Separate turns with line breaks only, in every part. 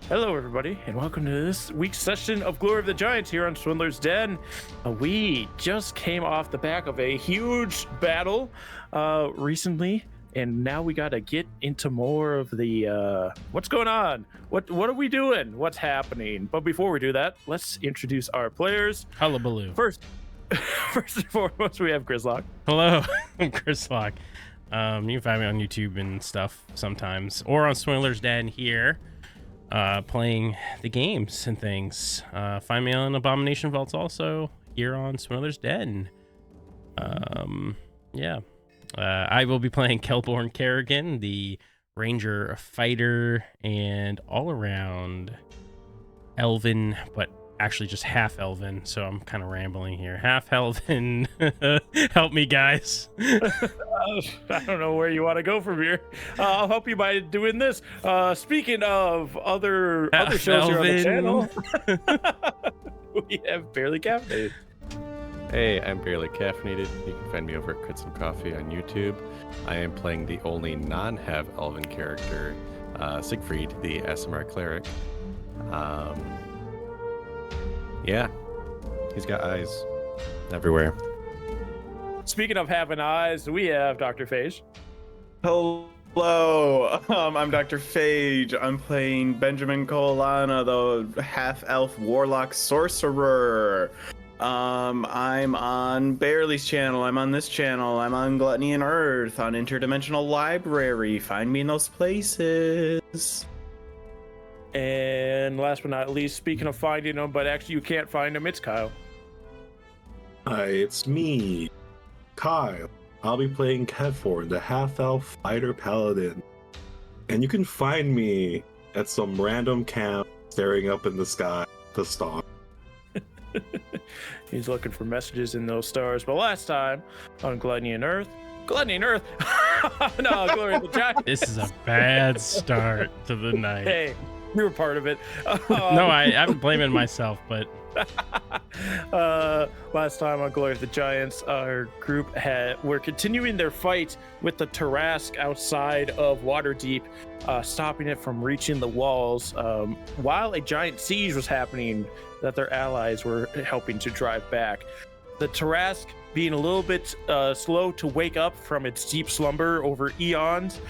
Hello, everybody, and welcome to this week's session of Glory of the Giants here on Swindler's Den. We just came off the back of a huge battle recently, and now we got to get into more of the what's going on, what are we doing, what's happening. But before we do that, let's introduce our players.
Hullabaloo.
First and foremost, we have Grizlocke.
Hello, I'm Grizlocke. You can find me on YouTube and stuff sometimes, or on Swindler's Den here. Playing the games and things. Find me on Abomination Vaults also here on Swindler's Den. I will be playing Kelborn Kerrigan, the ranger fighter and all around elven, but actually just half elven, so I'm kind of rambling here. Half elven. Help me, guys.
I don't know where you want to go from here. I'll help you by doing this. Speaking of other shows here on the channel, we have Barely Caffeinated.
Hey, I'm Barely Caffeinated. You can find me over at Crits and Coffee on YouTube. I am playing the only non-half elven character, Siegfried, the ASMR cleric. Yeah, he's got eyes everywhere.
Speaking of having eyes, we have DrPhage.
Hello, I'm DrPhage. I'm playing Benjamin Colana, the half-elf warlock sorcerer. I'm on Barely's channel. I'm on this channel. I'm on Gluttony and Earth, on Interdimensional Library. Find me in those places.
And last but not least, speaking of finding them, but actually you can't find them, it's Kyle.
Hi, it's me, Kyle. I'll be playing Kevforn, the half-elf fighter paladin. And you can find me at some random camp staring up in the sky, the star.
He's looking for messages in those stars. But last time on Gluttony and Earth, no, Glory of the Giants.
This is a bad start to the night.
Hey, we were part of it.
No, I'm blaming myself, but
last time on Glory of the Giants, our group were continuing their fight with the Tarrasque outside of Waterdeep, stopping it from reaching the walls, while a giant siege was happening that their allies were helping to drive back. The Tarrasque, being a little bit slow to wake up from its deep slumber over eons,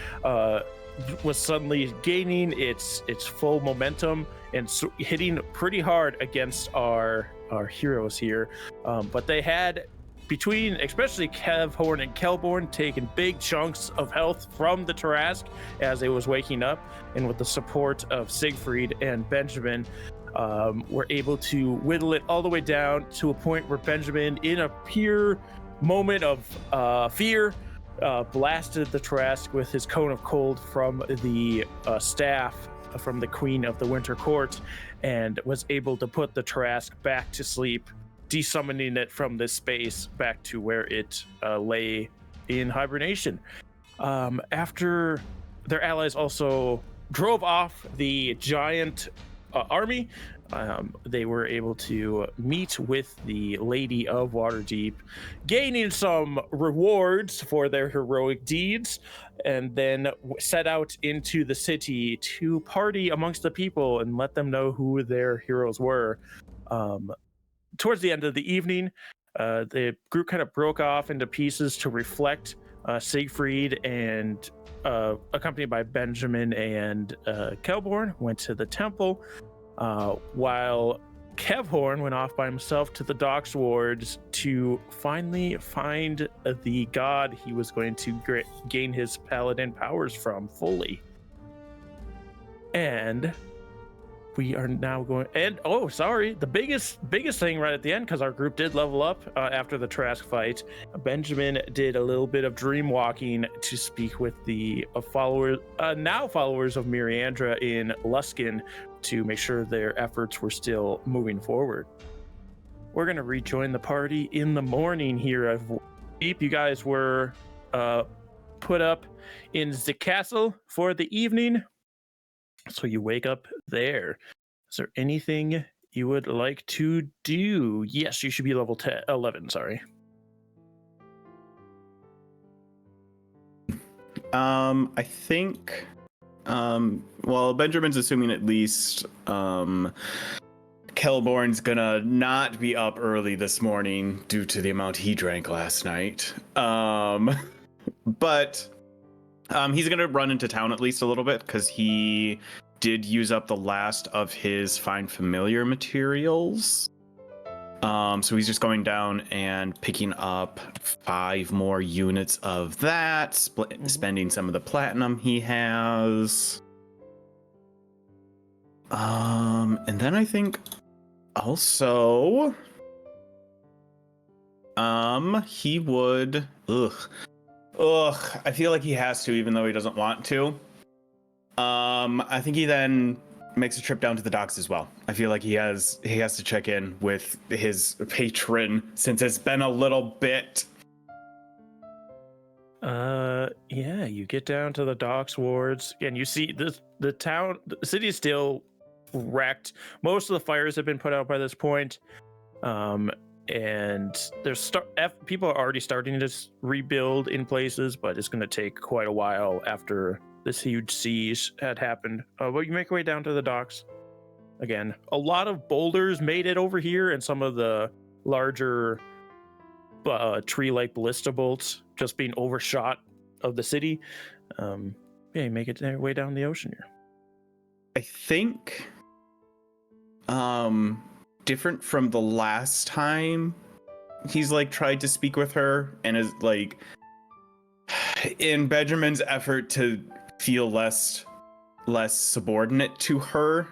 was suddenly gaining its full momentum and hitting pretty hard against our heroes here. But they had, between especially Kevhorn and Kelborn, taken big chunks of health from the Tarrasque as it was waking up, and with the support of Siegfried and Benjamin, were able to whittle it all the way down to a point where Benjamin, in a pure moment of fear, blasted the Tarrasque with his cone of cold from the staff from the Queen of the Winter Court, and was able to put the Tarrasque back to sleep, desummoning it from this space back to where it lay in hibernation. After their allies also drove off the giant army, they were able to meet with the Lady of Waterdeep, gaining some rewards for their heroic deeds, and then set out into the city to party amongst the people and let them know who their heroes were. Towards the end of the evening, the group kind of broke off into pieces to reflect. Siegfried, and accompanied by Benjamin and Kelborn, went to the temple, while Kevhorn went off by himself to the docks wards to finally find the god he was going to gain his paladin powers from fully. And we are now going, and the biggest thing right at the end, because our group did level up after the Tarrasque fight. Benjamin did a little bit of dream walking to speak with the followers of Miriandra in Luskin to make sure their efforts were still moving forward. We're going to rejoin the party in the morning here. You guys were put up in the castle for the evening, so you wake up there. Is there anything you would like to do? Yes, you should be level 11, sorry.
I think Well, Benjamin's assuming at least Kelborn's gonna not be up early this morning due to the amount he drank last night. But he's gonna run into town at least a little bit because he did use up the last of his find familiar materials. So he's just going down and picking up 5 more units of that, spending some of the platinum he has. And then I think also, he would, I feel like he has to, even though he doesn't want to. I think he then makes a trip down to the docks as well. I feel like he has to check in with his patron since it's been a little bit.
Yeah, you get down to the docks wards and you see the city is still wrecked. Most of the fires have been put out by this point. And there's people are already starting to rebuild in places, but it's going to take quite a while after this huge siege had happened. But you make your way down to the docks. Again, a lot of boulders made it over here, and some of the larger tree-like ballista bolts just being overshot of the city. Yeah, you make it your way down the ocean here.
I think different from the last time he's like tried to speak with her and is like in Benjamin's effort to feel less subordinate to her,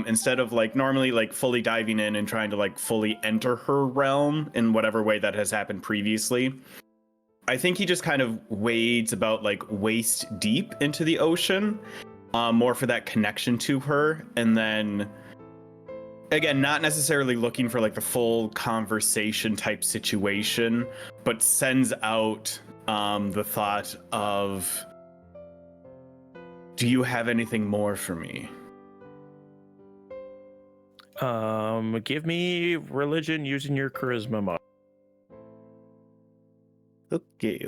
instead of like normally like fully diving in and trying to like fully enter her realm in whatever way that has happened previously. I think he just kind of wades about like waist deep into the ocean, more for that connection to her, and then again, not necessarily looking for like the full conversation type situation, but sends out the thought of, do you have anything more for me?
Give me religion using your charisma mod.
Okay.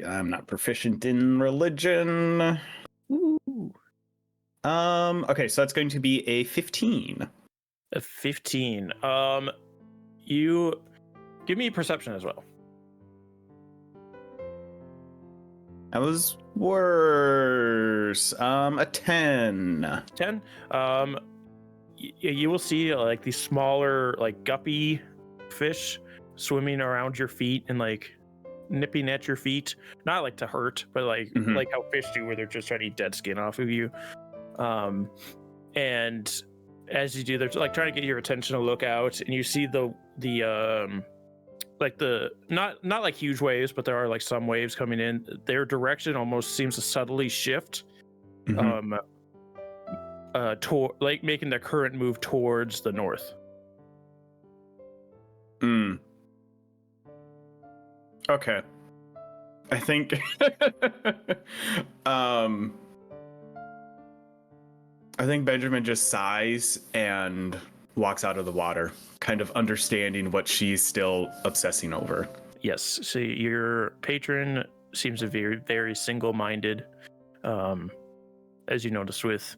I'm not proficient in religion. Ooh. Okay, so that's going to be a 15.
A 15. You give me perception as well.
That was worse. A 10.
10. You will see like these smaller like guppy fish swimming around your feet and like nipping at your feet, not like to hurt, but like like how fish do, where they're just trying to eat dead skin off of you. And as you do, they're like trying to get your attention to look out, and you see the like the not like huge waves, but there are like some waves coming in. Their direction almost seems to subtly shift, like making their current move towards the north.
Okay. I think I think Benjamin just sighs and walks out of the water, kind of understanding what she's still obsessing over.
Yes. So your patron seems to be very, very single-minded. As you noticed with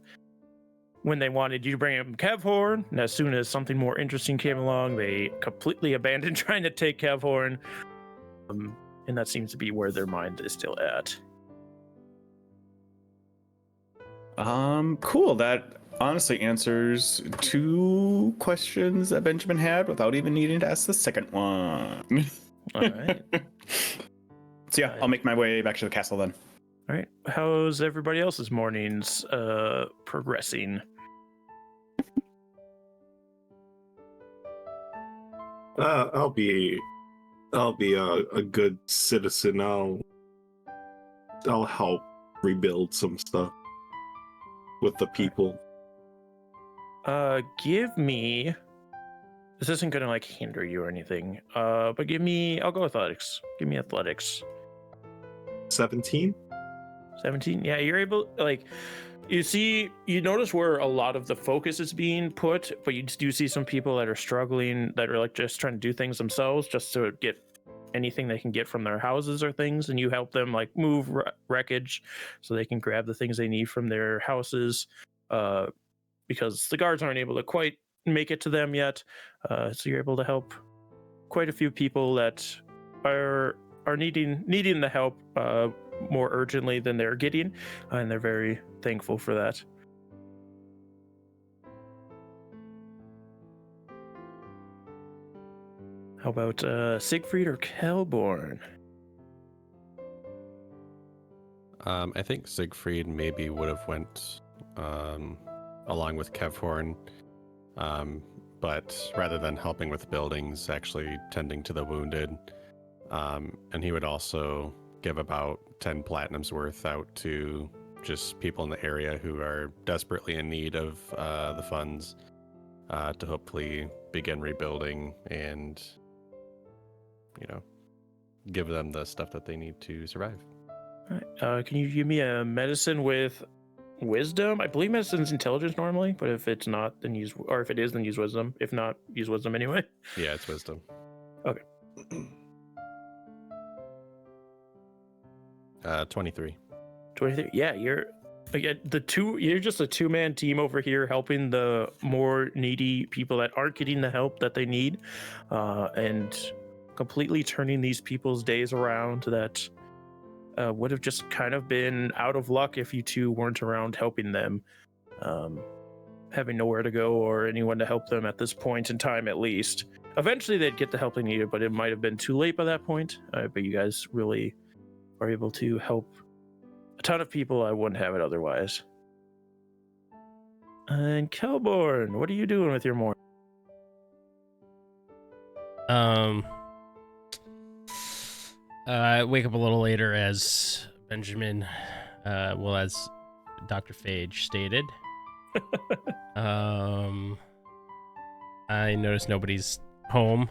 when they wanted you to bring him Kevhorn, and as soon as something more interesting came along, they completely abandoned trying to take Kevhorn. And that seems to be where their mind is still at.
Cool. That honestly answers 2 questions that Benjamin had without even needing to ask the second one.
All right.
So yeah, I'll make my way back to the castle then.
All right. How's everybody else's mornings progressing?
I'll be a good citizen. I'll help rebuild some stuff with the people.
Give me. This isn't gonna like hinder you or anything. But give me. I'll go athletics. Give me athletics.
17.
17. Yeah, you're able. Like, you notice where a lot of the focus is being put, but you do see some people that are struggling, that are like just trying to do things themselves, just to get anything they can get from their houses or things, and you help them like move wreckage so they can grab the things they need from their houses, because the guards aren't able to quite make it to them yet. So you're able to help quite a few people that are needing the help more urgently than they're getting, and they're very thankful for that. How about Siegfried or Kelborn?
I think Siegfried maybe would have went along with Kevhorn, but rather than helping with buildings, actually tending to the wounded. And he would also give about 10 platinums worth out to just people in the area who are desperately in need of the funds to hopefully begin rebuilding and, give them the stuff that they need to survive.
All right. Can you give me a medicine with wisdom? I believe medicine's intelligence normally, but if it's not, then if it is, then use wisdom. If not, use wisdom anyway.
Yeah, it's wisdom.
Okay.
23.
23. Yeah, you're just a two-man team over here helping the more needy people that aren't getting the help that they need, and completely turning these people's days around that would have just kind of been out of luck if you two weren't around helping them, having nowhere to go or anyone to help them at this point in time, at least. Eventually they'd get the help they needed, but it might have been too late by that point. But you guys really are able to help a ton of people. I wouldn't have it otherwise. And Kelborn, what are you doing with your morning?
I wake up a little later as Benjamin, as DrPhage stated. I notice nobody's home.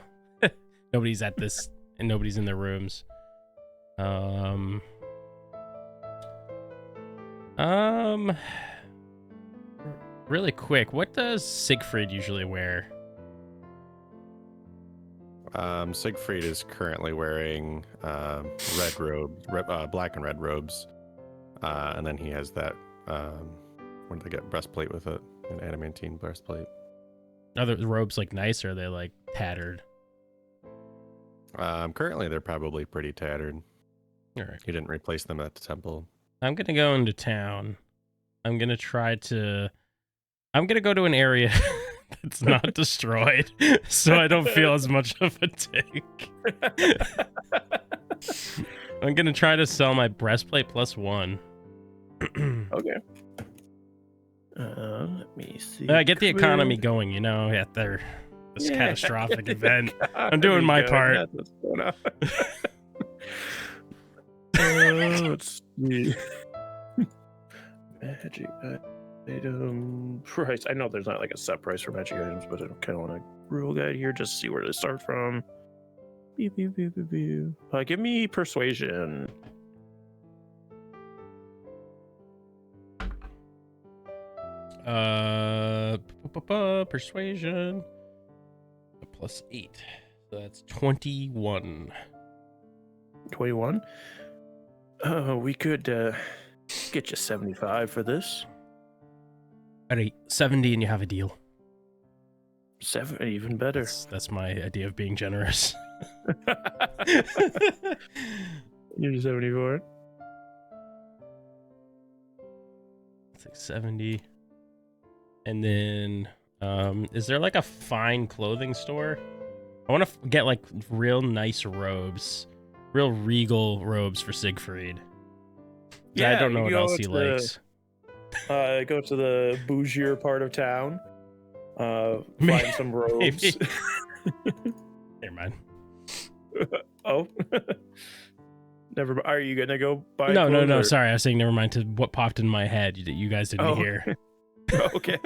Nobody's at this, and nobody's in their rooms. Really quick, what does Siegfried usually wear?
Siegfried is currently wearing red robes, black and red robes, and then he has that what did they get, breastplate with it, an adamantine breastplate.
Are the robes like nice, or are they like tattered?
Currently they're probably pretty tattered.
All right.
He didn't replace them at the temple.
I'm gonna go into town. I'm gonna go to an area that's not destroyed, so I don't feel as much of a dick. I'm gonna try to sell my breastplate +1.
Okay. Let me see.
Get the economy going, at this catastrophic event. I'm doing my part.
That's what's going on. Let's see. Magic item price. I know there's not like a set price for magic items, but I kind of want a rule guide here just to see where to start from. Give me persuasion.
Persuasion +8, so that's 21.
21. We could get you 75 for this.
At a 70 and you have a deal.
7, even better.
That's my idea of being generous.
You're 74.
It's like 70. And then, is there like a fine clothing store? I want to get like real nice robes, real regal robes for Siegfried. Yeah, I don't know what else he likes.
Go to the bougier part of town. Find some robes.
Never mind.
Oh. Never mind. Are you gonna go buy?
No. Sorry, I was saying never mind to what popped in my head that you guys didn't hear.
Okay.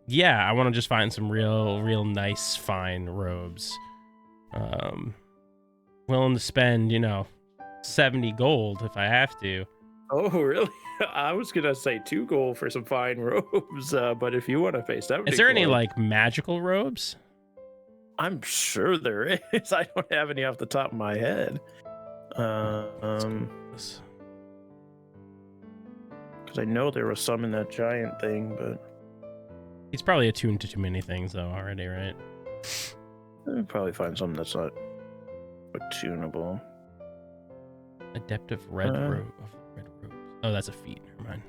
Yeah, I want to just find some real nice, fine robes. Willing to spend, 70 gold if I have to.
Oh, really? I was gonna say 2 gold for some fine robes, but if you want to pay 70,
is there any like magical robes?
I'm sure there is. I don't have any off the top of my head. Because I know there was some in that giant thing, but
He's probably attuned to too many things though already, right?
I'll probably find something that's not attunable.
Adept of red robe. Oh, that's a feat. Never mind.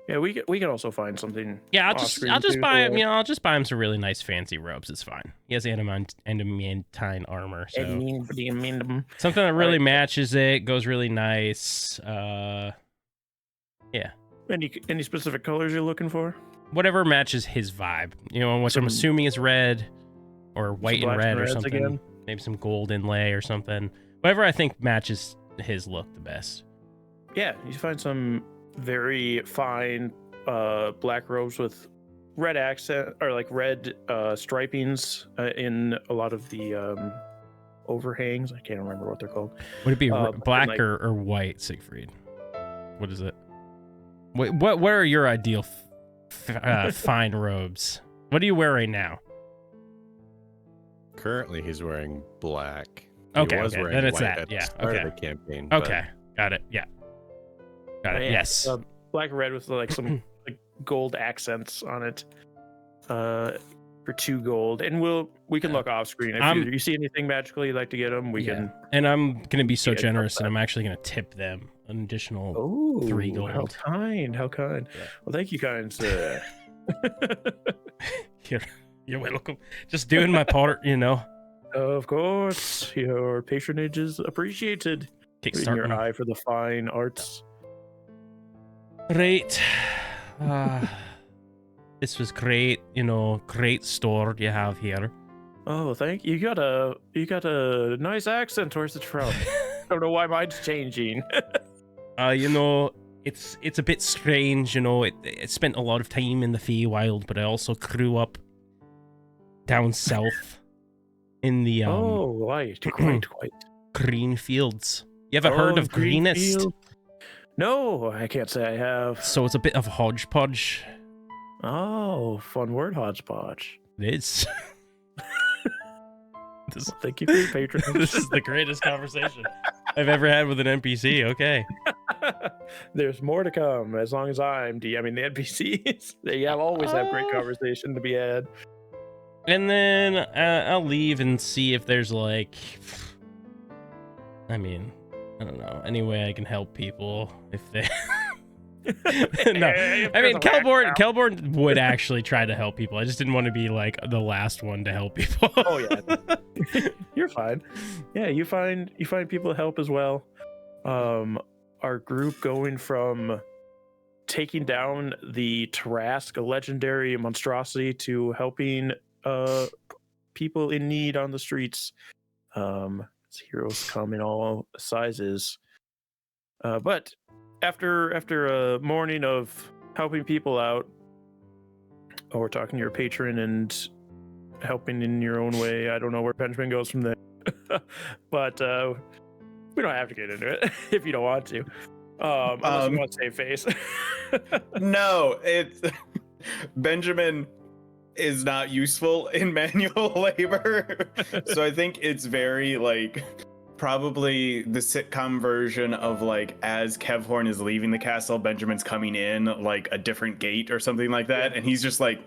Yeah, we can also find something.
Yeah, I'll just buy him.
or-
You know, I'll just buy him some really nice fancy robes. It's fine. He has adamantine armor, so something that really matches it, goes really nice. Yeah,
Any specific colors you're looking for?
whatever matches his vibe. You know, which I'm assuming is red or white and
blacks
red
and
or
reds
something.
again?
Maybe some gold inlay or something. Whatever I think matches his look the best.
Yeah, you find some very fine black robes with red accent or like red stripings in a lot of the overhangs. I can't remember what they're called.
Would it be black
like-
or white, Siegfried? What is it? What are your ideal fine robes? What do you wear right now?
Currently, he's wearing black.
Okay,
he was
okay,
wearing
then it's
white
that,
at
yeah,
the start
okay.
of the campaign. but
Okay, got it. Yeah, got it.
Yeah,
Yes.
black and red with like some like gold accents on it. For 2 gold, and we can look off screen if you see anything magical you'd like to get them. We can.
And I'm gonna be so
Yeah,
generous, and
that.
I'm actually gonna tip them an additional.
Oh,
3 gold.
How kind! How kind!
Yeah.
Well, thank you, kind sir.
You're welcome. Just doing my part, you know.
Of course, your patronage is appreciated. In your
Kickstarting.
eye for the fine arts.
Right. This was great. You know, great store you have here.
Oh, thank you. You got a nice accent. Where's it from? I don't know why mine's changing.
You know, it's a bit strange. You know, it spent a lot of time in the Feywild, but I also grew up down south in the
quite.
green fields. You ever heard of Greenest?
Greenfield? No, I can't say I have.
So it's a bit of hodgepodge.
Oh, fun word, hodgepodge.
It is.
Thank you for your patronage.
This is the greatest conversation I've ever had with an NPC. Okay.
There's more to come as long as I'm DMing the NPCs. They always have great conversation to be had.
And then I'll leave and see if there's like, I mean, I don't know, any way I can help people if they. No, I mean, Kelborn would actually try to help people. I just didn't want to be like the last one to help people.
Oh yeah, you're fine. Yeah, you find people to help as well. Our group going from taking down the Tarask, a legendary monstrosity, to helping people in need on the streets. Heroes come in all sizes, but after a morning of helping people out, or talking to your patron and helping in your own way, I don't know where Benjamin goes from there, but we don't have to get into it if you don't want to. Unless you want to save face.
No, it's Benjamin is not useful in manual labor. So I think it's very like probably the sitcom version of like as Kevhorn is leaving the castle, Benjamin's coming in like a different gate or something like that, and he's just like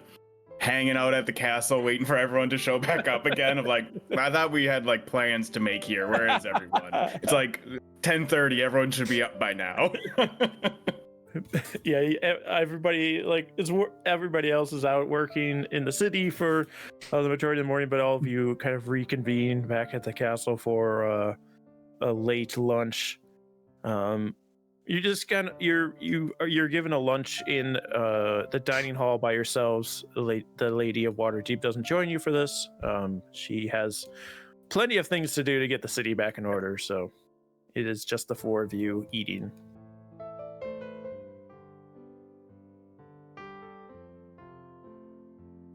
hanging out at the castle waiting for everyone to show back up again. Of like, I thought we had like plans to make here. Where is everyone? It's like 10:30. Everyone should be up by now.
Yeah, everybody everybody else is out working in the city for the majority of the morning, but all of you kind of reconvene back at the castle for a late lunch. You just kind of you're given a lunch in the dining hall by yourselves. The Lady of Waterdeep doesn't join you for this. She has plenty of things to do to get the city back in order, so it is just the 4 of you eating.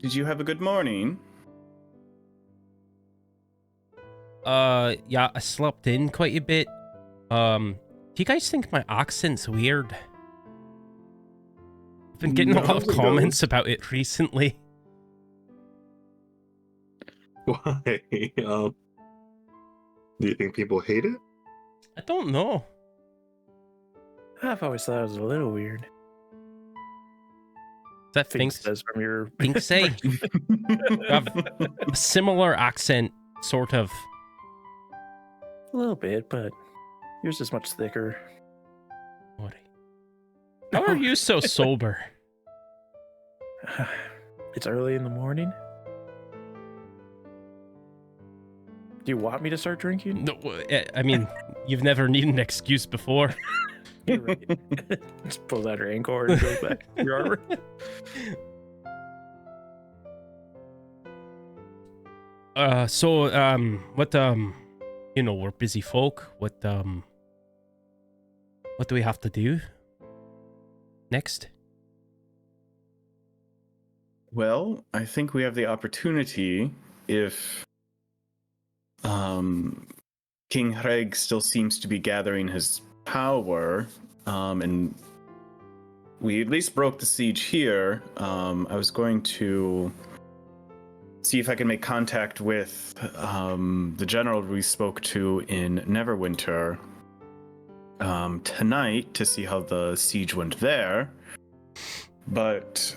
Did you have a good morning?
Yeah, I slept in quite a bit. Do you guys think my accent's weird? been getting a lot of
Nobody
comments about it recently.
Why? Do you think people hate it?
I don't know.
I've always thought it was a little weird.
That
Thing
thing
says from your
think say have a similar accent, sort of.
a little bit, but yours is much thicker.
What? How are you so sober?
It's early in the morning. Do you want me to start drinking?
No, I mean, you've never needed an excuse before.
You're right. Just pull out her ankle and go back to your armor.
What, you know, we're busy folk. What do we have to do next?
Well, I think we have the opportunity if King Hreg still seems to be gathering his power, and we at least broke the siege here. I was going to see if I can make contact with the general we spoke to in Neverwinter tonight to see how the siege went there. But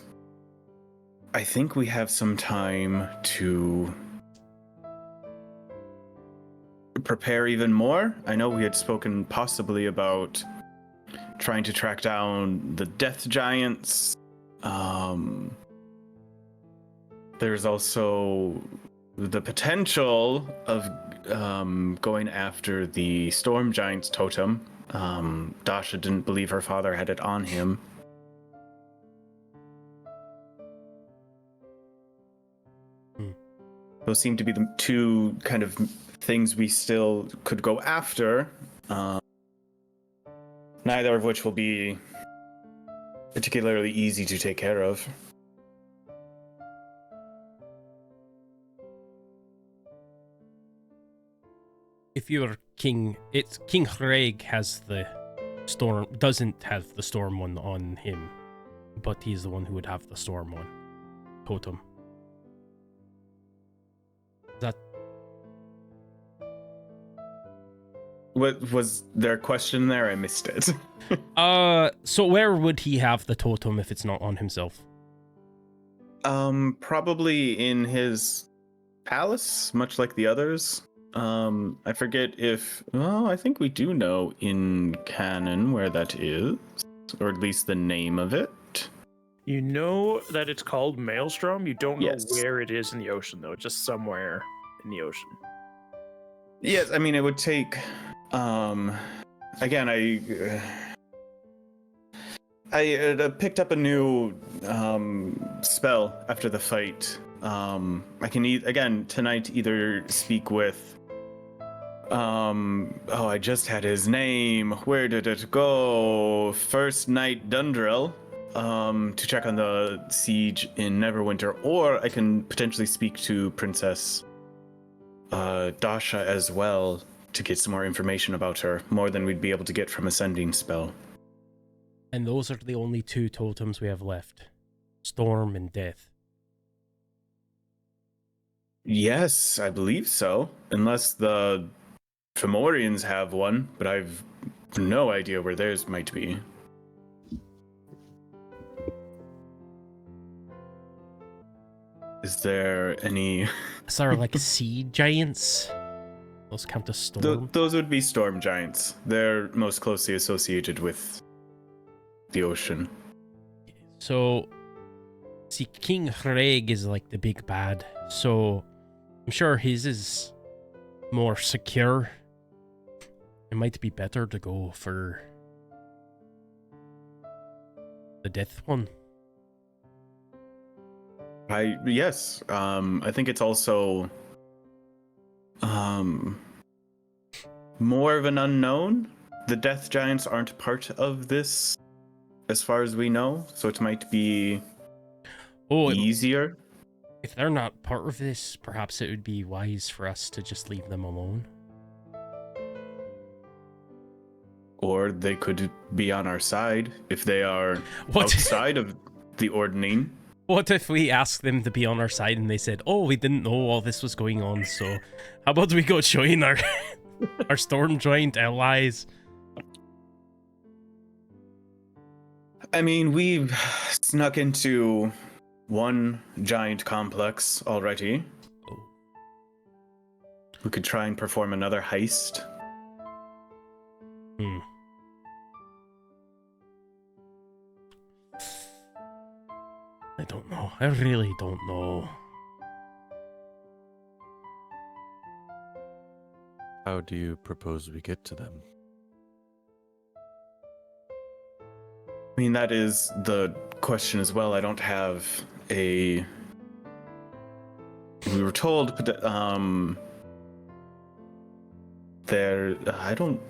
I think we have some time to prepare even more. I know we had spoken possibly about trying to track down the death giants. There's also the potential of going after the storm giant's totem. Dasha didn't believe her father had it on him. Those seem to be the two kind of things we still could go after, neither of which will be particularly easy to take care of.
If you're king, it's King Hreg has the storm, doesn't have the storm one on him, but he's the one who would have the storm one totem. That
What was there a question there? I missed it.
so where would he have the totem if it's not on himself?
Probably in his palace, much like the others. I forget if... Well, I think we do know in canon where that is, or at least the name of it.
You know that it's called Maelstrom. You don't know
Yes.
where it is in the ocean, though. It's just somewhere in the ocean.
Yes, I mean, it would take... Again, I picked up a new spell after the fight. I can again tonight either speak with I just had his name. Where did it go? First Knight Dundrel, to check on the siege in Neverwinter, or I can potentially speak to Princess Dasha as well to get some more information about her, more than we'd be able to get from a sending spell.
And those are the only two totems we have left. Storm and Death.
Yes, I believe so. Unless the Fomorians have one, but I've no idea where theirs might be. Is there any...
Is there like sea giants? Those count as storm?
Those would be storm giants. They're most closely associated with the ocean.
So, see, King Hreg is like the big bad, so I'm sure his is more secure. It might be better to go for the death one.
Yes. I think it's also more of an unknown. The death giants aren't part of this, as far as we know, so it might be easier.
If they're not part of this, perhaps it would be wise for us to just leave them alone.
Or they could be on our side if they are
What?
outside of... the ordning.
What if we asked them to be on our side and they said, "Oh, we didn't know all this was going on, so how about we go join our our storm giant allies?"
I mean, we've snuck into one giant complex already.
Oh.
We could try and perform another heist.
I don't know. I really don't know.
How do you propose we get to them?
I mean, that is the question as well. I don't have a... We were told, there... I don't...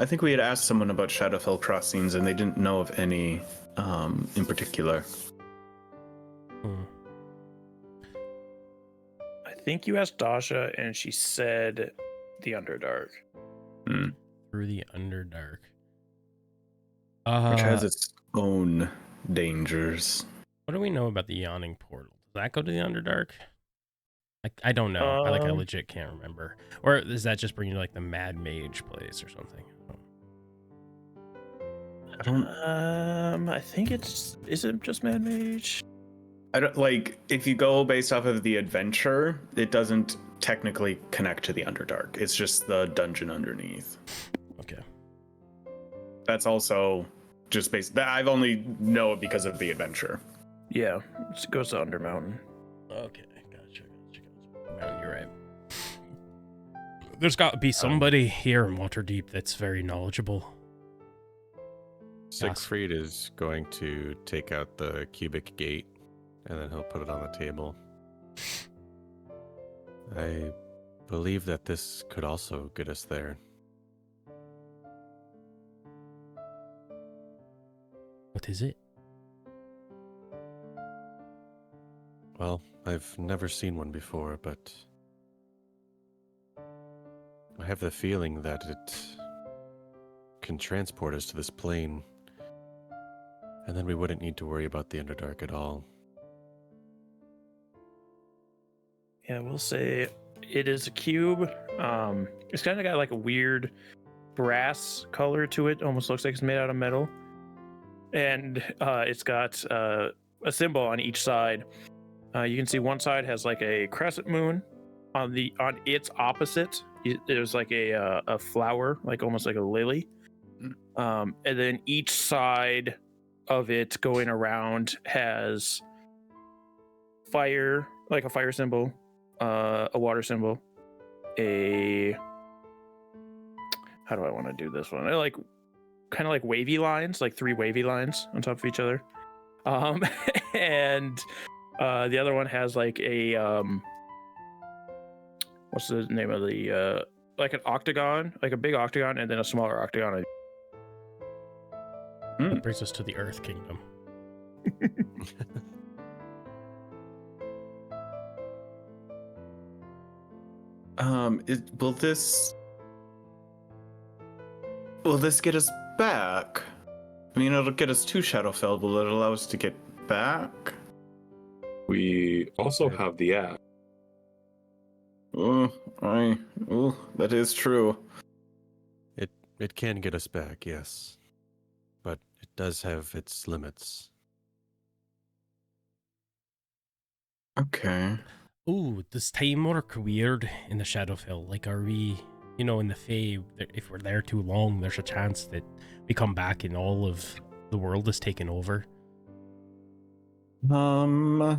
I think we had asked someone about Shadowfell crossings, and they didn't know of any in particular.
I think you asked Dasha, and she said the Underdark.
Through the Underdark.
Which has its own dangers.
What do we know about the Yawning Portal? Does that go to the Underdark? I don't know. I legit can't remember. Or does that just bring you to like the Mad Mage place or something?
I don't...
I think is it just Mad Mage?
I don't, like, if you go based off of the adventure, it doesn't technically connect to the Underdark. It's just the dungeon underneath.
Okay.
That's also just based... I've only know it because of the adventure.
Yeah, it goes to Undermountain.
Okay, gotcha. No, you're right. There's got to be somebody here in Waterdeep that's very knowledgeable.
Siegfried is going to take out the cubic gate, and then he'll put it on the table. I believe that this could also get us there.
What is it?
Well, I've never seen one before, but I have the feeling that it can transport us to this plane, and then we wouldn't need to worry about the Underdark at all.
Yeah, we'll say it is a cube. It's kind of got like a weird brass color to it. Almost looks like it's made out of metal. And it's got a symbol on each side. You can see one side has like a crescent moon. On its opposite, there's like a flower, like almost like a lily. And then each side of it going around has fire, like a fire symbol, a water symbol, how do I want to do this one? I like kind of like wavy lines, like 3 wavy lines on top of each other. And the other one has like a what's the name of the like an octagon, like a big octagon, and then a smaller octagon.
That brings us to the Earth Kingdom.
Will this get us back? I mean, it'll get us to Shadowfell. Will it allow us to get back?
We also have the app.
That is true.
It can get us back, yes. But it does have its limits.
Okay.
Ooh, does time work weird in the Shadowfell? Like, are we, in the Fae, if we're there too long, there's a chance that we come back and all of the world is taken over?
I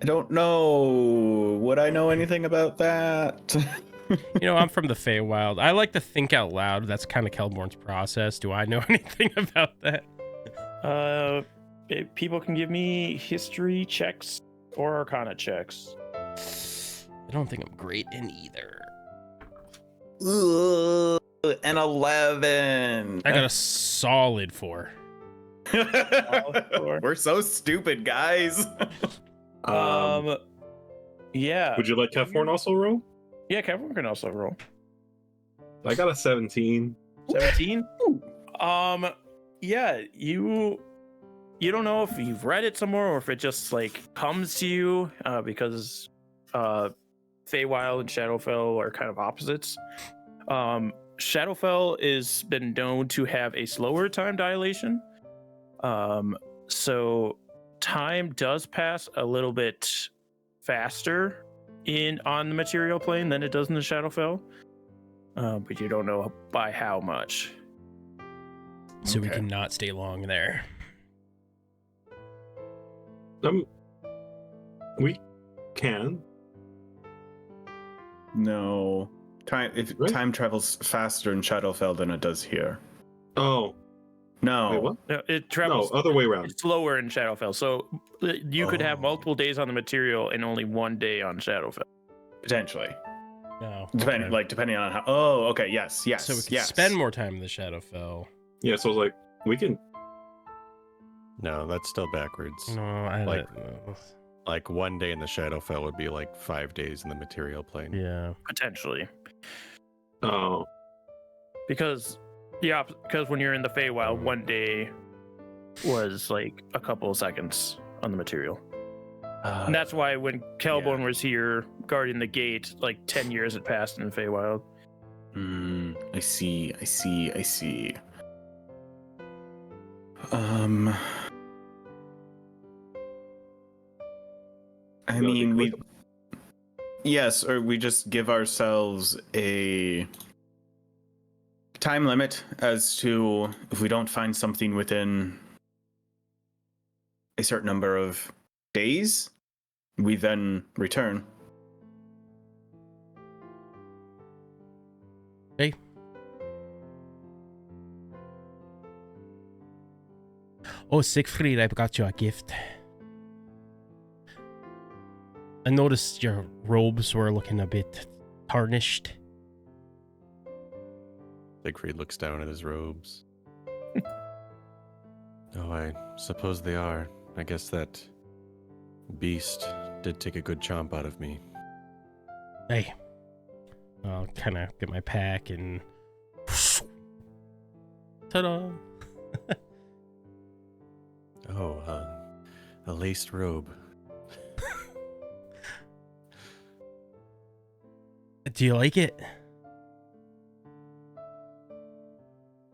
don't know. Would I know anything about that?
I'm from the Feywild. I like to think out loud. That's kind of Kelborn's process. Do I know anything about that?
People can give me history checks or arcana checks.
I don't think I'm great in either.
Ugh, an 11.
I got a solid 4.
We're so stupid, guys.
Yeah.
Would you like Kefforn also roll?
Yeah, Kefforn can also roll.
I got a 17.
17? Yeah, you you don't know if you've read it somewhere or if it just like comes to you because Feywild and Shadowfell are kind of opposites. Shadowfell is been known to have a slower time dilation. So time does pass a little bit faster on the material plane than it does in the Shadowfell. But you don't know by how much.
So we
Okay.
cannot stay long there.
We can.
No.
Right?
Time travels faster in Shadowfell than it does here.
Oh,
No.
wait, what?
No, it
No,
travels
other way around.
slower in Shadowfell. So you could have
Oh.
multiple days on the material and only 1 day on Shadowfell.
Potentially.
No.
Depending on how. Oh, okay. Yes.
So we can spend more time in the Shadowfell.
Yeah, so I was like, we can.
No, that's still backwards.
No, I
Like-
don't know.
Like 1 day in the Shadowfell would be like 5 days in the material plane.
Yeah.
Potentially.
Oh,
Because when you're in the Feywild, 1 day was like a couple of seconds on the material. And that's why when Kelborn was here guarding the gate, like 10 years had passed in the Feywild.
I see. I
Gotta be
mean,
quick.
yes, or we just give ourselves a time limit as to if we don't find something within a certain number of days, we then return.
Hey. Oh, Siegfried, I've got you a gift. I noticed your robes were looking a bit tarnished.
Siegfried looks down at his robes. Oh, I suppose they are. I guess that beast did take a good chomp out of me.
Hey. I'll kind of get my pack and... Ta-da!
Oh, a laced robe.
Do you like it?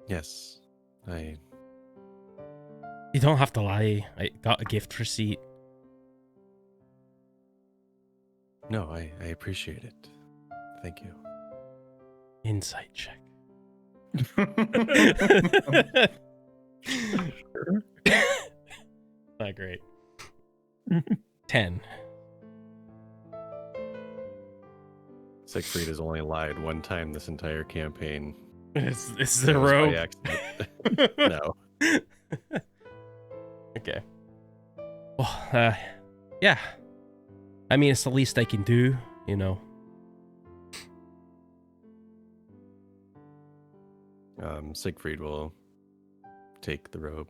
Yes,
You don't have to lie. I got a gift receipt.
No, I appreciate it. Thank you.
Insight check. Not great. 10.
Siegfried has only lied one time this entire campaign.
It's
It
the
was by
robe.
accident. No.
Okay. Well, yeah. I mean, it's the least I can do, you know.
Siegfried will take the robe.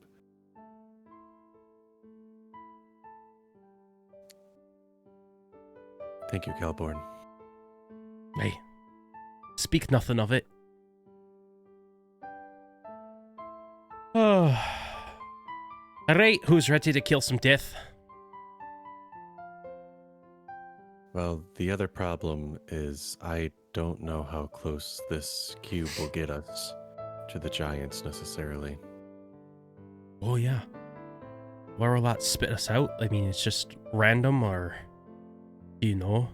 Thank you, Kelborn.
Hey, speak nothing of it. Oh. Alright, who's ready to kill some death?
Well, the other problem is I don't know how close this cube will get us to the giants necessarily.
Oh, yeah. Where will that spit us out? I mean, it's just random, or do you know?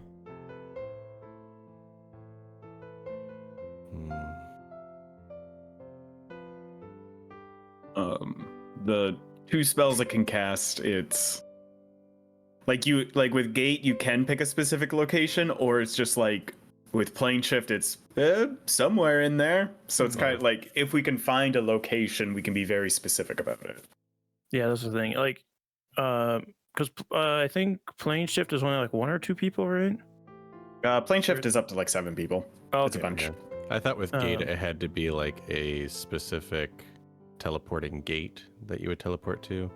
The two spells it can cast, it's like with Gate you can pick a specific location, or it's just like with Plane Shift it's somewhere in there. So it's kind of like if we can find a location, we can be very specific about it.
Yeah, that's the thing. Like, because I think plane shift is only like 1 or 2 people, right?
Plane Shift is up to like 7 people.
Oh,
It's a
okay.
bunch.
Yeah. I thought with Gate
Um,
it had to be like a specific teleporting gate that you would teleport to.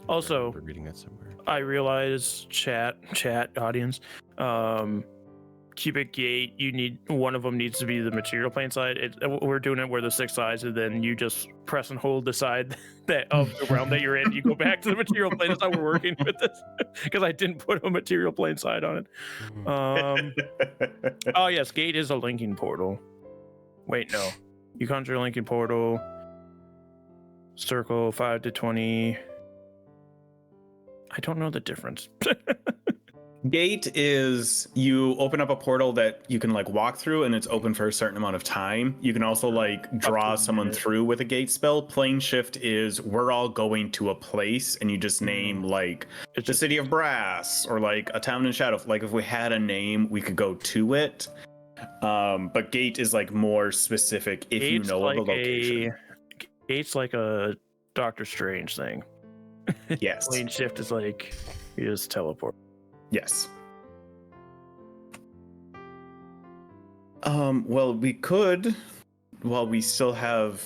Also-
I remember reading that somewhere.
I realize chat audience. cubic gate, you need one of them needs to be the material plane side. We're doing it where the 6 sides, and then you just press and hold the side that of the realm that you're in. You go back to the material plane. That's how we're working with this, because I didn't put a material plane side on it. Oh yes, gate is a linking portal. Wait, no, you conjure a linking portal. Circle 5 to 20. I don't know the difference.
Gate is you open up a portal that you can like walk through, and it's open for a certain amount of time. You can also like draw someone through with a gate spell. Plane shift is we're all going to a place, and you just name like it's the city of brass or like a town in shadow. Like if we had a name, we could go to it. But gate is like more specific if you know of a location.
Gate's like a Doctor Strange thing.
Yes.
Plane shift is like you just teleport.
Yes. Well, we could, while we still have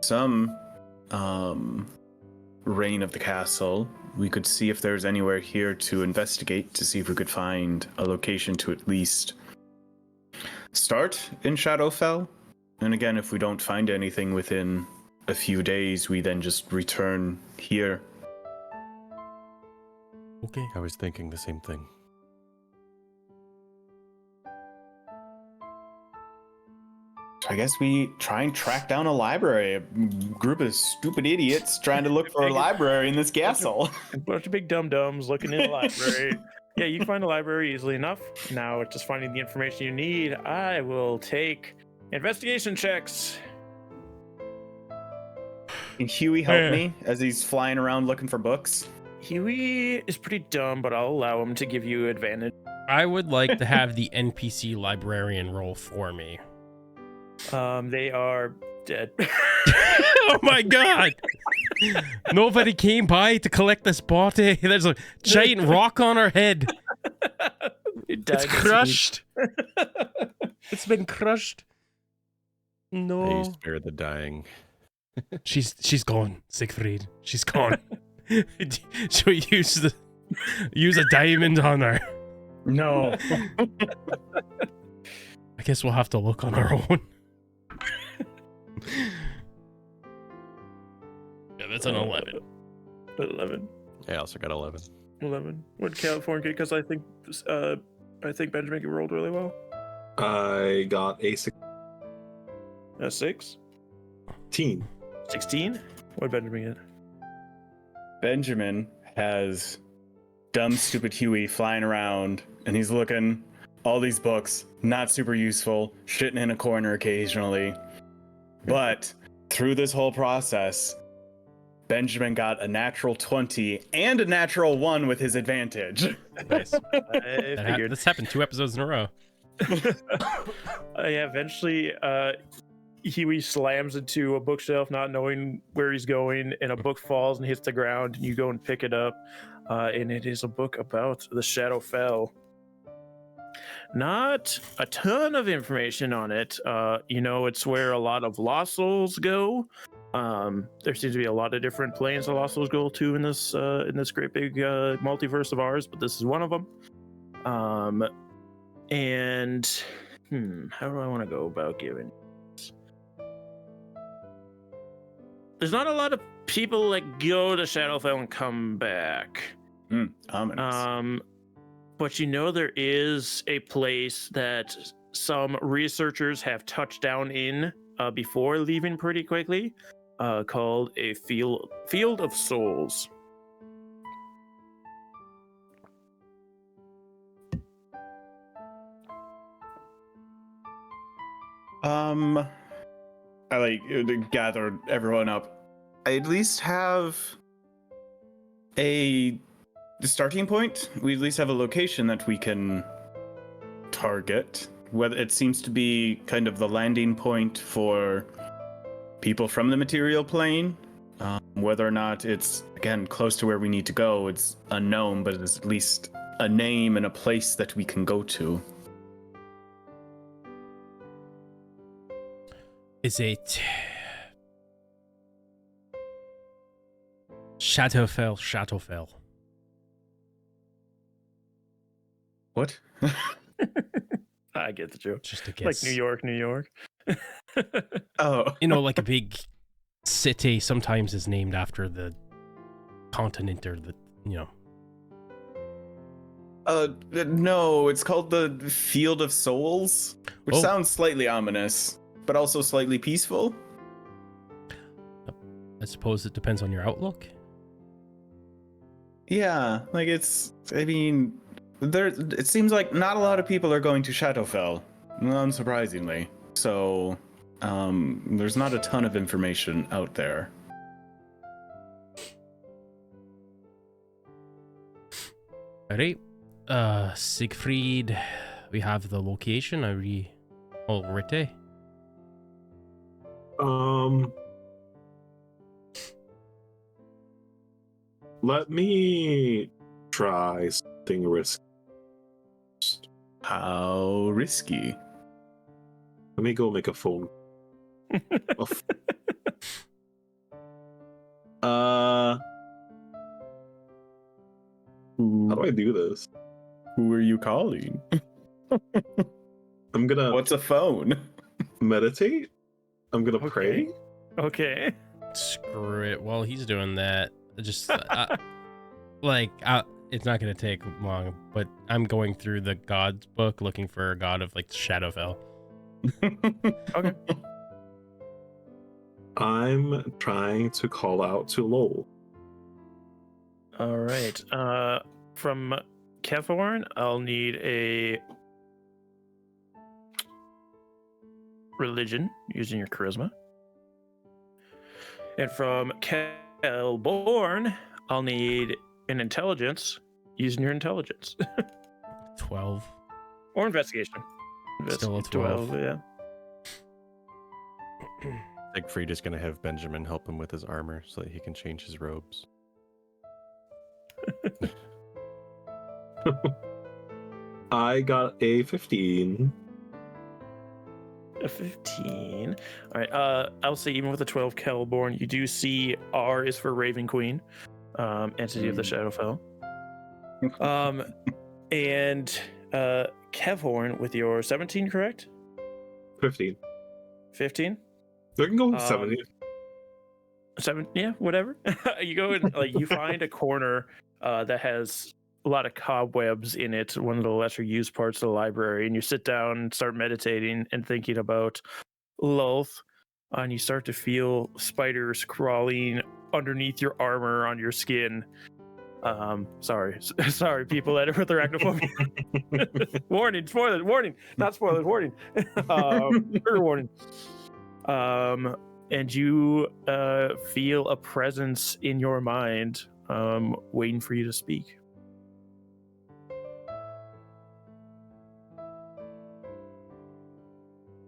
some reign of the castle, we could see if there's anywhere here to investigate to see if we could find a location to at least start in Shadowfell. And again, if we don't find anything within a few days, we then just return here.
Okay.
I was thinking the same thing.
So I guess we try and track down a library. A group of stupid idiots trying to look for a library in this castle.
A bunch of big dum-dums looking in the library. Yeah, you can find a library easily enough. Now it's just finding the information you need. I will take investigation checks.
Can Huey help me as he's flying around looking for books?
Huey is pretty dumb, but I'll allow him to give you advantage.
I would like to have the NPC librarian roll for me.
They are dead.
Oh my god! Nobody came by to collect this body. There's a giant rock on our head. It's crushed. It's been crushed. No.
I spare the dying.
She's gone, Siegfried. She's gone. Should we use a diamond on her?
No.
I guess we'll have to look on our own. Yeah, that's an 11.
11.
I also got 11.
11. What California? Because I think Benjamin rolled really well.
I got a
6.
16.
16. What did Benjamin get?
Benjamin has dumb, stupid Huey flying around, and he's looking all these books, not super useful, shitting in a corner occasionally. But through this whole process, Benjamin got a natural 20 and a natural 1 with his advantage.
Nice. This happened 2 episodes in a row.
Yeah, eventually, Huey slams into a bookshelf, not knowing where he's going, and a book falls and hits the ground, and you go and pick it up, and it is a book about the Shadowfell. Not a ton of information on it. It's where a lot of lost souls go. There seems to be a lot of different planes that lost souls go to in this great big multiverse of ours, but this is one of them. And how do I want to go about giving? There's not a lot of people that go to Shadowfell and come back.
Ominous.
But there is a place that some researchers have touched down in before leaving pretty quickly, called a field of souls.
I like to gather everyone up. I at least have a starting point. We at least have a location that we can target. Whether it seems to be kind of the landing point for people from the material plane. Whether or not it's, again, close to where we need to go, it's unknown, but it's at least a name and a place that we can go to.
Is it Shadowfell?
What?
I get the joke.
Just a guess.
Like New York, New York.
Oh,
Like a big city sometimes is named after the continent or the,
no, it's called the Field of Souls, which
Oh.
sounds slightly ominous, but also slightly peaceful.
I suppose it depends on your outlook.
Yeah, like it seems like not a lot of people are going to Shadowfell, unsurprisingly. So, there's not a ton of information out there.
All right. Siegfried, we have the location. Are we all ready?
Let me try something risky.
How risky?
Let me go make a phone. How do I do this?
Who are you calling?
I'm gonna
What's a phone?
meditate. I'm gonna
Okay.
pray.
Okay.
Screw it. While he's doing that, just it's not gonna take long. But I'm going through the gods book looking for a god of like Shadowfell.
Okay.
I'm trying to call out to Lowell.
All right. From Kefhorn, I'll need a religion using your charisma. And from Kelborn, I'll need an intelligence using your intelligence.
12.
Or investigation.
Still a 12.
Yeah.
Siegfried is going to have Benjamin help him with his armor so that he can change his robes.
I got a 15.
A 15. All right. I'll say even with a 12 Kelborn, you do see R is for Raven Queen, entity of the Shadowfell. And Kevhorn with your 17, correct?
15.
15?
I can go with 70.
7, yeah, whatever. You go and you find a corner that has a lot of cobwebs in it, one of the lesser used parts of the library, and you sit down and start meditating and thinking about Lulth, and you start to feel spiders crawling underneath your armor on your skin. Sorry, people that are with arachnophobia. Warning, spoilers, warning, not spoilers, warning. Trigger warning. And you feel a presence in your mind, waiting for you to speak.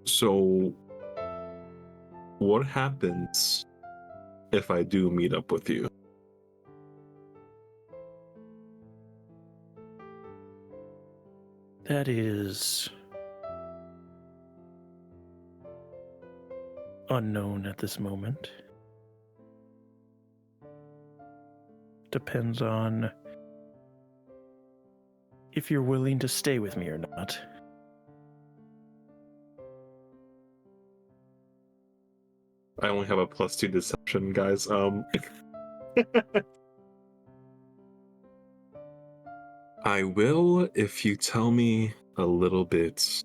So, what happens if I do meet up with you?
That is unknown at this moment. Depends on if you're willing to stay with me or not.
I only have a +2 deception, guys. I will if you tell me a little bit,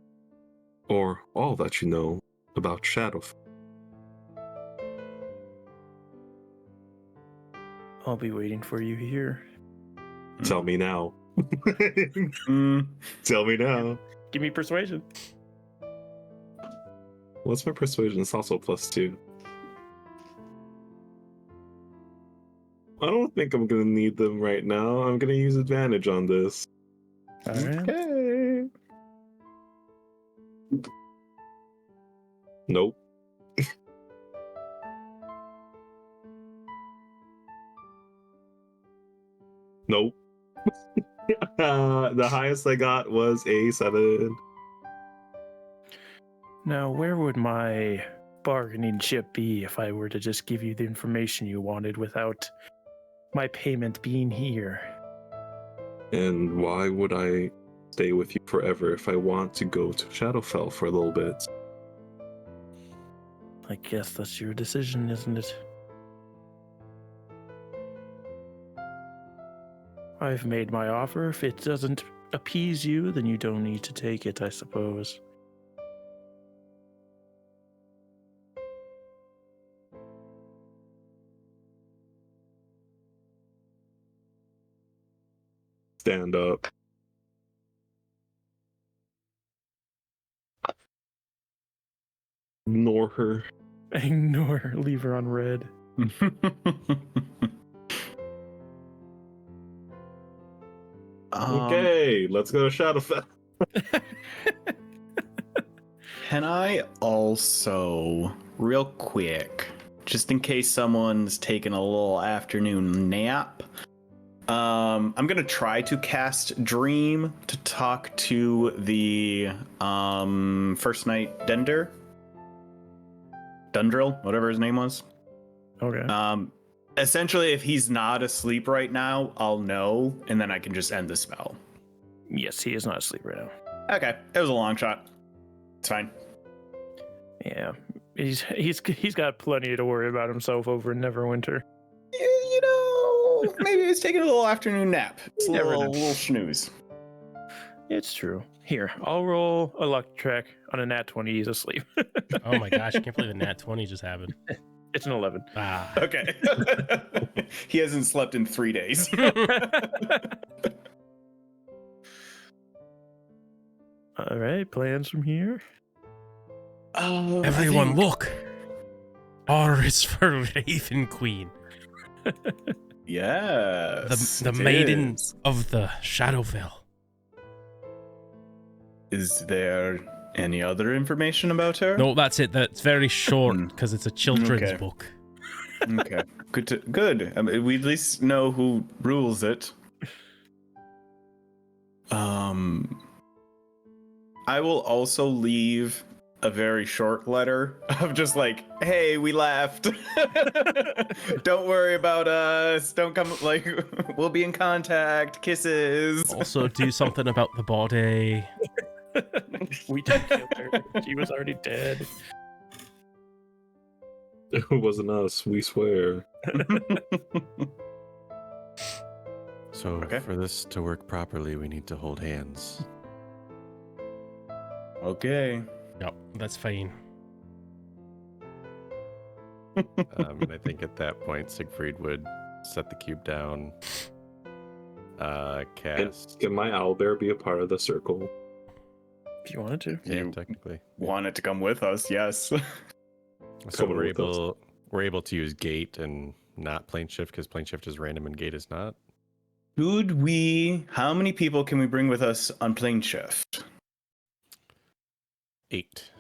or all that you know, about Shadowfell.
I'll be waiting for you here.
Tell me now.
Mm.
Tell me now.
Give me persuasion.
What's my persuasion? It's also +2. I don't think I'm gonna need them right now. I'm gonna use advantage on this.
All right.
Okay.
Nope. Nope. The highest I got was a 7.
Now, where would my bargaining chip be if I were to just give you the information you wanted without my payment being here?
And why would I stay with you forever if I want to go to Shadowfell for a little bit.
I guess that's your decision, isn't it? I've made my offer. If it doesn't appease you, then you don't need to take it, I suppose.
Stand up. Ignore her.
Ignore her. Leave her on red.
Okay, let's go to Shadowfell.
Can I also, real quick, just in case someone's taking a little afternoon nap, I'm gonna try to cast Dream to talk to the first night Dundril, whatever his name was.
Okay.
Essentially, if he's not asleep right now, I'll know, and then I can just end the spell.
Yes, he is not asleep right now.
Okay, it was a long shot. It's fine.
Yeah, he's got plenty to worry about himself over in Neverwinter.
You know, maybe he's taking a little afternoon nap. It's a
Never
little
know.
snooze.
It's true. Here, I'll roll a luck check on a nat 20. He's asleep.
Oh my gosh, I can't believe a nat 20 just happened.
It's an 11.
Ah.
Okay. He hasn't slept in 3 days.
All right, plans from here.
Everyone, look! R is for Raven Queen,
Yes.
the
it
maiden
is.
of the Shadowfell.
Is there any other information about her?
No, that's it. That's very short because it's a children's
Okay.
book.
Okay. Good. I mean, we at least know who rules it. I will also leave a very short letter of just like, hey, we left. Don't worry about us. Don't come, like, we'll be in contact. Kisses.
Also, do something about the body.
We didn't kill her. She was already dead.
It wasn't us, we swear.
So
Okay.
for this to work properly, we need to hold hands.
Okay.
Yep, that's fine.
And I think at that point, Siegfried would set the cube down, cast.
Can my owlbear be a part of the circle?
If you wanted to.
Yeah,
You
technically.
want it to come with us, yes.
So
Coming
we're
with us.
able to use gate and not plane shift because plane shift is random and gate is not.
How many people can we bring with us on plane shift?
8.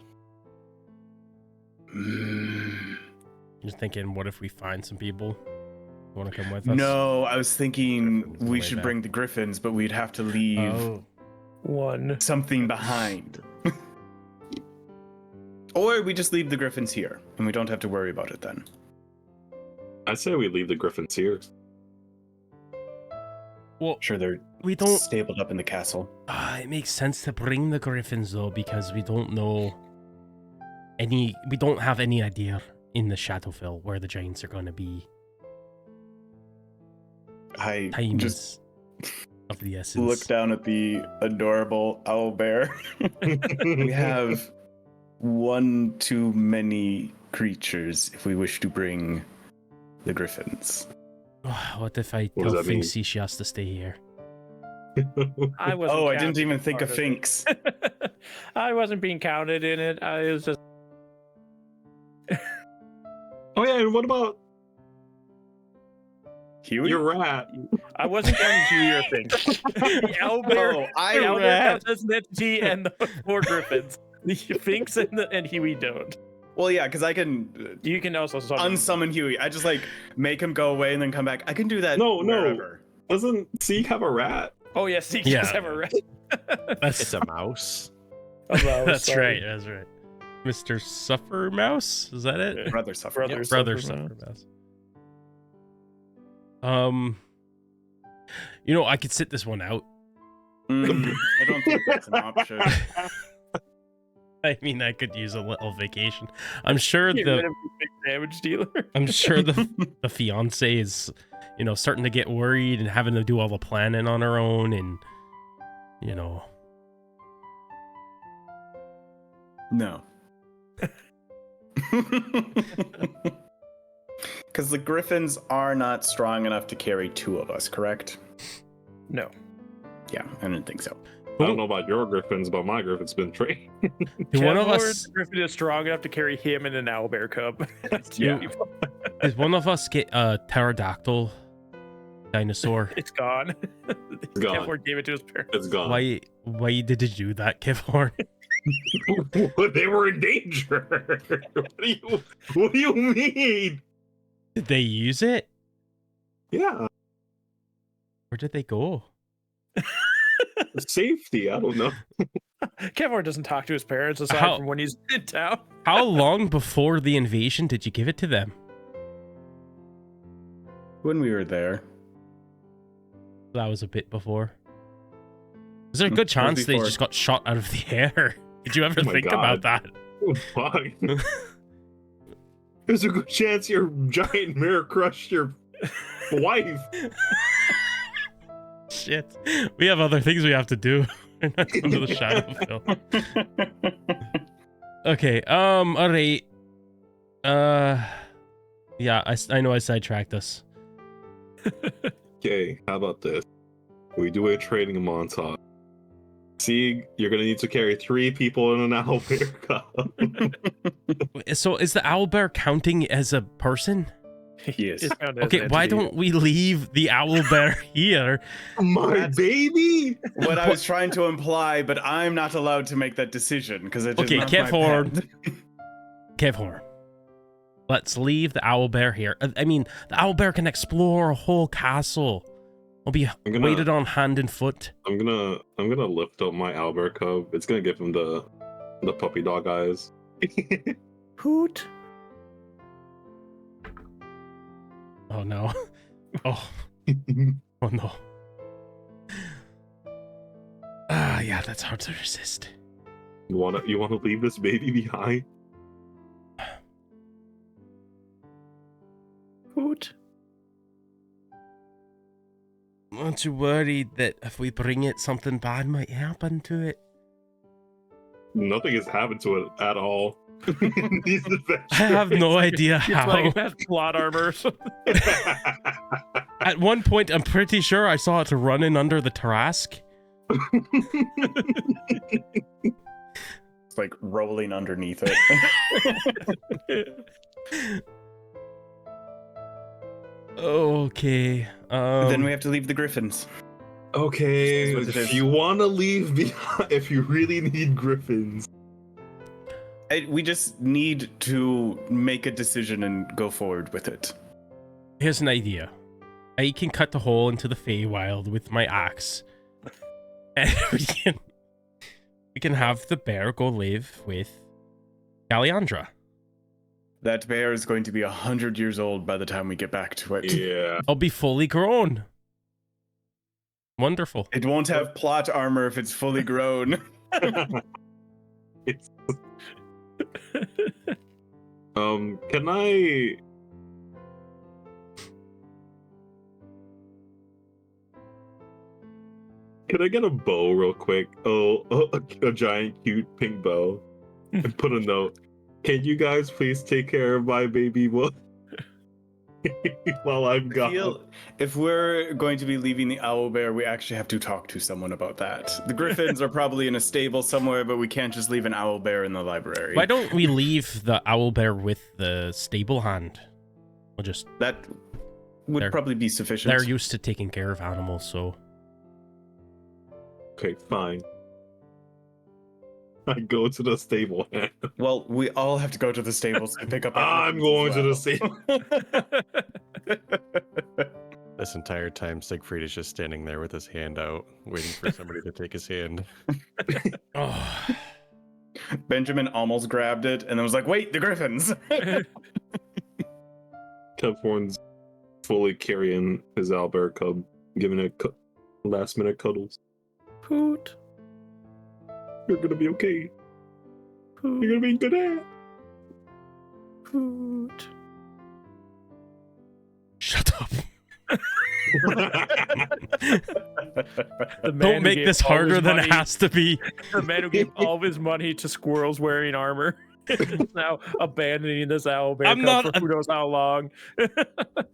Just thinking, what if we find some people who want to come with us?
No, I was thinking
Griffins on the
we
way
should
back.
bring the Griffins, but we'd have to leave
Oh,
One.
something behind. Or we just leave the Griffins here, and we don't have to worry about it then.
I say we leave the Griffins here.
well,
Sure, they're
we don't.
stapled up in the castle.
It makes sense to bring the Griffins though, because we don't know any. We don't have any idea in the Shadowfell where the giants are going to be.
I
Time
just
is of the essence.
look down at the adorable owl bear. We have one too many creatures if we wish to bring the Griffins.
What if I
What does
tell
that mean?
Finksy she has to stay here?
I wasn't.
Oh, I didn't
counted
even
as
think of
part it.
Finks.
I wasn't being counted in it. I was just.
Oh yeah, and what about
Huey?
your rat?
I wasn't counting Huey or thing. The owlbear.
Oh,
The
I
owlbear
rat.
counts as an entity, and the 4 griffins. The Finks and Huey don't.
Well, yeah, because I can
You can also summon.
unsummon Huey. I just like make him go away and then come back. I can do that.
No.
wherever.
Doesn't Seek have a rat?
Oh yes, he
Yeah.
does have a rat.
That's
It's a mouse.
Oh,
that's
sorry.
right. That's right. Mr. Suffer Mouse, is that it?
Brother suffer.
Brother
Brother
Suffer
Suffer Mouse. You know, I could sit this one out.
I don't think that's an option.
I mean, I could use a little vacation. I'm sure
Get rid
the
of the big damage dealer.
I'm sure the fiance is, starting to get worried and having to do all the planning on her own, and
No. Because the griffins are not strong enough to carry two of us, correct?
No.
Yeah, I didn't think so.
I don't know about your griffins, but my griffin's been trained.
Do one of
Kevlar's
us
Griffin is strong enough to carry him and an owlbear cub.
Yeah. Does one of us get a pterodactyl dinosaur?
It's gone.
gone.
Kevlar gave it to his parents.
It's gone.
Why did you do that, Kevlar?
They were in danger. What do you mean?
Did they use it?
Yeah,
Where did they go?
safety. I don't know.
Kevlar doesn't talk to his parents aside
How-
from when he's in town.
How long before the invasion did you give it to them?
When we were there.
That was a bit before. Is there a
That
good
was
chance they
before.
just got shot out of the air? Did you ever
Oh my
think about that?
Oh, fuck. There's a good chance your giant mirror crushed your wife.
Shit. We have other things we have to do. We're not going to the Shadowfell. Okay, alright. Yeah, I know I sidetracked us.
Okay, how about this? We do a training montage. See, you're gonna need to carry 3 people in an owlbear cup.
So is the owlbear counting as a person?
Yes.
It's counted as
Okay,
an
why
entity.
don't we leave the owlbear here?
My
That's-
baby!
What I was trying to imply, but I'm not allowed to make that decision because it is
Okay,
not
Kev
my
Horn.
pet.
Kevhorn. Let's leave the owlbear here. I mean, the owlbear can explore a whole castle. I'll be
gonna-
weighted on hand and foot.
I'm gonna lift up my owlbear cub. It's gonna give him the puppy dog eyes.
Hoot.
Oh no. Oh, oh no. Ah, yeah, that's hard to resist.
You wanna leave this baby behind?
Hoot.
Aren't you worried that if we bring it, something bad might happen to it?
Nothing has happened to it at all. These
I have no idea
It's like
how.
it has plot armor or something.
At one point, I'm pretty sure I saw it running under the Tarrasque.
It's like rolling underneath it.
Okay.
Then we have to leave the griffins.
Okay,
That's what it
if
is.
you want to leave behind, if you really need griffins,
We just need to make a decision and go forward with it.
Here's an idea. I can cut the hole into the Feywild with my axe. And we can have the bear go live with Galliandra.
That bear is going to be 100 years old by the time we get back to it.
yeah.
I'll be fully grown. Wonderful.
It won't have plot armor if it's fully grown.
It's... can I? Can I get a bow real quick? Oh, a giant cute pink bow. And put a note. Can you guys please take care of my baby boy while I'm
I
gone?
feel if we're going to be leaving the owlbear, we actually have to talk to someone about that. The griffins are probably in a stable somewhere, but we can't just leave an owlbear in the library.
Why don't we leave the owlbear with the stable hand? We'll just...
That would
They're-
probably be sufficient.
They're used to taking care of animals, so...
Okay, fine. I go to the stable.
Well, we all have to go to the stables to pick up.
I'm going to the stable.
This entire time, Siegfried is just standing there with his hand out, waiting for somebody to take his hand.
Oh,
Benjamin almost grabbed it and then was like, "Wait, the griffins!"
Kevhorn's fully carrying his owlbear cub, giving it last minute cuddles.
Hoot.
You're gonna be okay.
Hoot.
You're gonna be good at.
Hoot.
Shut up.
The man
Don't
who
make
gave
this
all
harder
his
than
money-
it has to be.
The man who gave all of his money to squirrels wearing armor is now abandoning this owlbear
I'm
cub
not
for who knows how long.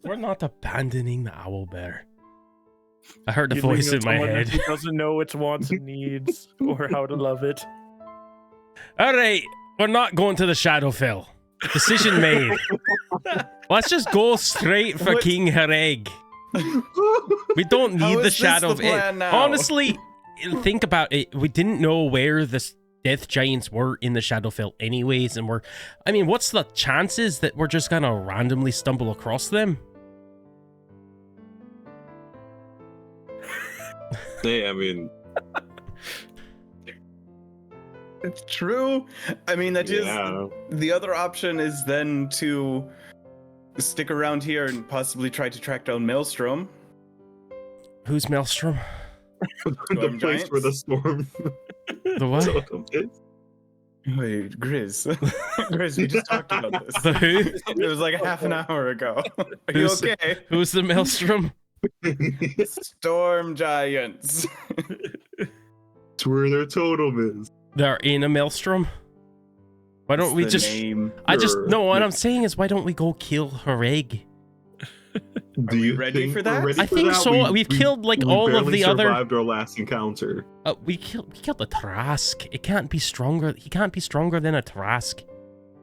We're not abandoning the owlbear. I heard the
You're leaving
voice in my
someone
head.
who doesn't know its wants and needs or how to love it.
All right, we're not going to the Shadowfell. Decision made. Let's just go straight for
What?
King Hareg. We don't
How
need the
is this
shadow.
the plan now?
Honestly, think about it. We didn't know where the death giants were in the Shadowfell anyways, and what's the chances that we're just gonna randomly stumble across them?
Hey, I mean,
It's true. I mean, that is
yeah.
the other option is then to stick around here and possibly try to track down Maelstrom.
Who's Maelstrom?
The place where the storm.
The what?
totem is.
Wait, Grizz. Grizz, we just talked about this.
The who?
It was like a half an hour ago. Are you
Who's-
okay?
Who's the Maelstrom?
Storm giants.
It's where their totem is.
They're in a Maelstrom. Why don't we
That's
just?
the name.
No. What I'm saying is, why don't we go kill Hareg?
Do you
ready
think
for
we're
that?
ready
I
for
think
that?
so. We've killed like
we
all of
barely
the other.
survived our last encounter.
We killed the Trask. It can't be stronger. He can't be stronger than a Trask.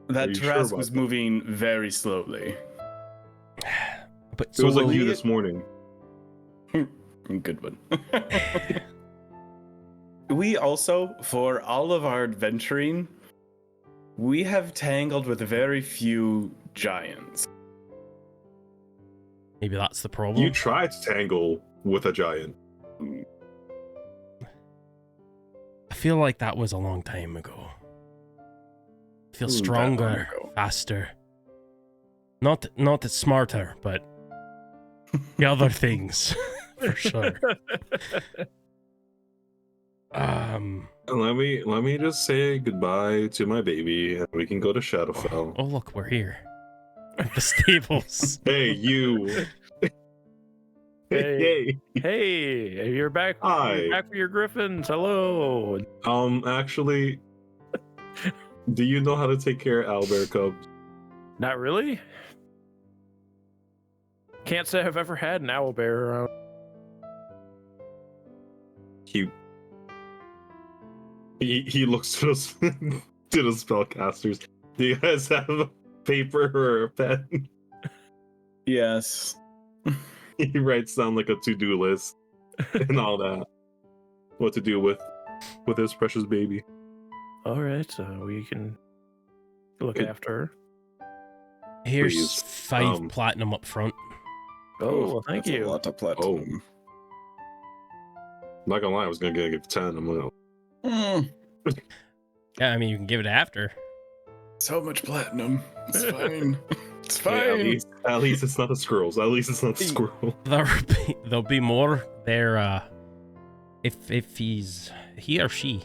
Are
That
you sure
Trask
about
was
that?
moving very slowly.
But
It was like
we-
you this morning.
Good one. We also, for all of our adventuring, we have tangled with very few giants.
maybe that's the problem.
You tried to tangle with a giant.
I feel like that was a long time ago. I feel
Ooh, that long
stronger,
ago.
faster. Not smarter, but the other things for sure.
Let me just say goodbye to my baby, and we can go to Shadowfell.
Oh look, we're here. At the stables.
Hey, you.
Hey.
Hey.
Hey, you're back.
Hi.
You're back for your griffins. Hello.
Actually, do you know how to take care of owlbear cubs?
Not really. Can't say I've ever had an owlbear around.
He looks to the to the spellcasters. Do you guys have a paper or a pen?
Yes.
He writes down like a to-do list and all that. What to do with his precious baby.
All right, we can look
It-
after her.
Here's
Please,
5 platinum up front.
Oh, well, thank
that's
you.
A lot of platinum.
I'm not gonna lie, I was gonna give it 10. I'm like,
Yeah, I mean you can give it after.
So much platinum. It's fine. It's
hey,
fine.
at least it's not the squirrels. At least it's not the squirrel.
There'll be more there. If he or she,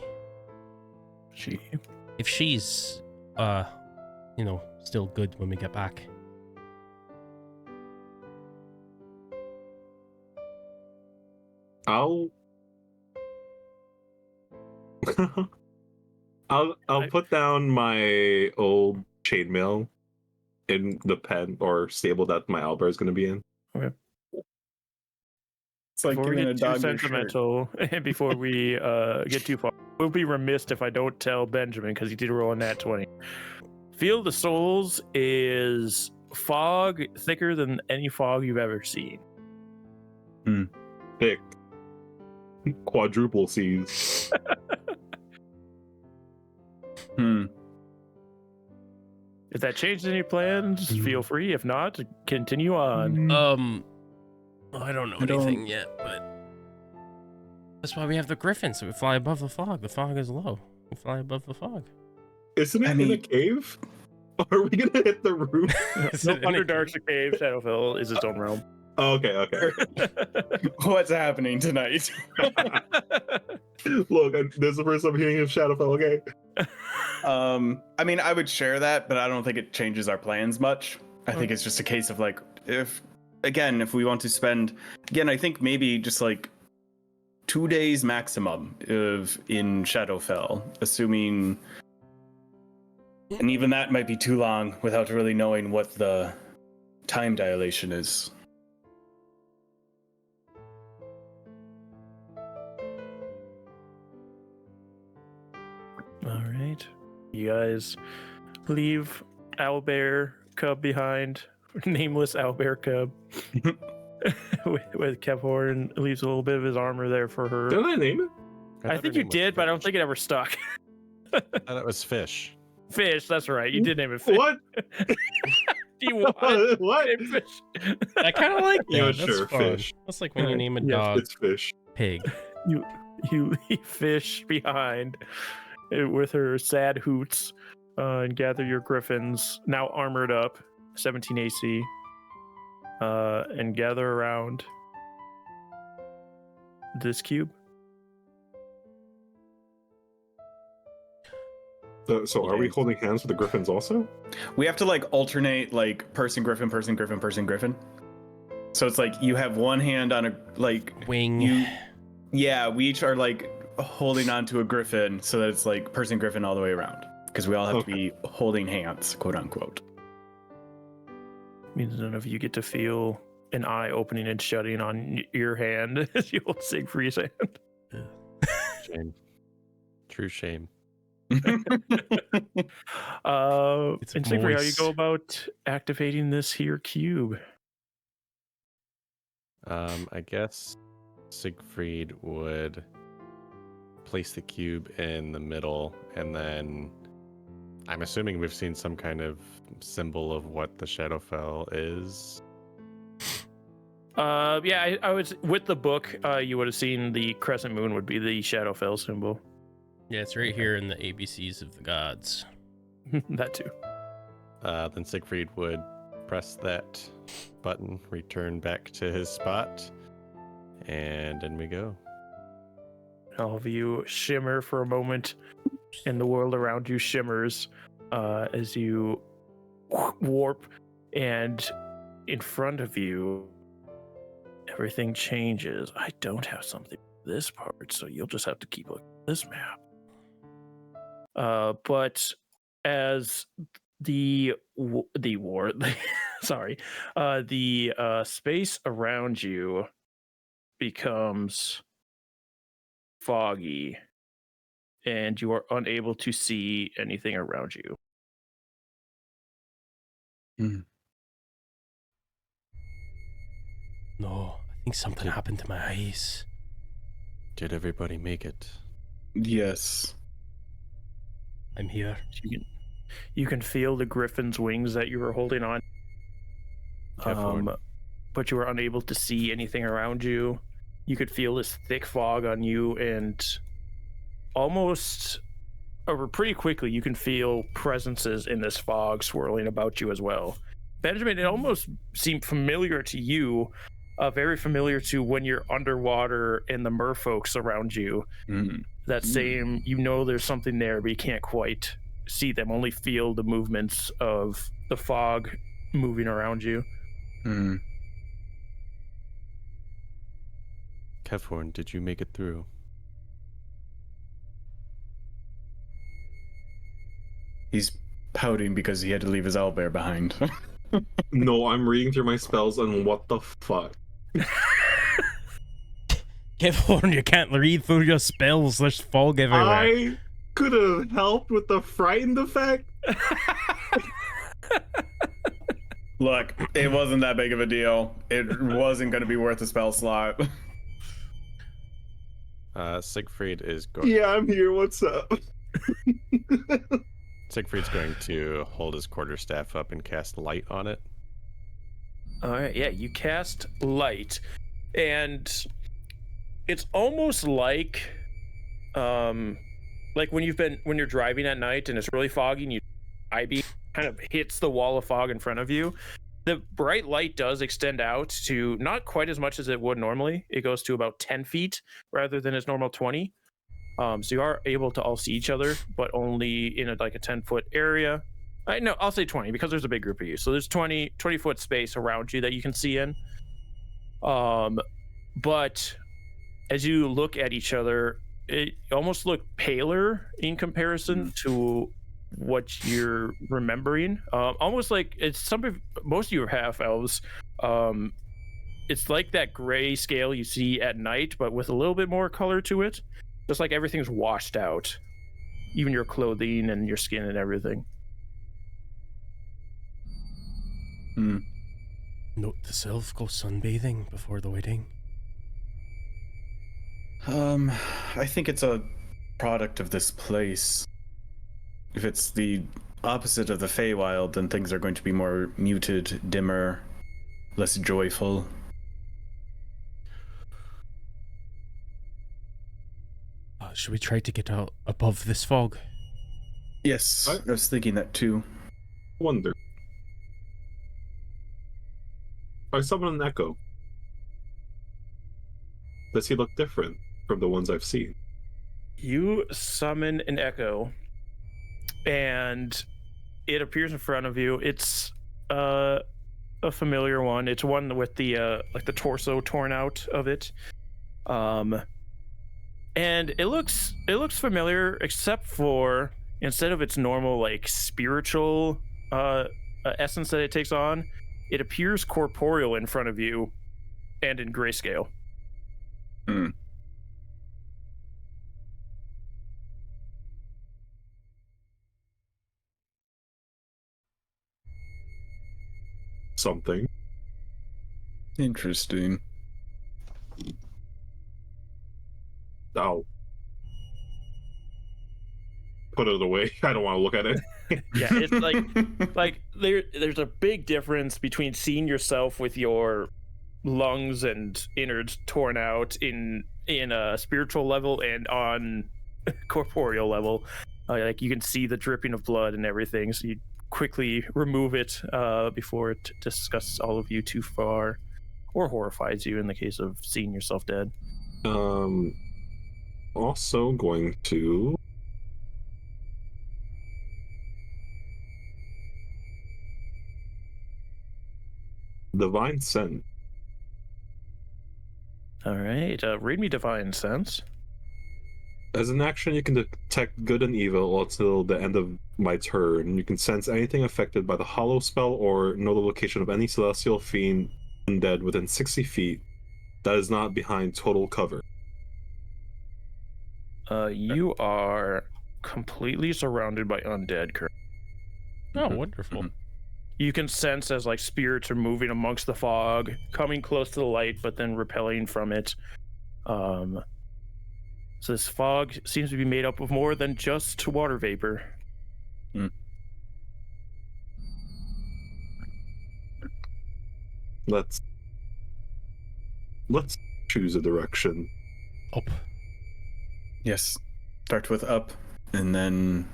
if she's still good when we get back.
I'll put down my old chainmail in the pen or stable that my owlbear is going to be in.
It's like
Before we
giving a
get too
dog your shirt.
sentimental, and before we get too far, we'll be remiss if I don't tell Benjamin because he did roll a nat 20. Field of Souls is fog thicker than any fog you've ever seen.
Thick. Quadruple C's.
If that changes any plans, feel free. If not, continue on.
I don't know
I don't-
anything yet, but that's why we have the griffin, so we fly above the fog. The fog is low. We fly above the fog.
Isn't it
I
in a
mean-
cave? Are we gonna hit the roof?
Is
No,
it in a-
Underdark's a cave. Shadowfell is its own realm.
Okay.
What's happening tonight?
Look, this is the first I'm hearing of Shadowfell. Okay.
I mean, I would share that, but I don't think it changes our plans much. I think it's just a case of like, if we want to spend, I think maybe just like 2 days maximum in Shadowfell, assuming, and even that might be too long without really knowing what the time dilation is.
All right. You guys leave Owlbear Cub behind. Nameless Owlbear Cub. with Kevhorn leaves a little bit of his armor there for her.
Didn't I name it?
I think you did, but I don't think it ever stuck.
I thought it was Fish.
Fish, that's right. You did name it Fish.
What?
You wanted
What?
to name Fish.
I kind of like that.
Yeah,
That's
sure,
fun.
Fish.
That's like when you name a
Yes,
dog
It's Fish.
Pig.
You leave Fish behind with her sad hoots and gather your griffins, now armored up, 17 AC, and gather around this cube.
So are we holding hands with the griffins also?
We have to like alternate like person, griffin, person, griffin, person, griffin. So it's like you have one hand on a like
Wing.
we each are like holding onto a griffin so that it's like person, griffin all the way around. Because we all have to be holding hands, quote unquote.
Means none of you get to feel an eye opening and shutting on your hand as you hold Siegfried's hand.
Shame. True shame.
It's
And Siegfried, how you
moist.
go about activating this here cube?
I guess Siegfried would place the cube in the middle, and then I'm assuming we've seen some kind of symbol of what the Shadowfell is.
Yeah, I was with the book. You would have seen the crescent moon would be the Shadowfell symbol.
Yeah, it's right here in the ABCs of the gods.
That too.
Then Siegfried would press that button, return back to his spot, and in we go.
All of you shimmer for a moment, and the world around you shimmers as you warp, and in front of you, everything changes. I don't have something for this part, so you'll just have to keep looking at this map. But as the space around you becomes foggy and you are unable to see anything around you.
No, I think something happened to my eyes.
Did everybody make it?
Yes.
I'm here.
You can feel the griffin's wings that you were holding on. But you were unable to see anything around you. You could feel this thick fog on you, and almost or pretty quickly you can feel presences in this fog swirling about you as well. Benjamin, it almost seemed familiar to you, very familiar to when you're underwater and the merfolks around you. That same, there's something there, but you can't quite see them, only feel the movements of the fog moving around you.
Kevhorn, did you make it through?
He's pouting because he had to leave his owlbear behind.
No, I'm reading through my spells and what the fuck?
Kevhorn, you can't read through your spells. There's fog everywhere.
I could have helped with the frightened effect.
Look, it wasn't that big of a deal. It wasn't going to be worth a spell slot.
Siegfried is going.
Yeah, I'm here. What's up?
Siegfried's going to hold his quarterstaff up and cast light on it.
All right, yeah, you cast light, and it's almost like when you're driving at night and it's really foggy and IB kind of hits the wall of fog in front of you. the bright light does extend out to not quite as much as it would normally. It goes to about 10 feet rather than its normal 20. So you are able to all see each other, but only in a 10-foot area. No, I'll say 20 because there's a big group of you. So there's 20-foot space around you that you can see in. But as you look at each other, it almost look paler in comparison to what you're remembering. Almost like most of you are half elves. It's like that gray scale you see at night, but with a little bit more color to it. Just like everything's washed out, even your clothing and your skin and everything.
Note to self: go sunbathing before the wedding.
I think it's a product of this place. If it's the opposite of the Feywild, then things are going to be more muted, dimmer, less joyful.
Should we try to get out above this fog?
Yes, I was thinking that too.
Wonder. I summon an echo. Does he look different from the ones I've seen?
You summon an echo, and it appears in front of you. It's a familiar one. It's one with the the torso torn out of it. And it looks familiar, except for instead of its normal spiritual essence that it takes on, it appears corporeal in front of you and in grayscale.
Something.
Interesting.
I'll put it away. I don't want to look at it.
Yeah, it's there's a big difference between seeing yourself with your lungs and innards torn out in a spiritual level and on corporeal level. You can see the dripping of blood and everything, so you quickly remove it before it disgusts all of you too far, or horrifies you in the case of seeing yourself dead.
Also going to Divine Sense.
All right, read me Divine Sense.
As an action, you can detect good and evil until the end of my turn. You can sense anything affected by the hollow spell or know the location of any celestial fiend undead within 60 feet that is not behind total cover.
You are completely surrounded by undead currently.
Oh, wonderful.
You can sense as spirits are moving amongst the fog, coming close to the light, but then repelling from it. So this fog seems to be made up of more than just water vapor.
Let's choose a direction.
Up.
Yes. Start with up, and then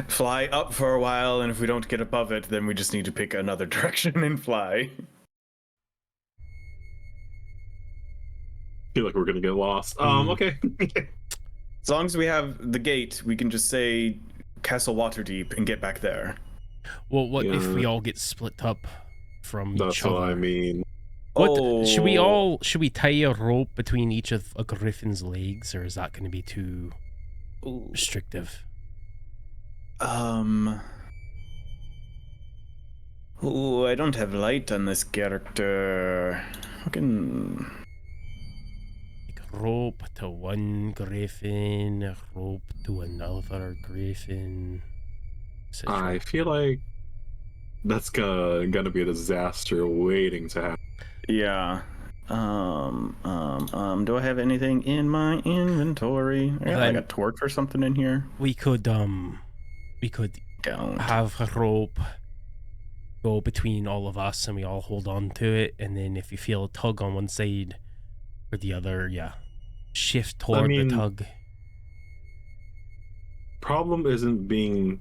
fly up for a while, and if we don't get above it, then we just need to pick another direction and fly.
Feel like we're gonna get lost. Okay.
As long as we have the gate, we can just say Castle Waterdeep and get back there.
Well, what if we all get split up from each other?
That's what I mean.
Should we tie a rope between each of a griffin's legs, or is that going to be too restrictive?
I don't have light on this character. Fucking
Rope to one griffin, rope to another griffin.
I feel like that's gonna be a disaster waiting to happen.
Yeah. Do I have anything in my inventory? I got a torch or something in here.
We could
Don't.
have a rope go between all of us, and we all hold on to it, and then if you feel a tug on one side or the other, shift toward the tug.
Problem isn't being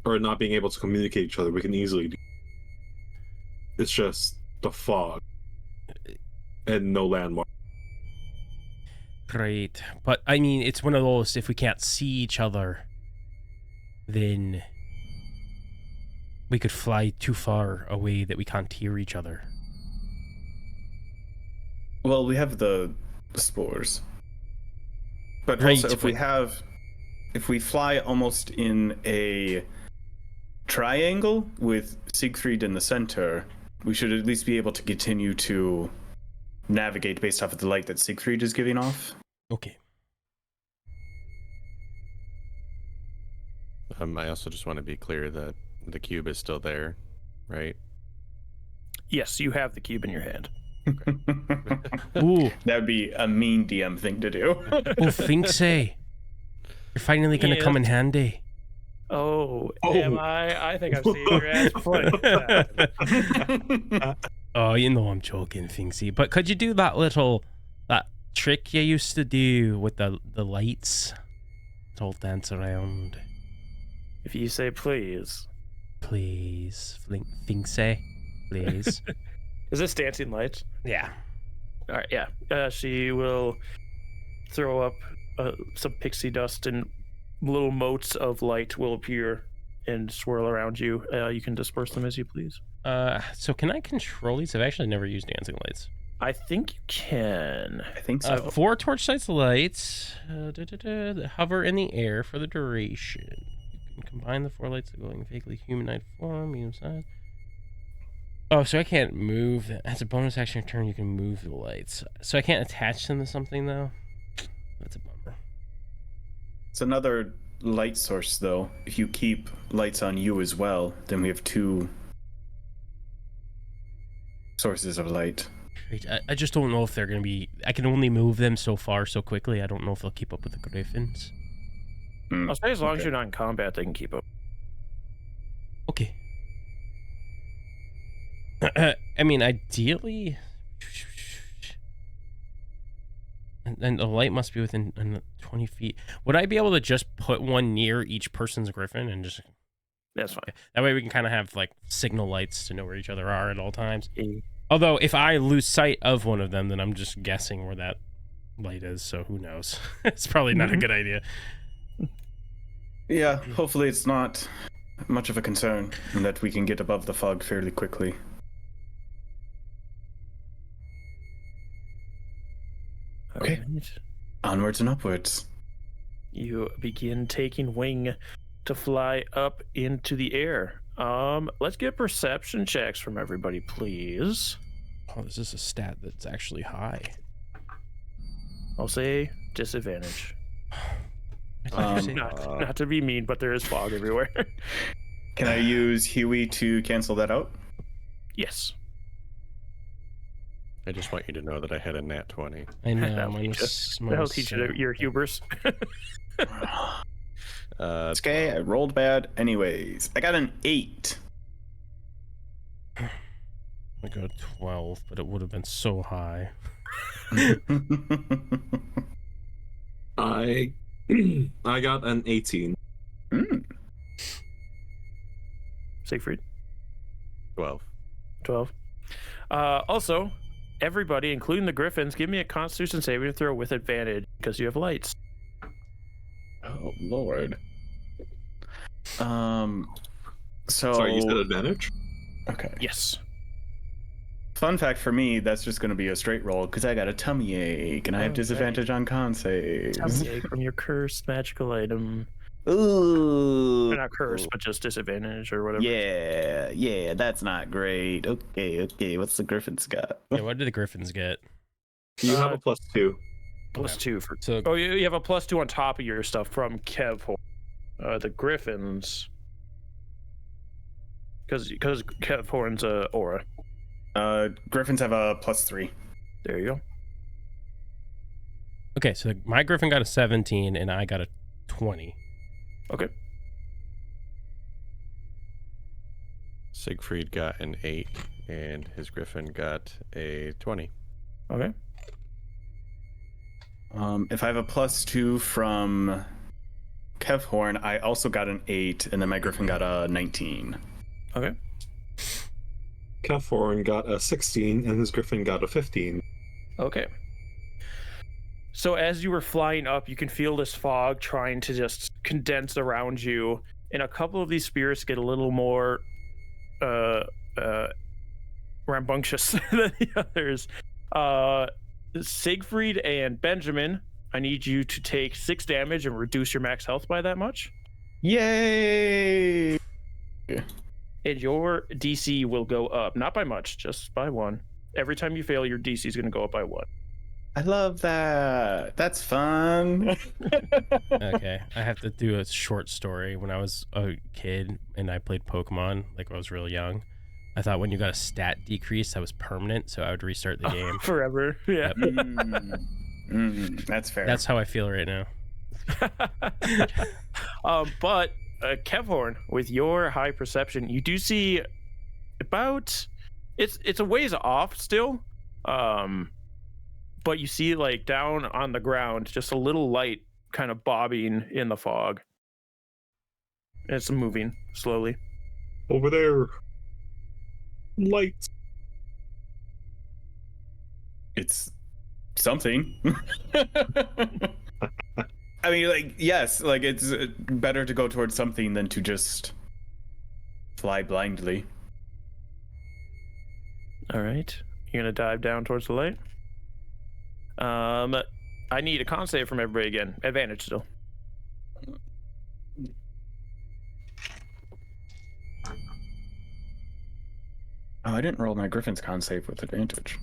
or not being able to communicate each other, we can easily do. It's just the fog and no landmark.
Great. But I mean, it's one of those, if we can't see each other, then we could fly too far away that we can't hear each other.
Well, we have the spores. But
Right,
also, if we fly almost in a triangle with Siegfried in the center, we should at least be able to continue to navigate based off of the light that Siegfried is giving off.
Okay.
I also just want to be clear that the cube is still there, right?
Yes, you have the cube in your hand.
Ooh.
That would be a mean DM thing to do.
Oh, think say. You're finally gonna come in handy.
Oh, am I? I think I've seen your ass plenty of times.
Oh, you know I'm joking, Finksy. But could you do that trick you used to do with the lights? To all dance around.
If you say please.
Please. Finksy. Please.
Is this dancing lights?
Yeah.
All right, yeah. She will throw up some pixie dust, and little motes of light will appear and swirl around you. You can disperse them as you please.
So can I control these? I've actually never used dancing lights.
I think you can.
I think so.
4 torchlight lights hover in the air for the duration. You can combine the 4 lights to glowing vaguely humanoid form, medium size. Oh, so I can't move. As a bonus action turn, you can move the lights. So I can't attach them to something, though? That's a bummer.
It's another light source, though. If you keep lights on you as well, then we have 2 sources of light.
I just don't know if they're going to be... I can only move them so far so quickly. I don't know if they'll keep up with the griffins.
I'll say as long as you're not in combat, they can keep up.
Okay. I mean, ideally... And the light must be within 20 feet. Would I be able to just put one near each person's griffin and just...
That's fine.
Okay. That way we can kind of have, like, signal lights to know where each other are at all times.
Mm.
Although, if I lose sight of one of them, then I'm just guessing where that light is, so who knows? It's probably not a good idea.
Yeah, hopefully it's not much of a concern, and that we can get above the fog fairly quickly. Okay.
Right.
Onwards and upwards.
You begin taking wing to fly up into the air. Let's get perception checks from everybody, please.
Oh, this is a stat that's actually high.
I'll say disadvantage.
I thought you
Not to be mean, but there is fog everywhere.
Can I use Huey to cancel that out?
Yes.
I just want you to know that I had a nat 20.
I know.
That'll teach you your hubris.
It's okay, I rolled bad. Anyways, I got an 8.
I got 12, but it would have been so high.
I got an 18.
Siegfried?
12.
12. Also, everybody, including the griffins, give me a Constitution saving throw with advantage because you have lights.
Oh, Lord. So...
Sorry, you said advantage?
Okay.
Yes.
Fun fact for me, that's just going to be a straight roll because I got a tummy ache and I have disadvantage on con saves.
Tummy ache from your cursed magical item.
Ooh.
Or not cursed, but just disadvantage or whatever.
Yeah, that's not great. Okay, what's the Griffins got?
Yeah, what did the griffins get?
You have a +2.
+2 for...
So,
Oh, you have a +2 on top of your stuff from Kev. The griffins... Because Kev Horn's aura.
Griffins have a +3.
There you go.
okay, so my griffin got a 17 and I got a 20.
Okay.
Siegfried got an 8, and his griffin got a 20.
Okay.
If I have a +2 from Kevhorn, I also got an 8, and then my Griffin got a 19.
Okay.
Kefforin got a 16, and his Griffin got a 15.
Okay. So as you were flying up, you can feel this fog trying to just condense around you, and a couple of these spirits get a little more rambunctious than the others. Siegfried and Benjamin, I need you to take 6 damage and reduce your max health by that much.
Yay!
And your DC will go up, not by much, just by 1. Every time you fail, your DC is going to go up by 1.
I love that. That's fun.
Okay, I have to do a short story. When I was a kid and I played Pokemon, like when I was real young, I thought when you got a stat decrease, that was permanent, so I would restart the game.
Forever, yeah.
Yep.
That's fair.
That's how I feel right now.
But Kevhorn, with your high perception, you do see about it's a ways off still, but you see like down on the ground just a little light kind of bobbing in the fog. It's moving slowly.
Over there. Light.
It's something. I mean, like, yes, like it's better to go towards something than to just fly blindly.
All right, you're gonna dive down towards the light. I need a con save from everybody again. Advantage still.
Oh, I didn't roll my Griffin's con save with advantage.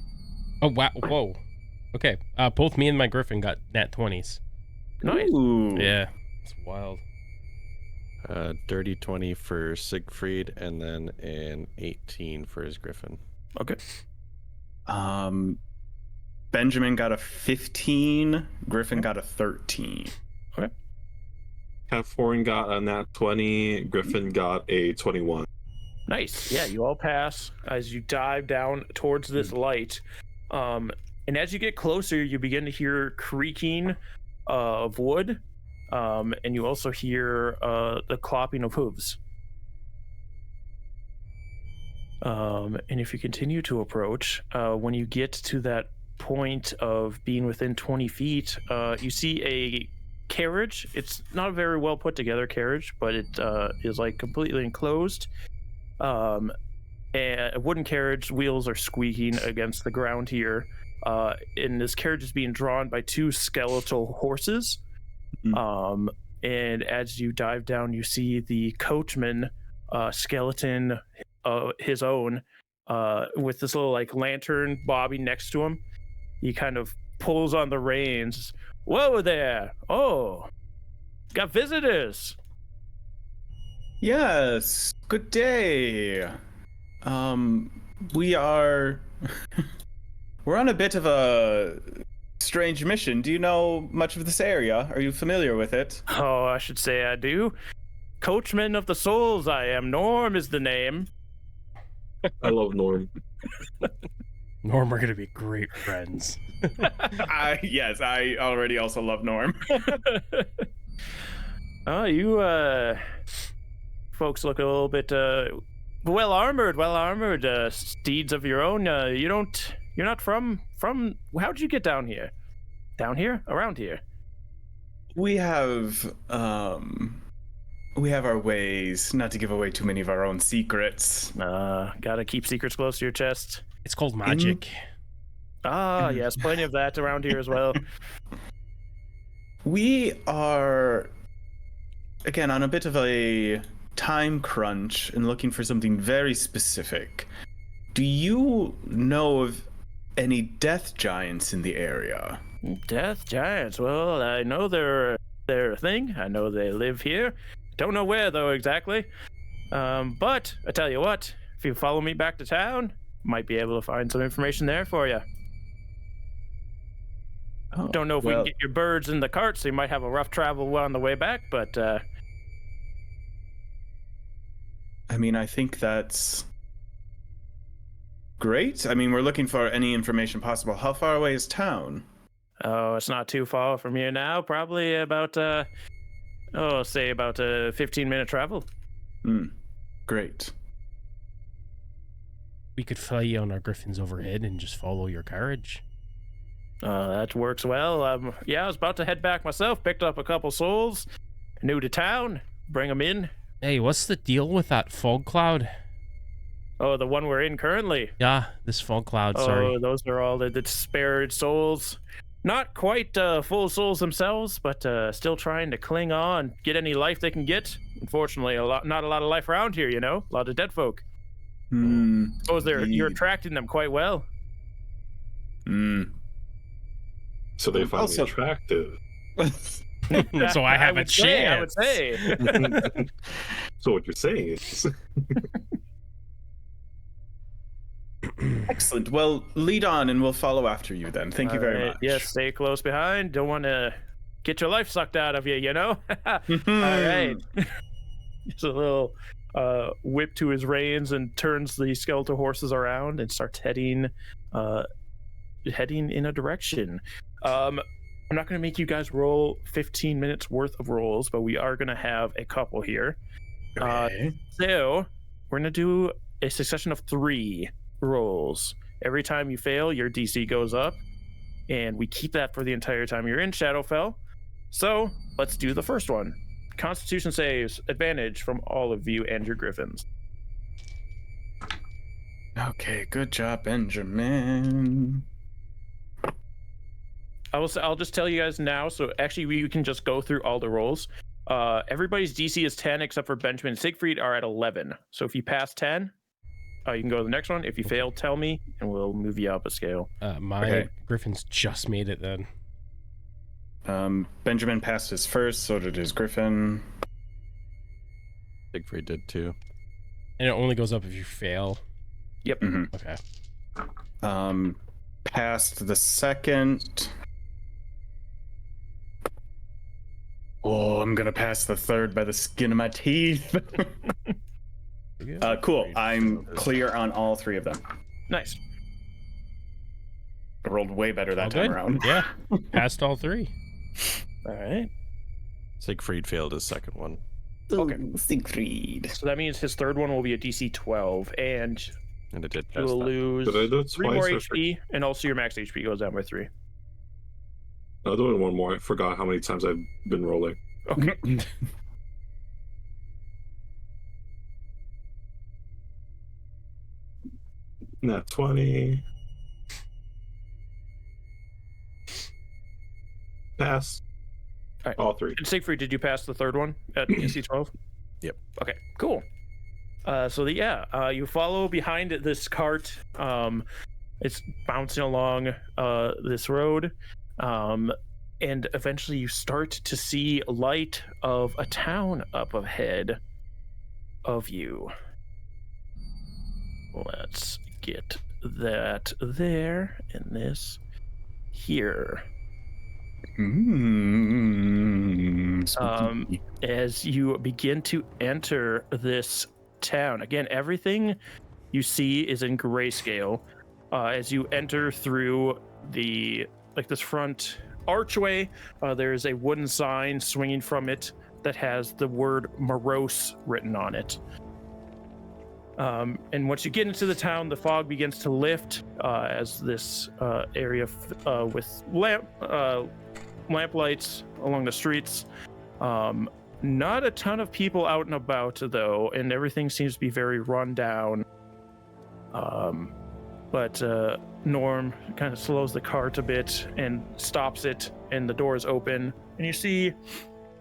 Oh, wow. Whoa. Okay. Both me and my Griffin got nat 20s.
Nice.
Ooh.
Yeah. It's wild.
Dirty 20 for Siegfried, and then an 18 for his Griffin.
Okay.
Benjamin got a 15. Griffin got a 13.
Okay.
Kefforin got a nat 20. Griffin got a 21.
Nice. Yeah, you all pass as you dive down towards this light. And as you get closer, you begin to hear creaking of wood, and you also hear the clopping of hooves. And if you continue to approach, when you get to that point of being within 20 feet, you see a carriage. It's not a very well put together carriage, but it is like completely enclosed. And a wooden carriage, wheels are squeaking against the ground here. And this carriage is being drawn by 2 skeletal horses. And as you dive down, you see the coachman, skeleton, his own, with this little like lantern bobbing next to him. He kind of pulls on the reins. Whoa there! Oh, got visitors.
Yes. Good day. We are. We're on a bit of a strange mission. Do you know much of this area? Are you familiar with it?
Oh, I should say I do. Coachman of the Souls, I am. Norm is the name.
I love Norm.
Norm, we're going to be great friends.
Yes, I already also love Norm.
Oh, you folks look a little bit well armored. Steeds of your own. You're not from. How'd you get down here? Down here? Around here?
We have our ways, not to give away too many of our own secrets.
Gotta keep secrets close to your chest.
It's called magic.
Yes, plenty of that around here as well.
We are, again, on a bit of a time crunch and looking for something very specific. Do you know of any death giants in the area?
Death giants? Well, I know they're a thing. I know they live here. Don't know where, though, exactly. But I tell you what, if you follow me back to town, might be able to find some information there for you.
Oh,
Don't know if we can get your birds in the cart, so you might have a rough travel on the way back, but
I mean, I think that's great. I mean, we're looking for any information possible. How far away is town?
oh, it's not too far from here now. Probably about Oh, say about a 15-minute travel.
Great.
We could fly you on our griffins overhead and just follow your carriage.
That works well. Yeah, I was about to head back myself. Picked up a couple souls. New to town. Bring them in.
Hey, what's the deal with that fog cloud?
Oh, the one we're in currently.
Yeah, this fog cloud,
Oh,
sorry.
those are all the despaired souls. Not quite full souls themselves, but still trying to cling on, get any life they can get. Unfortunately, not a lot of life around here, you know? A lot of dead folk. Suppose you're attracting them quite well.
So they find me
Also-
attractive.
So I have a
would say, I would
chance.
say.
So what you're saying is,
Excellent. Well, lead on and we'll follow after you then. Thank you very much.
Yes, stay close behind. Don't want to get your life sucked out of you, you know? All right. Just a little whip to his reins and turns the skeletal horses around and starts heading in a direction. I'm not going to make you guys roll 15 minutes worth of rolls, but we are going to have a couple here.
Okay.
So we're going to do a succession of 3 rolls. Every time you fail, your DC goes up, and we keep that for the entire time you're in Shadowfell. So let's do the first one. Constitution saves, advantage from all of you and your griffins.
Okay, good job, Benjamin.
I'll just tell you guys now. So actually, we can just go through all the rolls. Everybody's DC is 10 except for Benjamin and Siegfried are at 11. So if you pass 10, you can go to the next one. If you fail, tell me, and we'll move you up a scale.
My griffins just made it then.
Benjamin passed his first, so did his griffin.
Siegfried did too.
And it only goes up if you fail.
Yep.
Okay.
Passed the second. Oh, I'm gonna pass the third by the skin of my teeth. Cool. I'm clear on all 3 of them.
Nice.
I rolled way better that
All
time
good?
around.
Yeah. Passed all 3.
All right.
Siegfried failed his second one.
Okay.
Siegfried.
So that means his third one will be a DC 12, and
And it did
you
pass
will
that.
lose
did I do it
3 more
twice?
HP, and also your max HP goes down by 3.
I'll do it one more. I forgot how many times I've been rolling.
Okay.
Nat 20. Pass.
All right.
All 3.
And Siegfried, did you pass the third one at DC 12?
Yep.
Okay, cool. You follow behind this cart. It's bouncing along this road. And eventually you start to see light of a town up ahead of you. Let's get that there and this here. As you begin to enter this town, again, everything you see is in grayscale. As you enter through this front archway, there's a wooden sign swinging from it that has the word Morose written on it. And once you get into the town, the fog begins to lift as this area with lamp lights along the streets. Not a ton of people out and about, though, and everything seems to be very run down. But Norm kind of slows the cart a bit and stops it, and the doors open, and you see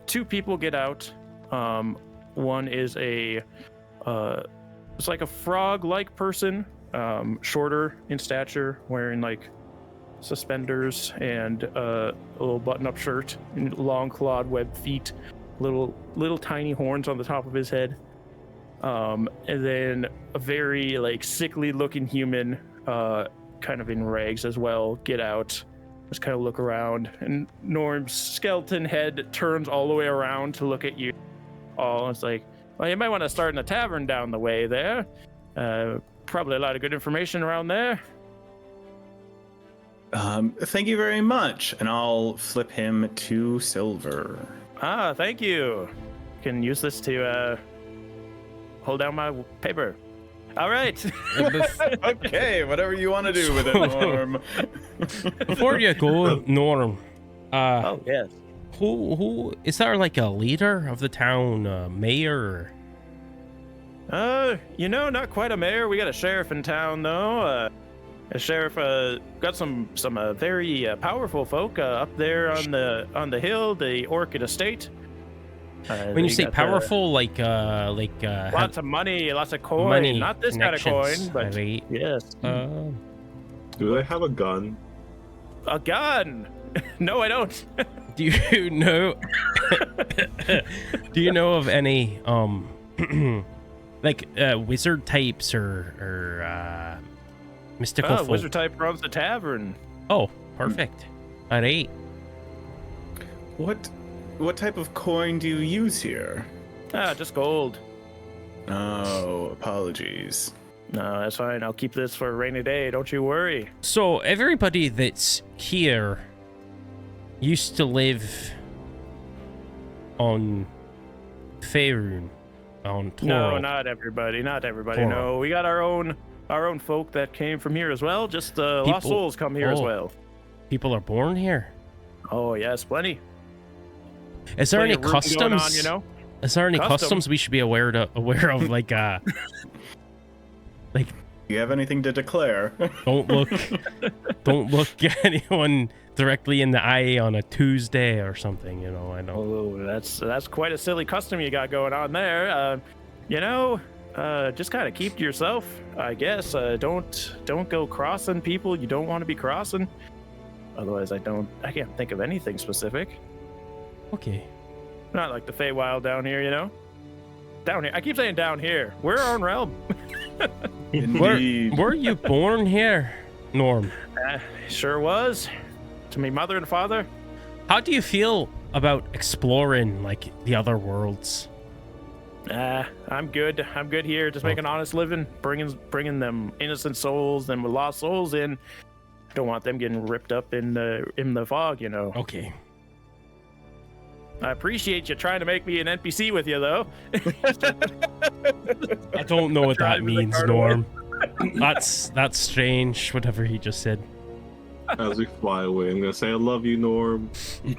2 people get out. One is it's like a frog-like person, shorter in stature, wearing like suspenders and a little button-up shirt and long clawed webbed feet, little tiny horns on the top of his head. And then a very like sickly-looking human, kind of in rags as well, get out. Just kind of look around, and Norm's skeleton head turns all the way around to look at you all. It's like, well, you might want to start in a tavern down the way there. Probably a lot of good information around there.
Thank you very much. And I'll flip him 2 silver.
Ah, thank you. Can use this to hold down my paper. All right.
Okay, whatever you want to do with it, Norm.
Before you go, Norm,
Oh yes.
who is there like a leader of the town, mayor?
Not quite a mayor. We got a sheriff in town though. A sheriff got some very powerful folk up there on the hill, the Orchid Estate.
When you say powerful, like
lots of money, lots of coin.
money,
Not this kind of
connections,
coin, but
right?
yes.
Do they have a gun?
A gun? No, I don't.
Do you know? Do you know of any like wizard types or mystical folk?
Wizard type runs the tavern.
Oh, perfect. All right.
What type of coin do you use here?
Just gold.
Oh, apologies.
No, that's fine. I'll keep this for a rainy day. Don't you worry.
So everybody that's here used to live on Faerun, on
No,
Plural.
not everybody. Not everybody.
Plural.
No, we got our own folk that came from here as well. Just lost
People-
souls come here as
oh.
well.
People are born here.
Oh yes, plenty.
Is there
Plenty
any
of rooting
customs?
going on, you know?
Is there any
Custom?
customs we should be aware of? Like, like
Do you have anything to declare?
don't look anyone directly in the eye on a Tuesday or something. You know, I know.
Oh, that's quite a silly custom you got going on there. Just kind of keep to yourself, I guess. Don't go crossing people you don't want to be crossing. Otherwise, I can't think of anything specific.
Okay.
Not like the Feywild down here, you know. Down here, I keep saying down here. We're our own realm.
Indeed.
Were you born here, Norm?
Sure was. To me, mother and father.
How do you feel about exploring like the other worlds?
I'm good. I'm good here. Just making honest living, bringing them innocent souls, them with lost souls in. Don't want them getting ripped up in the fog, you know.
Okay.
I appreciate you trying to make me an NPC with you, though.
I don't know what that
Driving the
means,
cart
Norm. That's strange. Whatever he just said.
As we fly away, I'm gonna say I love you, Norm.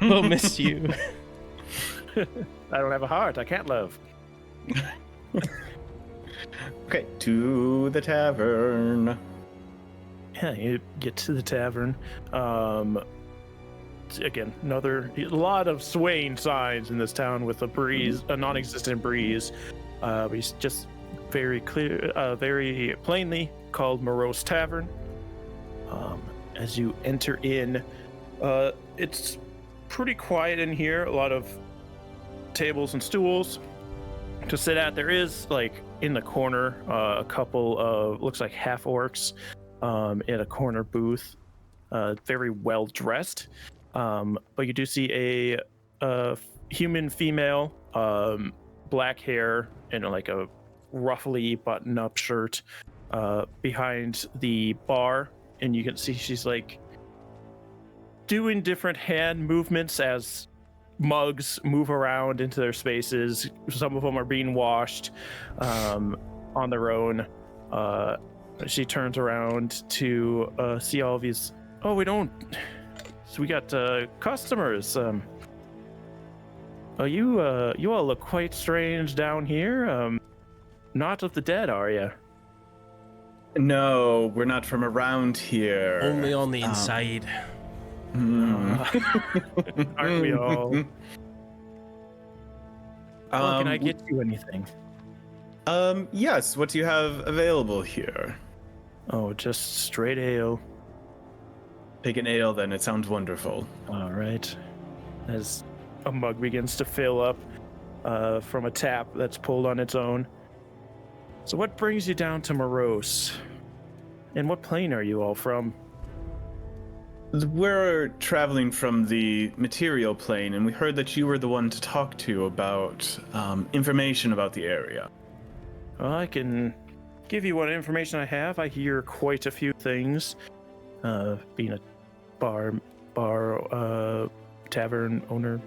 We'll miss you.
I don't have a heart. I can't love.
Okay, to the tavern.
Yeah, you get to the tavern. Again, a lot of swaying signs in this town with a breeze, a non-existent breeze. It's just very clear, very plainly called Morose Tavern. As you enter in, it's pretty quiet in here. A lot of tables and stools to sit at. There is, like, in the corner, a couple of, looks like half orcs in a corner booth, very well dressed. But you do see a human female, black hair and like a roughly button-up shirt behind the bar, and you can see she's like doing different hand movements as mugs move around into their spaces. Some of them are being washed on their own. She turns around to see all of these. Oh, we don't. So we got customers. You all look quite strange down here. Not of the dead, are you?
No, we're not from around here.
Only on the inside.
Aren't we all? Well, can I get you anything?
Yes. What do you have available here?
Oh, just straight ale.
Take an ale, then. It sounds wonderful.
All right. As a mug begins to fill up from a tap that's pulled on its own. So what brings you down to Morose? And what plane are you all from?
We're traveling from the material plane, and we heard that you were the one to talk to about information about the area.
Well, I can give you what information I have. I hear quite a few things. Being a bar tavern owner.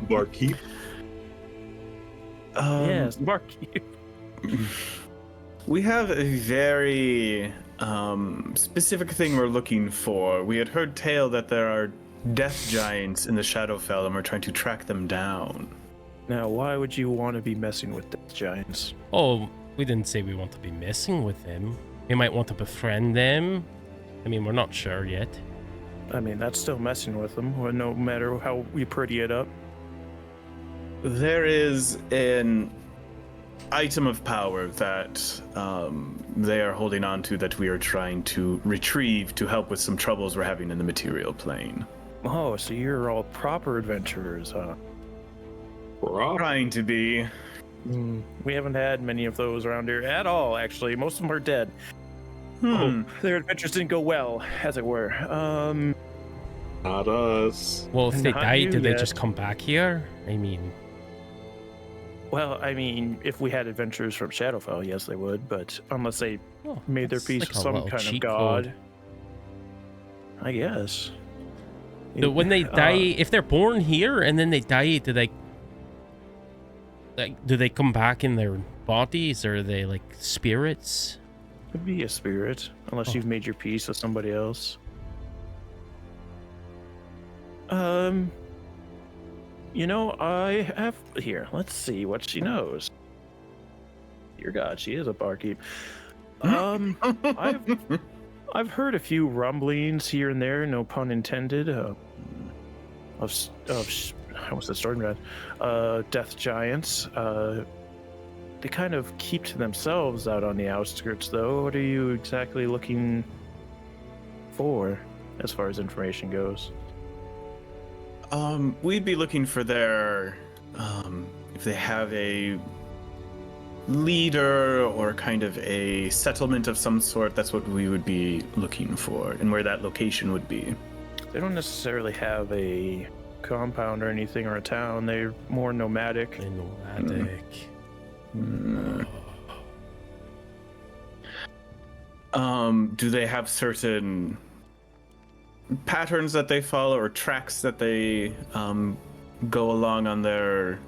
Barkeep.
Yes, barkeep.
We have a very specific thing we're looking for. We had heard tale that there are death giants in the Shadowfell, and we're trying to track them down.
Now, why would you want to be messing with death giants?
Oh, we didn't say we want to be messing with them. We might want to befriend them. I mean, we're not sure yet.
I mean, that's still messing with them, no matter how we pretty it up.
There is an item of power that they are holding on to that we are trying to retrieve to help with some troubles we're having in the material plane.
Oh, so you're all proper adventurers, huh?
Trying to be.
We haven't had many of those around here at all, actually. Most of them are dead. Oh, their adventures didn't go well, as it were.
Not us.
Well, if they
Not
died,
you
did they
yet.
just come back here? I mean,
Well, I mean, if we had adventures from Shadowfell, yes, they would. But unless they made their
that's
peace
like
with
a
some
little
kind of
cheat
god,
code.
I guess.
So when they die, if they're born here and then they die, do they come back in their bodies, or are they like spirits?
Could be a spirit, unless you've made your peace with somebody else. You know, I have here. Let's see what she knows. Dear God, she is a barkeep. I've heard a few rumblings here and there, no pun intended, of I almost said Stormdrad, death giants. They kind of keep to themselves out on the outskirts, though. What are you exactly looking for, as far as information goes?
We'd be looking for their, if they have a leader or kind of a settlement of some sort. That's what we would be looking for, and where that location would be.
They don't necessarily have a compound or anything, or a town. They're more nomadic.
They're nomadic.
Do they have certain patterns that they follow, or tracks that they go along on their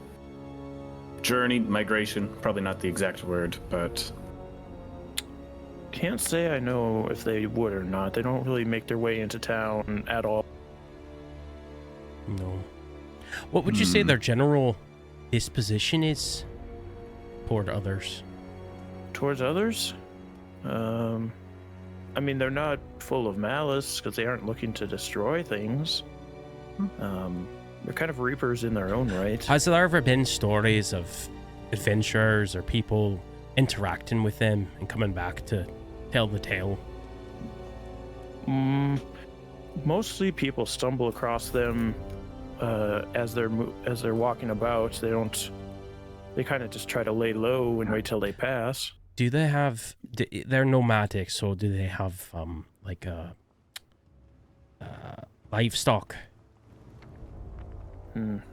journey? Migration, probably not the exact word, but
Can't say I know if they would or not. They don't really make their way into town at all.
No. What would you say their general disposition is toward others?
Towards others? I mean, they're not full of malice because they aren't looking to destroy things. They're kind of reapers in their own right.
Has there ever been stories of adventurers or people interacting with them and coming back to tell the tale?
Mostly people stumble across them as they're walking about. They kind of just try to lay low and wait till they pass.
Do they have? They're nomadic, so do they have like a livestock?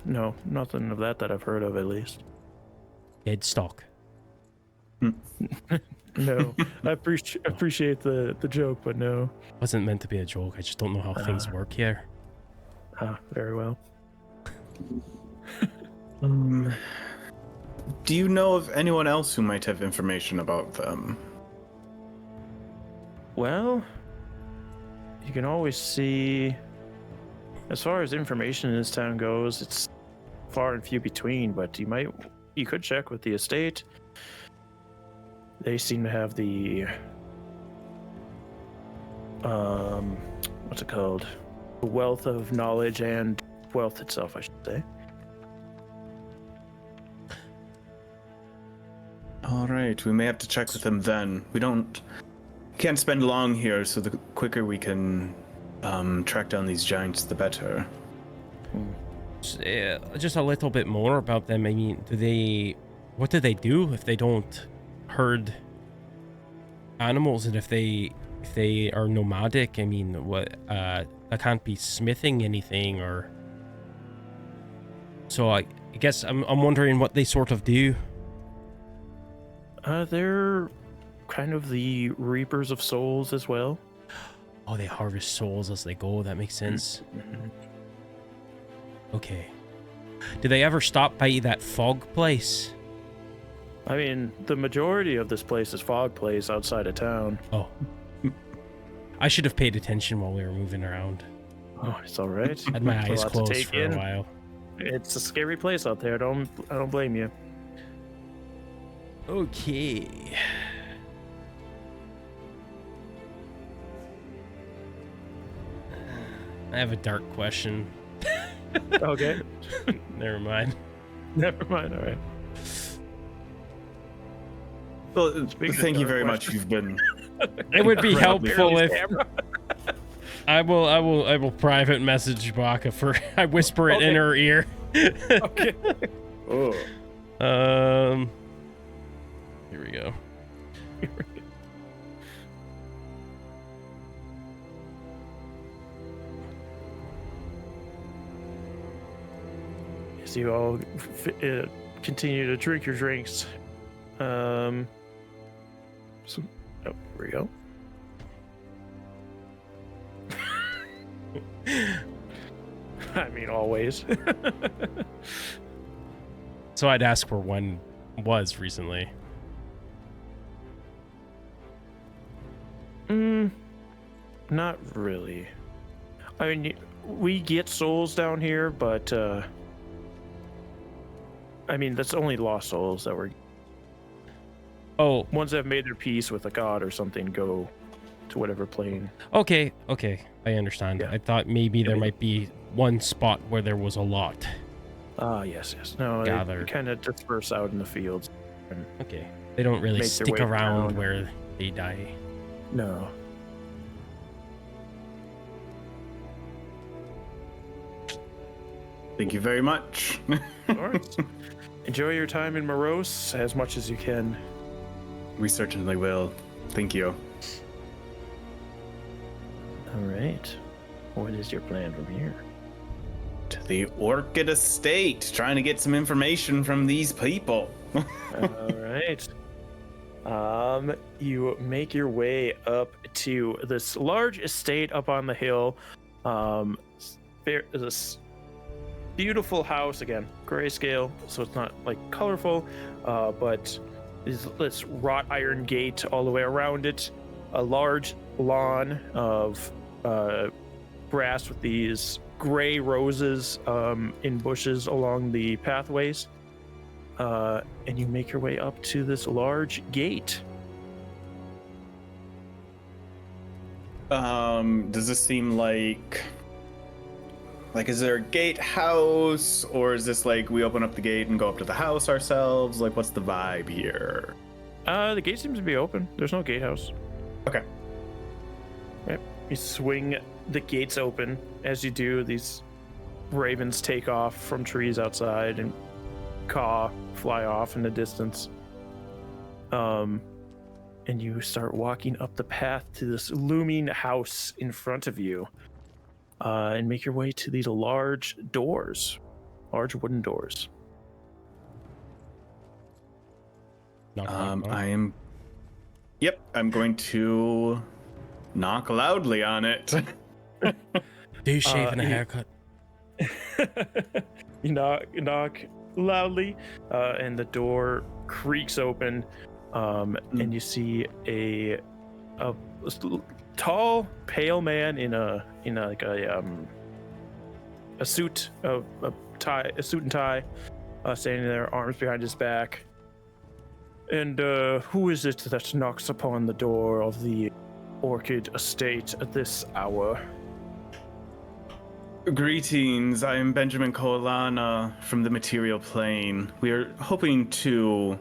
No, nothing of that I've heard of, at least.
Dead stock.
No, I appreciate the joke, but no.
Wasn't meant to be a joke. I just don't know how things work here.
Very well.
do you know of anyone else who might have information about them?
Well, you can always see, as far as information in this town goes, it's far and few between, but you could check with the estate. They seem to have the what's it called? The wealth of knowledge and wealth itself, I should say.
All right, we may have to check with them then. Can't spend long here, so the quicker we can track down these giants, the better.
Just a little bit more about them. I mean, what do they do if they don't herd animals, and if they are nomadic? I mean, what? I can't be smithing anything, or so. I guess I'm wondering what they sort of do.
They're kind of the reapers of souls as well.
Oh, they harvest souls as they go. That makes sense. Okay. Do they ever stop by that fog place?
I mean, the majority of this place is fog place outside of town.
Oh. I should have paid attention while we were moving around.
Oh, it's all right.
Had my
It's a
eyes
lot to
closed
take
for a
in.
while.
It's a scary place out there. I don't blame you.
Okay. I have a dark question.
Okay.
Never mind.
Never mind. All right.
Well,
Speaking of
thank you
dark
very much.
questions.
You've been
It would be
incredibly-
helpful if
Camera.
I will private message Baka for I whisper it in
Okay.
her ear.
Okay. Oh.
Here we go.
As you all continue to drink your drinks. Oh, here we go. I mean, always.
So I'd ask where one was recently.
Not really. I mean, we get souls down here, but I mean, that's only lost souls that were
Oh,
ones that have made their peace with a god or something go to whatever plane.
okay. I understand.
Yeah.
I thought maybe there
we-
might be one spot where there was a lot.
Ah, yes. No,
Gathered.
they kind of disperse out in the fields.
Okay. They don't really
Make their
stick
way
around
down.
where they die.
No.
Thank you very much.
All right. Enjoy your time in Morose as much as you can.
We certainly will. Thank you.
All right. What is your plan from here?
To the Orchid Estate, trying to get some information from these people.
All right. You make your way up to this large estate up on the hill. This beautiful house, again, grayscale, so it's not like colorful, but this wrought iron gate all the way around it. A large lawn of grass with these gray roses in bushes along the pathways. And you make your way up to this large gate.
Does this seem like is there a gatehouse, or is this like we open up the gate and go up to the house ourselves? Like, what's the vibe here?
The gate seems to be open. There's no gatehouse.
Okay.
Yep. You swing the gates open. As you do, these ravens take off from trees outside and fly off in the distance. And you start walking up the path to this looming house in front of you, and make your way to these large wooden doors.
Knock, knock, knock.
I'm going to knock loudly on it.
Do you shave and a
you-
haircut?
You knock loudly, and the door creaks open, and you see a tall, pale man in a suit and tie, standing there, arms behind his back. And who is it that knocks upon the door of the Orchid Estate at this hour?
Greetings, I am Benjamin Colana from the Material Plane. We are hoping to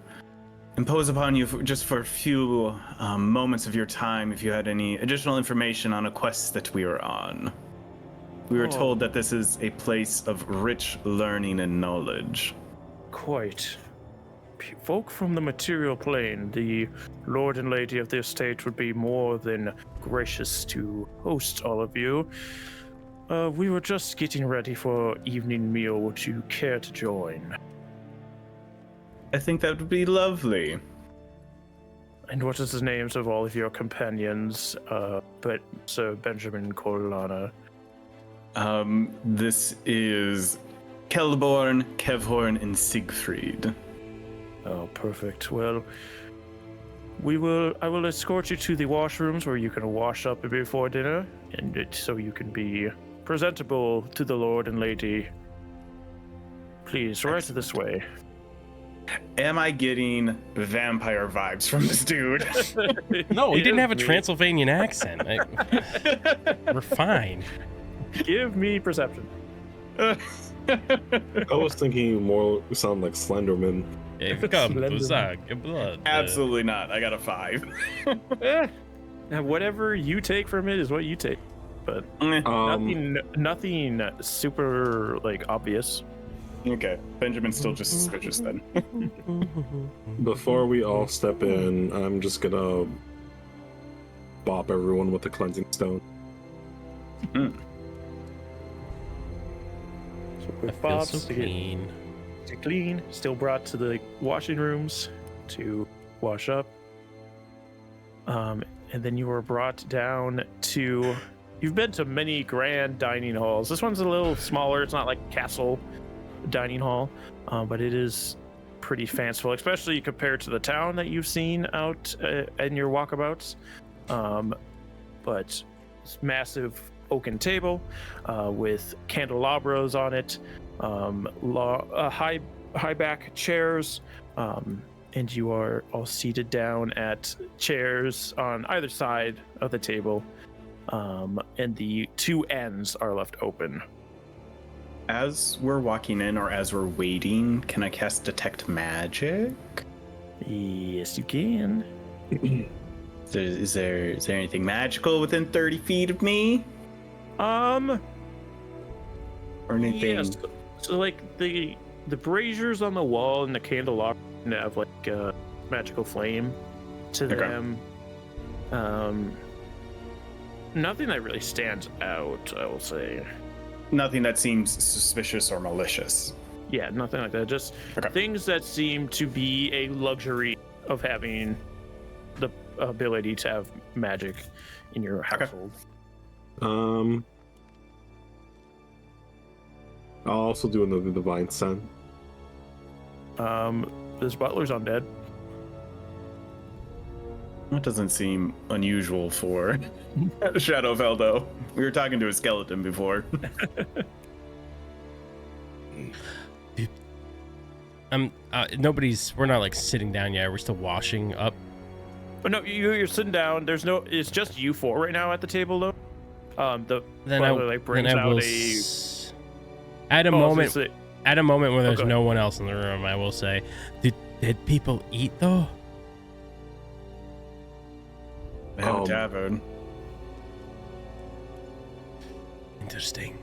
impose upon you just for a few moments of your time if you had any additional information on a quest that we are on. We were told that this is a place of rich learning and knowledge.
Quite. Folk from the Material Plane, the Lord and Lady of the estate, would be more than gracious to host all of you. We were just getting ready for evening meal. Would you care to join?
I think that would be lovely.
And what is the names of all of your companions, but Sir Benjamin Colana?
This is Kelborn, Kevhorn, and Siegfried.
Oh, perfect. Well, I will escort you to the washrooms where you can wash up before dinner, and so you can be presentable to the Lord and Lady. Please, right this way.
Am I getting vampire vibes from this dude?
No, he didn't have a Transylvanian accent. We're fine.
Give me perception.
I was thinking more sound like Slenderman.
Absolutely not. I got a 5.
Now, whatever you take from it is what you take, but nothing super like obvious.
Okay, Benjamin's still just suspicious then.
Before we all step in, I'm just gonna bop everyone with the cleansing stone.
So
I
with
feel
Bob's
so clean.
to clean, still brought to the washing rooms to wash up. And then you were brought down to. You've been to many grand dining halls. This one's a little smaller. It's not like castle dining hall, but it is pretty fanciful, especially compared to the town that you've seen out in your walkabouts. But it's massive oaken table with candelabras on it, high back chairs, and you are all seated down at chairs on either side of the table, and the two ends are left open.
As we're walking in or as we're waiting, can I cast Detect Magic?
Yes, you can.
Is there anything magical within 30 feet of me? Or anything?
Yes. So like the braziers on the wall and the candelabra have like a magical flame to them. Nothing that really stands out, I will say.
Nothing that seems suspicious or malicious.
Yeah, nothing like that. Just things that seem to be a luxury of having the ability to have magic in your household.
I'll also do another divine sense.
This butler's undead.
That doesn't seem unusual for Shadowfell, though. We were talking to a skeleton before.
We're not like sitting down yet. We're still washing up.
But no, you're sitting down. It's just you four right now at the table, though. The butler brings out
at a moment where there's no one else in the room, I will say, did people eat though?
I have a tavern.
Interesting.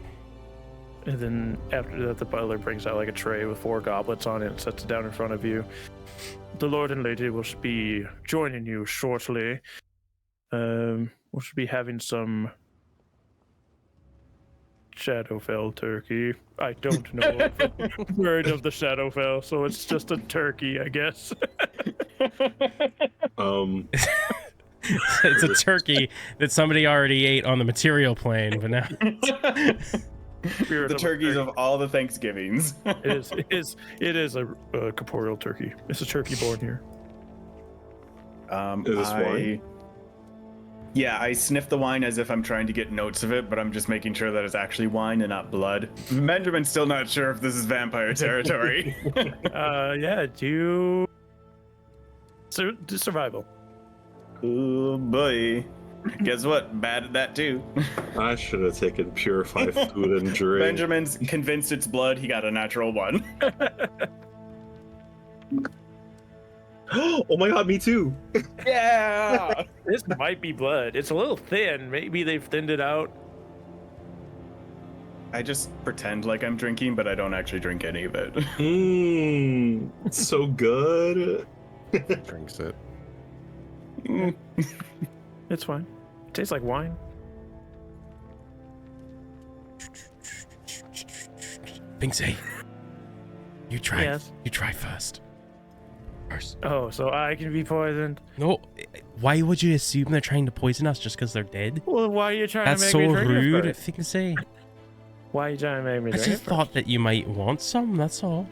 And then after that, the butler brings out like a tray with 4 goblets on it and sets it down in front of you. The Lord and Lady will be joining you shortly. We should be having some Shadowfell turkey. I don't know the word of the Shadowfell, so it's just a turkey, I guess.
It's a turkey that somebody already ate on the material plane, but now
the turkeys of all the Thanksgivings.
It is a corporeal turkey. It's a turkey born here.
Is this wine?
Yeah, I sniff the wine as if I'm trying to get notes of it, but I'm just making sure that it's actually wine and not blood. Benjamin's still not sure if this is vampire territory.
Do survival.
Oh boy. Guess what? Bad at that too.
I should have taken purified food and drink.
Benjamin's convinced it's blood. He got a natural 1.
Oh my god, me too.
Yeah.
This might be blood. It's a little thin. Maybe they've thinned it out.
I just pretend like I'm drinking, but I don't actually drink any of it.
It's so good.
Drinks it.
It's fine. It tastes like wine.
Binksy, you try.
Yes.
You try first.
Oh, so I can be poisoned?
No. Why would you assume they're trying to poison us just because they're dead?
Well, why are you trying
That's
to make
so
me drink
rude.
it first?
Binksy.
Why are you trying to make me
I
drink
just
it
thought
first?
that you might want some, that's all.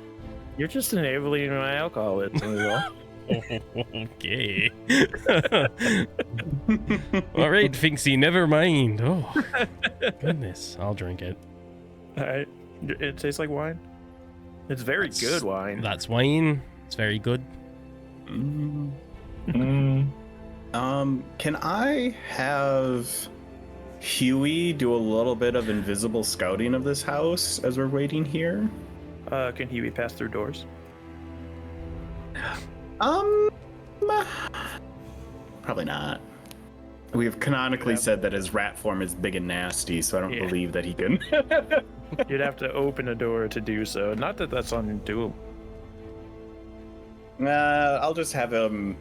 You're just enabling my alcoholism as well.
Okay. All right, Finksy, never mind. Oh, goodness. I'll drink it.
All right. It tastes like wine. It's very good wine.
That's wine. It's very good.
Can I have Huey do a little bit of invisible scouting of this house as we're waiting here?
Can Huey pass through doors?
Probably not. We have canonically said that his rat form is big and nasty, so I don't believe that he can.
You'd have to open a door to do so. Not that that's undoable.
I'll just have him.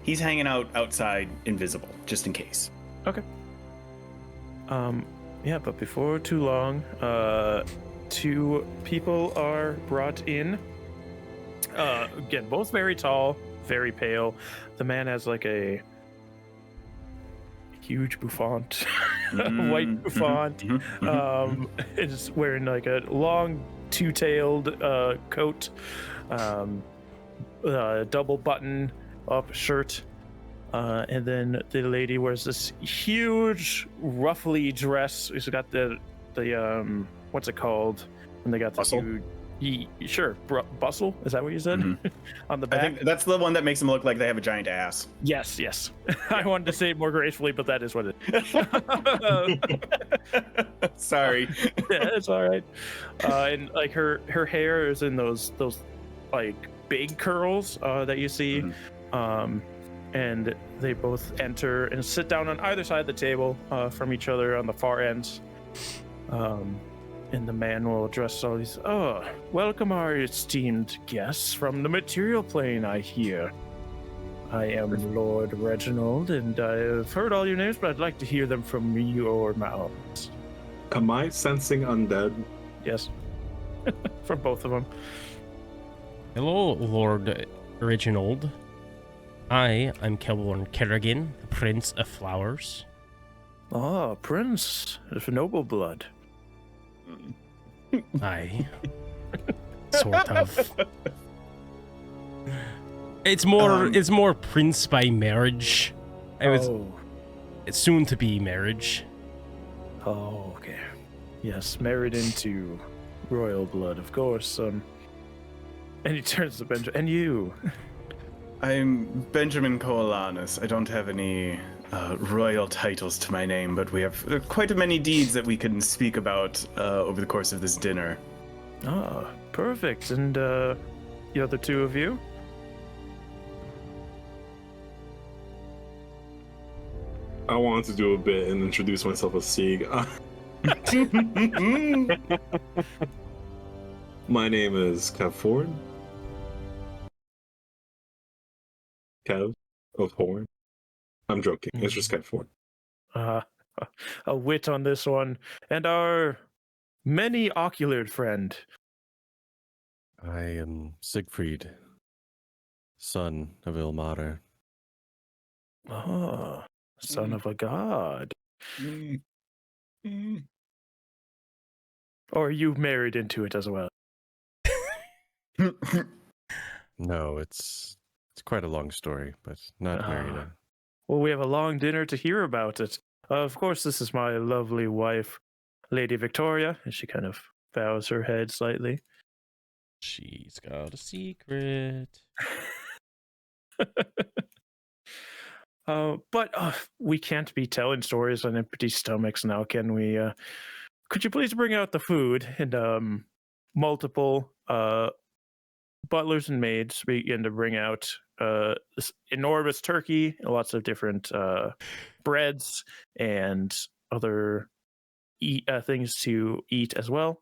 He's hanging out outside, invisible, just in case.
Okay. Yeah, but before too long, 2 people are brought in. Again, both very tall, very pale. The man has like a huge bouffant, white bouffant. Is wearing like a long 2-tailed coat, double button up shirt. And then the lady wears this huge, ruffly dress. She's got the what's it called when they got the
Bustle?
Sure, bustle. Is that what you said? On the
I
back.
think that's the one that makes them look like they have a giant ass.
Yes. I wanted to say it more gracefully, but that is what it is.
Sorry.
Yeah, it's all right. And like her hair is in those like big curls that you see. And they both enter and sit down on either side of the table from each other on the far ends. And the man will address all these. Oh, welcome our esteemed guests from the material plane, I hear. I am Lord Reginald, and I've heard all your names, but I'd like to hear them from your mouths.
Am I sensing undead?
Yes. From both of them.
Hello, Lord Reginald. I'm Kelborn Kerrigan, the Prince of Flowers.
Ah, Prince of noble blood.
Aye. Sort of. It's more prince by marriage. It's soon to be marriage.
Oh, okay. Yes, married into royal blood, of course. And he turns to Benjamin. And you?
I'm Benjamin Coelanus. I don't have any royal titles to my name, but we have quite many deeds that we can speak about over the course of this dinner.
Ah, perfect. And the other 2 of you?
I wanted to do a bit and introduce myself as Sieg. My name is Kev Ford. Kev of Horn. I'm joking. It's just Kev Ford.
A wit on this one. And our many oculared friend.
I am Siegfried, son of Ilmater.
Ah, son of a god. Or are you married into it as well?
No, it's quite a long story, but not married.
Well, we have a long dinner to hear about it. Of course, this is my lovely wife, Lady Victoria, and she kind of bows her head slightly.
She's got a secret.
But we can't be telling stories on empty stomachs now, can we? Could you please bring out the food? And multiple butlers and maids begin to bring out this enormous turkey, lots of different breads and other things to eat as well,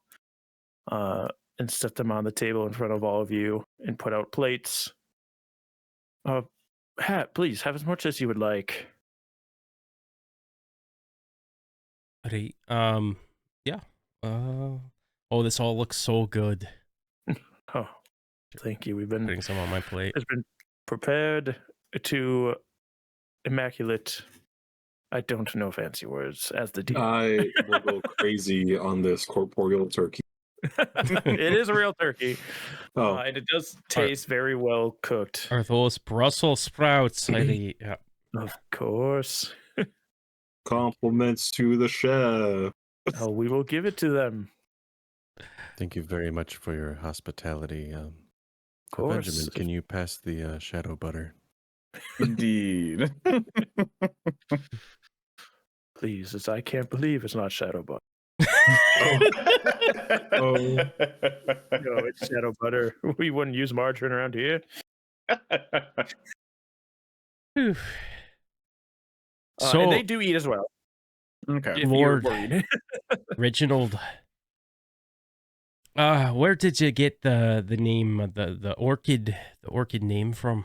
and set them on the table in front of all of you and put out plates. Please have as much as you would like.
Right. Yeah. Oh, this all looks so good.
Oh, thank you. We've been
Putting some on my plate.
It's been prepared to immaculate I don't know fancy words as the DM.
I will go crazy on this corporeal turkey.
It is a real turkey,
Oh,
and it does taste very well cooked.
Are those Brussels sprouts? Yeah.
Of course.
compliments to the chef.
Oh, we will give it to them.
Thank you very much for your hospitality.
Of course.
Benjamin, can you pass the shadow butter?
Indeed.
Please, I can't believe it's not shadow butter.
Oh.
No, it's shadow butter. We wouldn't use margarine around here.
Whew.
And they do eat as well.
Okay.
If
Lord.
you're worried.
Reginald, where did you get the name of the orchid name from?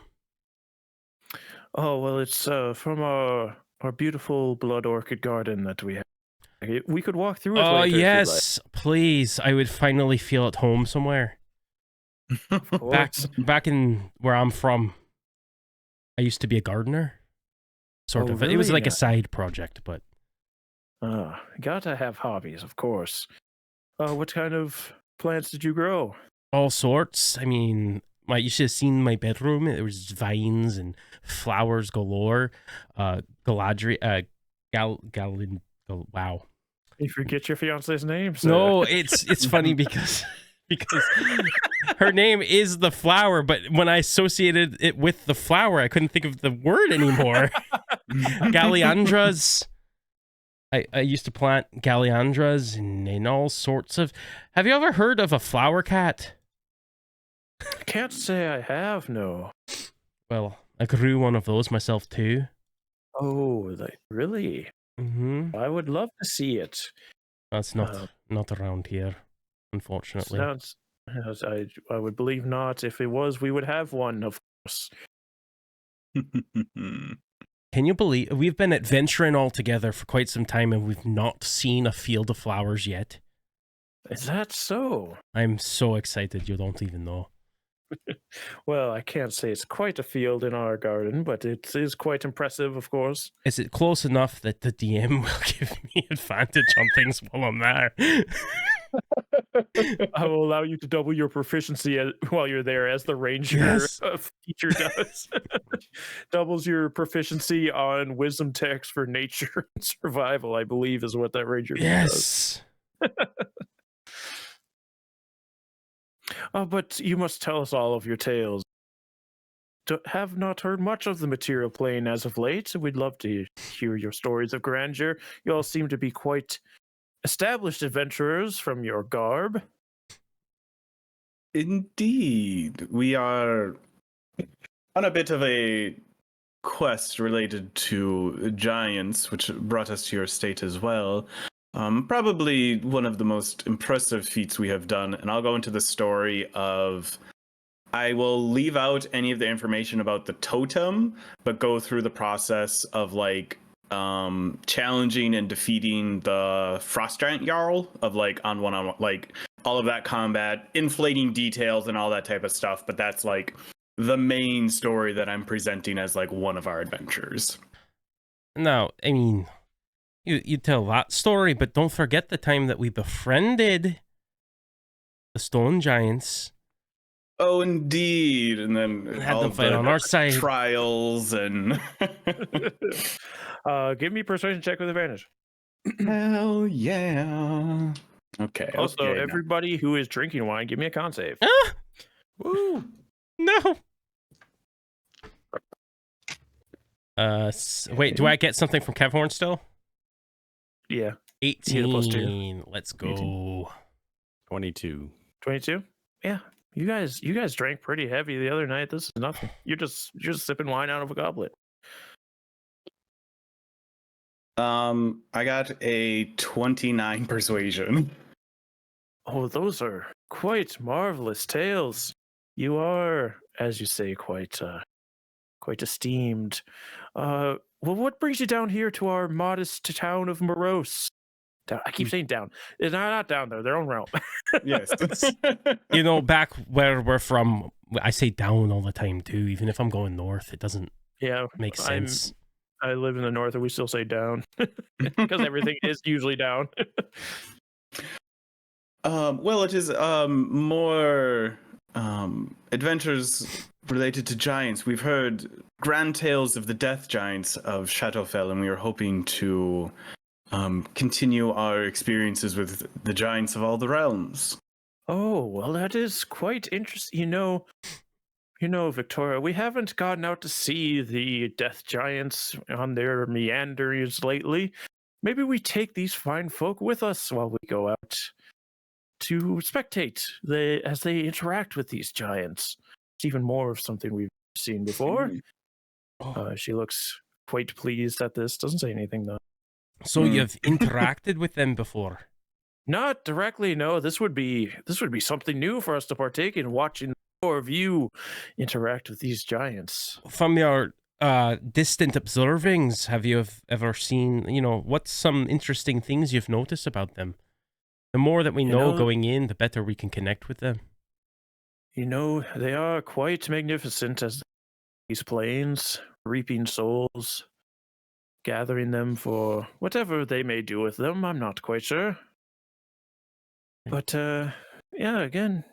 Oh, well, it's from our beautiful blood orchid garden that we have. We could walk through it
Oh
later if you'd
yes, please. I would finally feel at home somewhere.
like. Of course.
Back in where I'm from, I used to be a gardener. Sort
Oh,
of. It was
really?
like a side project, but
Gotta have hobbies, of course. What kind of plants did you grow?
all sorts. I mean, you should have seen my bedroom. There was vines and flowers galore. Galadriel, wow.
You forget your fiance's name? Sir.
No, it's funny because her name is the flower, but when I associated it with the flower, I couldn't think of the word anymore. Galliandras. I used to plant galliandras and all sorts of. Have you ever heard of a flower cat?
Can't say I have, no.
Well, I grew one of those myself too.
Oh, really?
Mm-hmm.
I would love to see it.
That's not around here, unfortunately.
Sounds. I would believe not. If it was, we would have one, of course.
Can you believe we've been adventuring all together for quite some time and we've not seen a field of flowers yet?
Is that so?
I'm so excited you don't even know.
Well, I can't say it's quite a field in our garden, but it is quite impressive, of course.
Is it close enough that the DM will give me advantage on things while I'm there?
I will allow you to double your proficiency while you're there, as the ranger
Yes.
feature does. Doubles your proficiency on wisdom text for nature and survival, I believe, is what that ranger does.
Yes.
But you must tell us all of your tales. Have not heard much of the material plane as of late. We'd love to hear your stories of grandeur. You all seem to be quite established adventurers from your garb.
Indeed. We are on a bit of a quest related to giants, which brought us to your state as well. Probably one of the most impressive feats we have done, and I'll go into the story of... I will leave out any of the information about the totem, but go through the process of challenging and defeating the Frost Giant Jarl of on one-on-one, all of that combat, inflating details and all that type of stuff. But that's the main story that I'm presenting as one of our adventures.
Now, I mean, you tell that story, but don't forget the time that we befriended the stone giants.
Oh, indeed. And then
Had
all
them
of
fight
the
on our side.
trials and...
Give me a persuasion check with advantage.
Hell yeah. Okay.
Also,
okay,
everybody who is drinking wine, give me a con save.
Ah!
Woo!
No. Wait, do I get something from Kevhorn still?
Yeah.
18.
+2.
Let's go.
18. 22.
22? Yeah. You guys drank pretty heavy the other night. This is nothing. You're just sipping wine out of a goblet.
I got a 29 persuasion.
Oh, those are quite marvelous tales. You are, as you say, quite esteemed. Well, what brings you down here to our modest town of Morose? I keep saying down. It's not down there. Their own realm.
Yes.
You know, back where we're from, I say down all the time too. Even if I'm going north, it doesn't
Yeah,
make sense.
I live in the north, and we still say down because everything is usually down.
Well, it is more adventures related to giants. We've heard grand tales of the death giants of Shadowfell, and we are hoping to continue our experiences with the giants of all the realms.
Oh, well, that is quite interesting. Victoria, we haven't gotten out to see the death giants on their meanderings lately. Maybe we take these fine folk with us while we go out to spectate as they interact with these giants. It's even more of something we've seen before. She looks quite pleased at this. Doesn't say anything though.
So you've interacted with them before?
Not directly, no. This would be something new for us to partake in, watching more of you interact with these giants.
From your distant observings, have you ever seen, what's some interesting things you've noticed about them? The more that we know going in, the better we can connect with them.
They are quite magnificent as these plains, reaping souls, gathering them for whatever they may do with them. I'm not quite sure. But, yeah, again,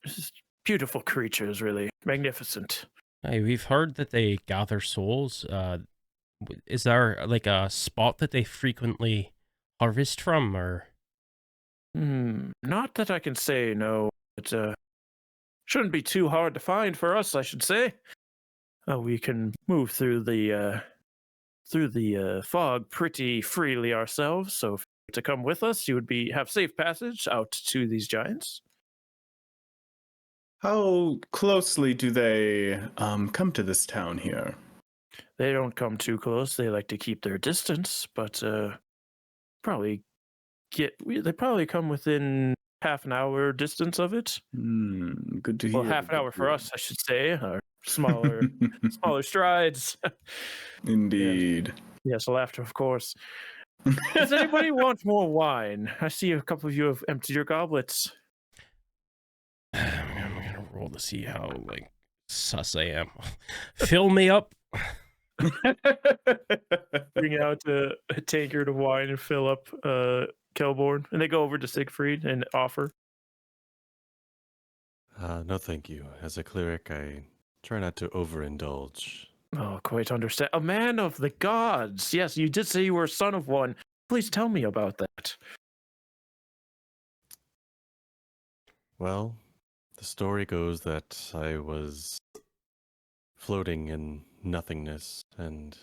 just beautiful creatures, really. Magnificent.
Hey, we've heard that they gather souls. Is there, like, a spot that they frequently harvest from, or...?
Not that I can say, no. It shouldn't be too hard to find for us, I should say. We can move through the fog pretty freely ourselves, so if you were to come with us, you would have safe passage out to these giants.
How closely do they come to this town here?
They don't come too close. They like to keep their distance, but they probably come within half an hour distance of it.
Good to hear.
Well, half an hour for us, I should say. Or smaller strides.
Indeed.
Yes, laughter, of course. Does anybody want more wine? I see a couple of you have emptied your goblets.
I'm gonna roll to see how sus I am. Fill me up.
Bring out a tankard of wine and fill up Kelborn, and they go over to Siegfried and offer.
No, thank you. As a cleric, I try not to overindulge.
Oh, quite understand. A man of the gods. Yes, you did say you were a son of one. Please tell me about that.
Well, the story goes that I was floating in nothingness, and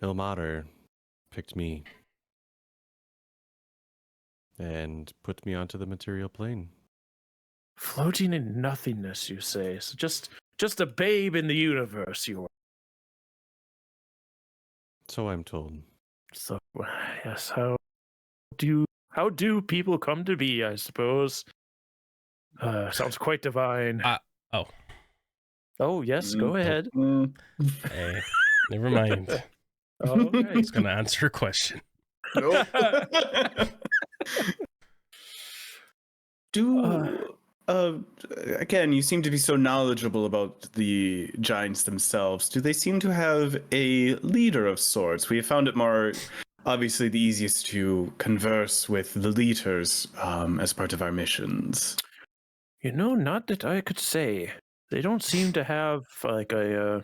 Ilmater picked me and put me onto the material plane.
Floating in nothingness, you say? So just a babe in the universe, you are.
So I'm told.
So, yes, how do people come to be, I suppose? Sounds quite divine. Oh, yes, go ahead.
Hey, never mind.
Okay.
I was going to answer a question.
Nope. Again, you seem to be so knowledgeable about the giants themselves. Do they seem to have a leader of sorts? We have found it more obviously the easiest to converse with the leaders as part of our missions.
Not that I could say. They don't seem to have like a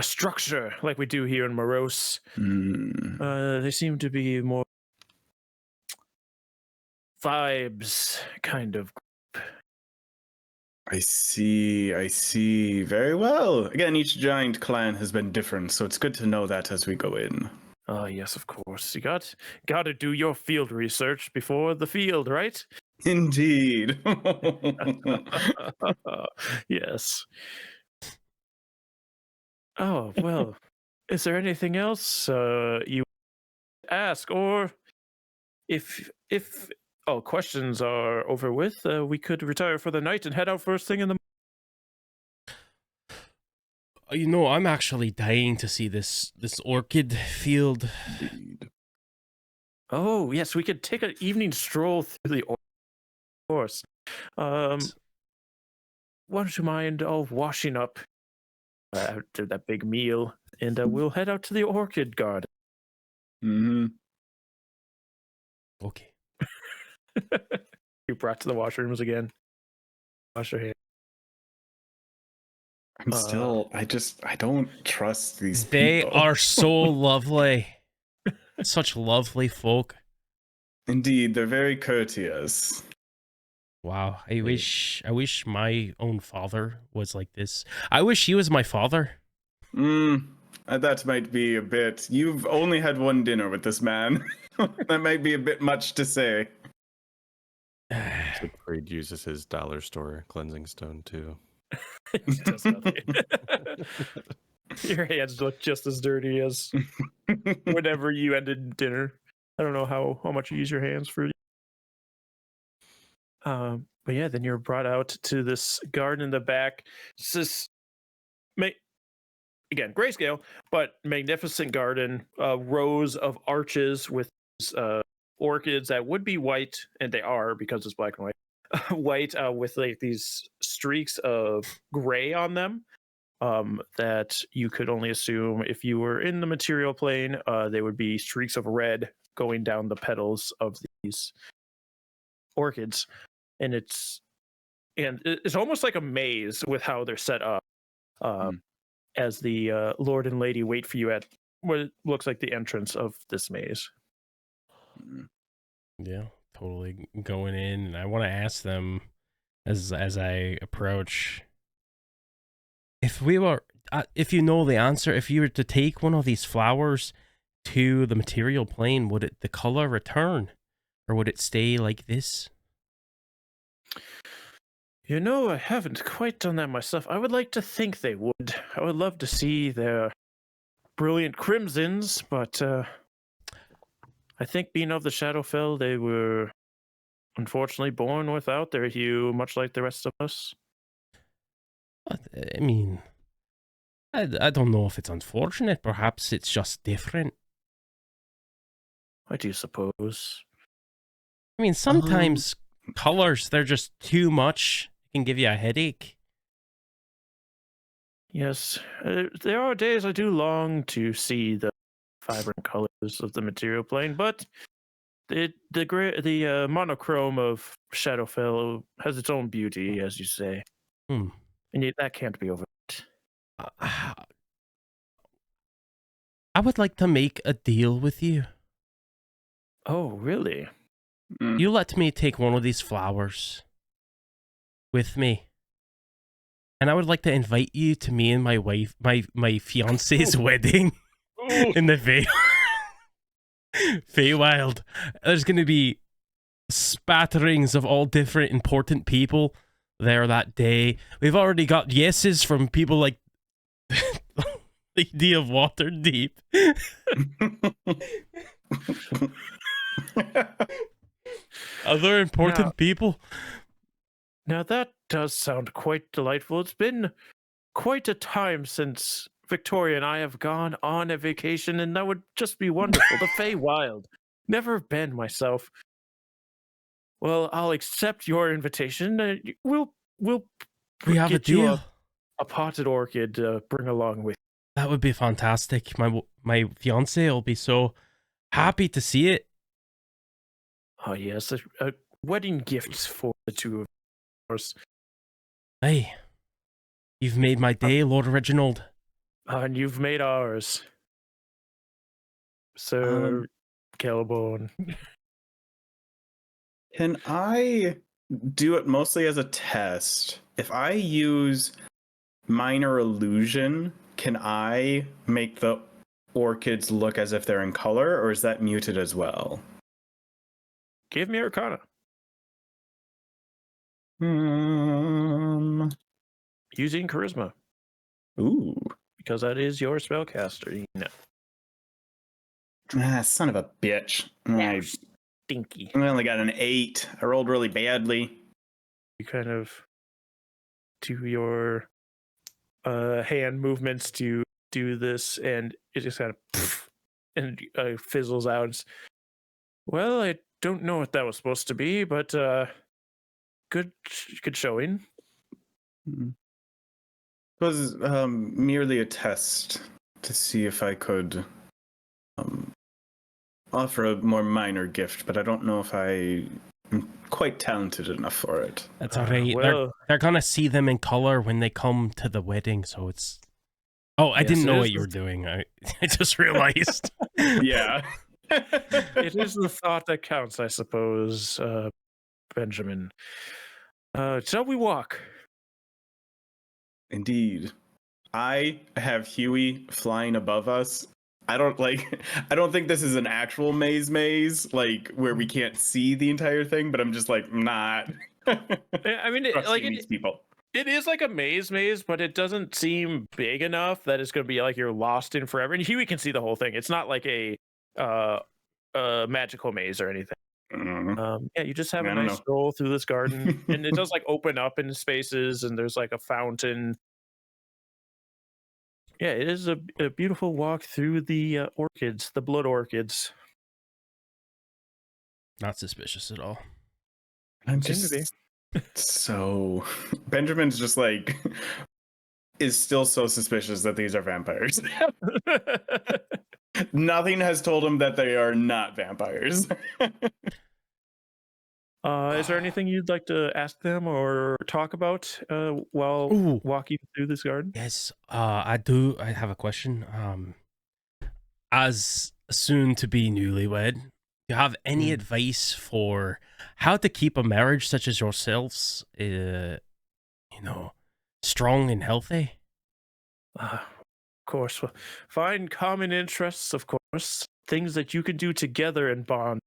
structure like we do here in Morose. They seem to be more vibes kind of group.
I see. Very well. Again, each giant clan has been different, so it's good to know that as we go in.
Yes, of course. You got to do your field research before the field, right?
Indeed.
Yes. Oh, well. Is there anything else you ask, or if all questions are over with, we could retire for the night and head out first thing in the
morning? I'm actually dying to see this orchid field.
Indeed.
Oh, yes, we could take an evening stroll through the course. Wouldn't you mind washing up after that big meal, and we'll head out to the orchid garden.
Mm-hmm.
Okay.
You brought to the washrooms again. Wash your hands.
I'm still. I don't trust these
They
people.
are so lovely. Such lovely folk.
Indeed, they're very courteous.
Wow. I wish my own father was like this. I wish he was my father.
That might be a bit. You've only had one dinner with this man. That might be a bit much to say.
Siegfried uses his dollar store cleansing stone too.
It does nothing. Your hands look just as dirty as whenever you ended dinner. I don't know how much you use your hands for. But yeah, then you're brought out to this garden in the back. It's this, again, grayscale, but magnificent garden. Rows of arches with orchids that would be white, and they are because it's black and white. White with like these streaks of gray on them. That you could only assume if you were in the material plane, they would be streaks of red going down the petals of these orchids, and it's almost like a maze with how they're set up. As the Lord and Lady wait for you at what looks like the entrance of this maze.
Yeah, totally going in, and I want to ask them as I approach. If we were, if you know the answer, if you were to take one of these flowers to the material plane, would the color return, or would it stay like this?
You know, I haven't quite done that myself. I would like to think they would. I would love to see their brilliant crimsons, but I think being of the Shadowfell, they were unfortunately born without their hue, much like the rest of us.
I mean, I don't know if it's unfortunate. Perhaps it's just different.
I do suppose.
I mean, sometimes colors, they're just too much. It can give you a headache.
Yes, there are days I do long to see the vibrant colors of the material plane, but the monochrome of Shadowfell has its own beauty, as you say, and that can't be overlooked.
I would like to make a deal with you.
Oh, really?
You let me take one of these flowers with me, and I would like to invite you to me and my wife, my fiance's wedding in the Feywild. There's going to be spatterings of all different important people there that day. We've already got yeses from people like Lady of Waterdeep. Other important people.
Now that does sound quite delightful. It's been quite a time since Victoria and I have gone on a vacation, and that would just be wonderful. The Feywild. Never been myself. Well, I'll accept your invitation. We
have a deal.
A potted orchid to bring along with.
That would be fantastic. My fiance will be so happy to see it.
Oh yes, a wedding gift for the two of us.
Hey, you've made my day, Lord Reginald.
And you've made ours, Sir Celeborn.
Can I do it mostly as a test? If I use minor illusion, can I make the orchids look as if they're in color, or is that muted as well?
Give me Arcana. Using Charisma.
Ooh.
Because that is your spellcaster. You know.
Son of a bitch.
Stinky.
I only got an 8. I rolled really badly.
You kind of do your hand movements to do this, and it just kind of and fizzles out. Well, I don't know what that was supposed to be, but good showing.
was merely a test to see if I could offer a more minor gift, but I don't know if I am quite talented enough for it.
That's all right.
well-
They're gonna see them in color when they come to the wedding, so it's. Oh, I
Yes,
didn't
it
know
is
what you were doing. I just realized.
Yeah.
It is the thought that counts, I suppose, Benjamin. Shall we walk?
Indeed. I have Huey flying above us. I don't think this is an actual maze, like where we can't see the entire thing, but I'm just like not
I mean,
trusting these people.
it is like a maze, but it doesn't seem big enough that it's going to be like you're lost in forever. And Huey can see the whole thing. It's not like a magical maze or anything. Yeah, you just have
I
a
don't
nice
know.
stroll through this garden, and it does like open up in spaces, and there's like a fountain. Yeah, it is a beautiful walk through the orchids, the blood orchids.
Not suspicious at all.
I'm
Seem to be.
just so Benjamin's just like is still so suspicious that these are vampires. Nothing has told him that they are not vampires.
Is there anything you'd like to ask them or talk about while
Ooh.
walking through this garden?
Yes, I do. I have a question. As soon to be newlywed, do you have any advice for how to keep a marriage such as yourselves, strong and healthy?
Of course. Well, find common interests, of course. Things that you can do together and bond.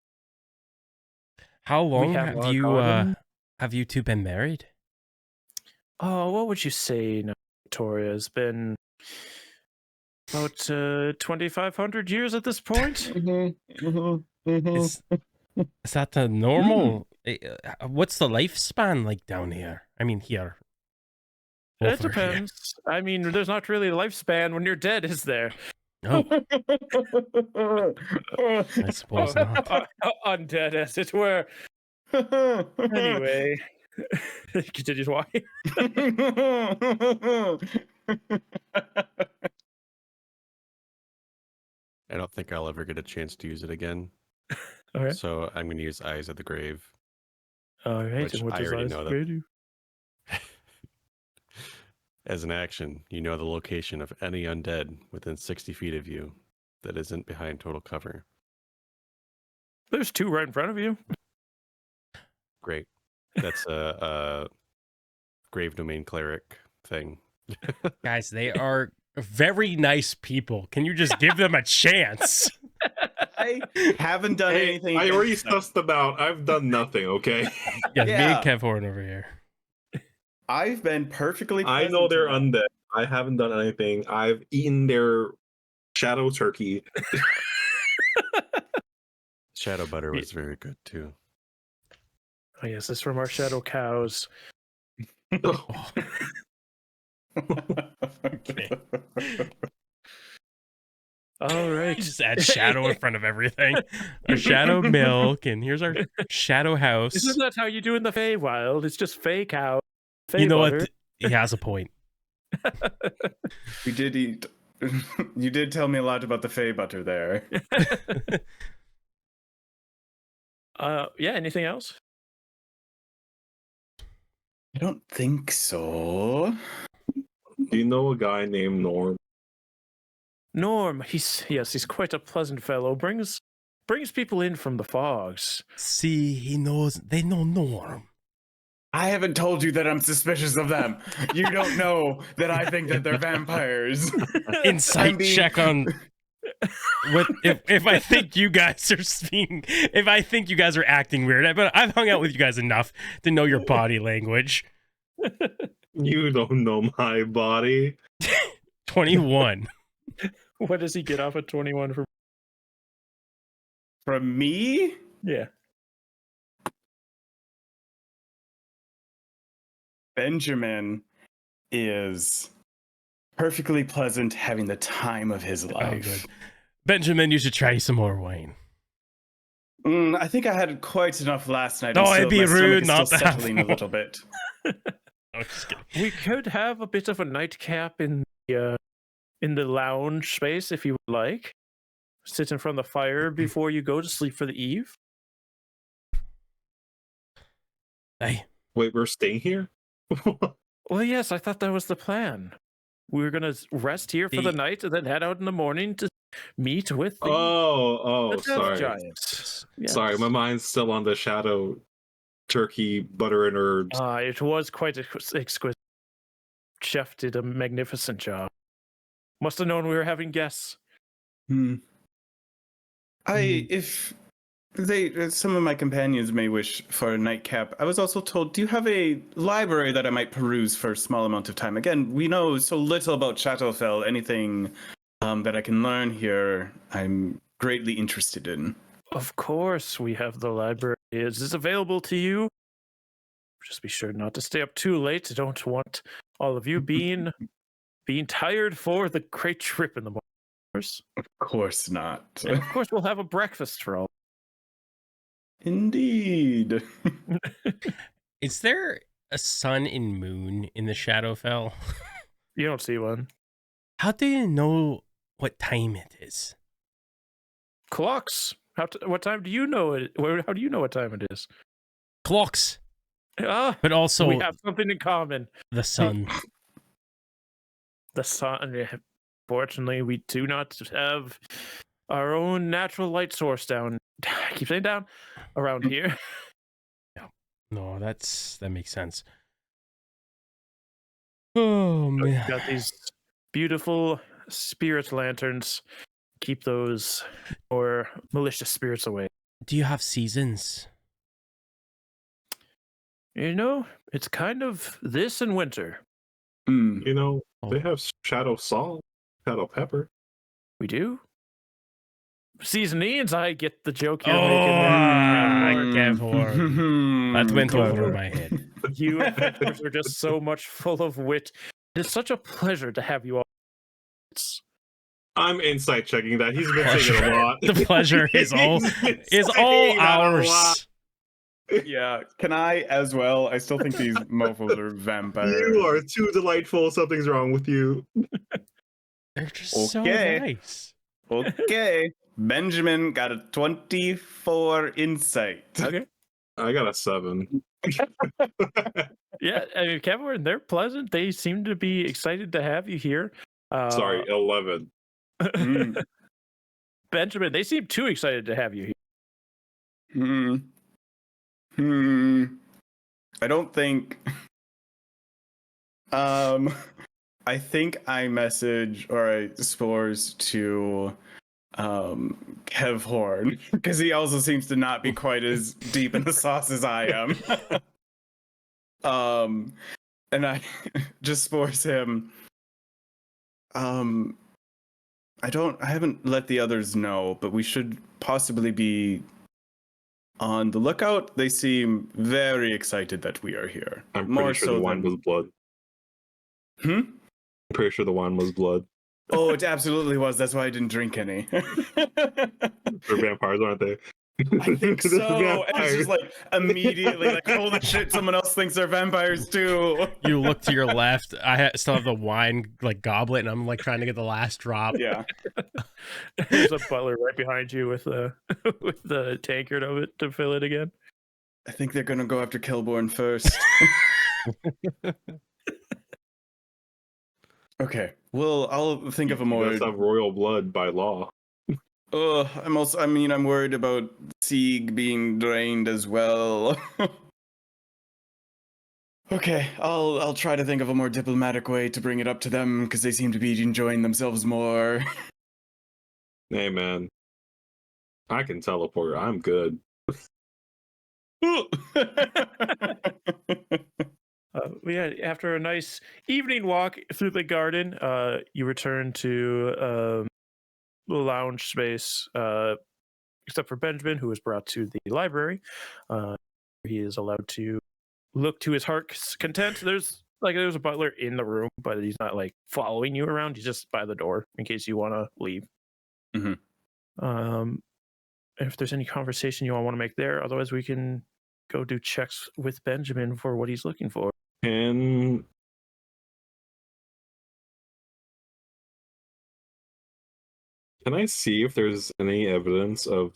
How long
have
have
our
you
garden.
have you two been married?
Oh, what would you say, Victoria? It's been about 2,500 years at this point.
Is that the normal? What's the lifespan like down here? I mean, here.
It
Over here.
depends. I mean, there's not really a lifespan when you're dead, is there?
No, I suppose not.
Undead, as it were. Anyway, continues walking.
I don't think I'll ever get a chance to use it again.
All right.
So I'm going to use Eyes of the Grave.
All right.
Which
And what
I
does
already
Eyes
know
of
that-
Grey do?
As an action, you know the location of any undead within 60 feet of you that isn't behind total cover.
There's two right in front of you.
Great. That's a grave domain cleric thing.
Guys, they are very nice people. Can you just give them a chance?
I haven't done
Hey,
anything.
I already
against them.
sussed them out. I've done nothing, okay?
Yeah, me
Yeah.
and Kev Horn over here.
I've been perfectly.
I know
pleasant
they're
to them.
undead. I haven't done anything. I've eaten their shadow turkey.
Shadow butter was very good too.
Oh, yes, this is from our shadow cows.
Okay.
All right.
You just add shadow in front of everything. Our shadow milk, and here's our shadow house.
Isn't that how you do in the Feywild? It's just Fey cow. Fey
You know
butter.
what? He has a point.
We did eat. You did tell me a lot about the Fey butter there.
Yeah, anything else?
I don't think so.
Do you know a guy named Norm?
Norm, he's quite a pleasant fellow. Brings people in from the fogs.
See, they know Norm.
I haven't told you that I'm suspicious of them. You don't know that I think that they're vampires.
Insight
I'm being-
check on what if I think you guys are if I think you guys are acting weird. But I've hung out with you guys enough to know your body language.
You don't know my body.
21.
What does he get off at 21 for?
From me?
Yeah.
Benjamin is perfectly pleasant, having the time of his
Oh,
life.
good. Benjamin, you should try some more wine.
I think I had quite enough last night.
No,
and
it'd be
my stomach
rude
is
not
still
to have
settling
more.
a little bit.
Oh, just kidding.
We could have a bit of a nightcap in the lounge space if you would like. Sit in front of the fire before you go to sleep for the eve.
Hey,
Wait, we're staying here?
Well, yes, I thought that was the plan. We were gonna rest here for the night and then head out in the morning to meet with the Death
sorry.
Giants. Yes.
Sorry, my mind's still on the shadow turkey, butter and herbs.
It was quite exquisite. Chef did a magnificent job. Must have known we were having guests.
If some of my companions may wish for a nightcap, I was also told, do you have a library that I might peruse for a small amount of time? Again, we know so little about Shadowfell. Anything that I can learn here, I'm greatly interested in.
Of course, we have the library. Is this available to you? Just be sure not to stay up too late. I don't want all of you being tired for the great trip in the morning.
Of course not.
And of course, we'll have a breakfast for all.
Indeed.
is there a sun and moon in the Shadowfell?
You don't see one.
How do you know what time it is?
Clocks. What time do you know it? How do you know what time it is?
Clocks. But also
we have something in common.
The sun.
The sun. Fortunately, we do not have our own natural light source down. I keep saying down around here.
Yeah. No, that makes sense. Oh man.
We've got these beautiful spirit lanterns. Keep those or malicious spirits away.
Do you have seasons?
You know, it's kind of this in winter.
You know, they have shadow salt, shadow pepper.
We do. Seasonings, I get the joke you're making there.
That went over my head.
You adventurers are just so much full of wit. It's such a pleasure to have you all.
I'm insight checking that. He's been saying it a lot.
The pleasure is all ours.
Yeah, can I as well? I still think these mofos are vampires.
You are too delightful. Something's wrong with you.
They're just so nice.
Okay. Benjamin got a 24 insight.
Okay.
I got a 7.
Yeah, I mean, Kevin, they're pleasant. They seem to be excited to have you here.
Sorry, 11.
Benjamin, they seem too excited to have you
here. I don't think. I think I message or I spores to Kev Horn because he also seems to not be quite as deep in the sauce as I am. And I just spores him. I haven't let the others know, but we should possibly be on the lookout. They seem very excited that we are here.
I'm pretty sure the wine was blood. I'm pretty sure the wine was blood.
Oh, it absolutely was. That's why I didn't drink any.
They're vampires, aren't they?
I think so. And it's just like immediately like, holy shit, someone else thinks they're vampires too.
You look to your left. I still have the wine like goblet, and I'm like trying to get the last drop.
Yeah.
There's a butler right behind you with the tankard of it to fill it again.
I think they're gonna go after Kelborn first. Okay. Well, I'll think of a more.
That's have royal blood by law.
I'm worried about Sieg being drained as well. Okay, I'll try to think of a more diplomatic way to bring it up to them because they seem to be enjoying themselves more.
Hey man, I can teleport. I'm good.
Yeah, after a nice evening walk through the garden, you return to the lounge space, except for Benjamin, who was brought to the library. He is allowed to look to his heart's content. There's a butler in the room, but he's not like following you around. He's just by the door in case you want to leave. If there's any conversation you all want to make there, otherwise we can go do checks with Benjamin for what he's looking for.
Can I see if there's any evidence of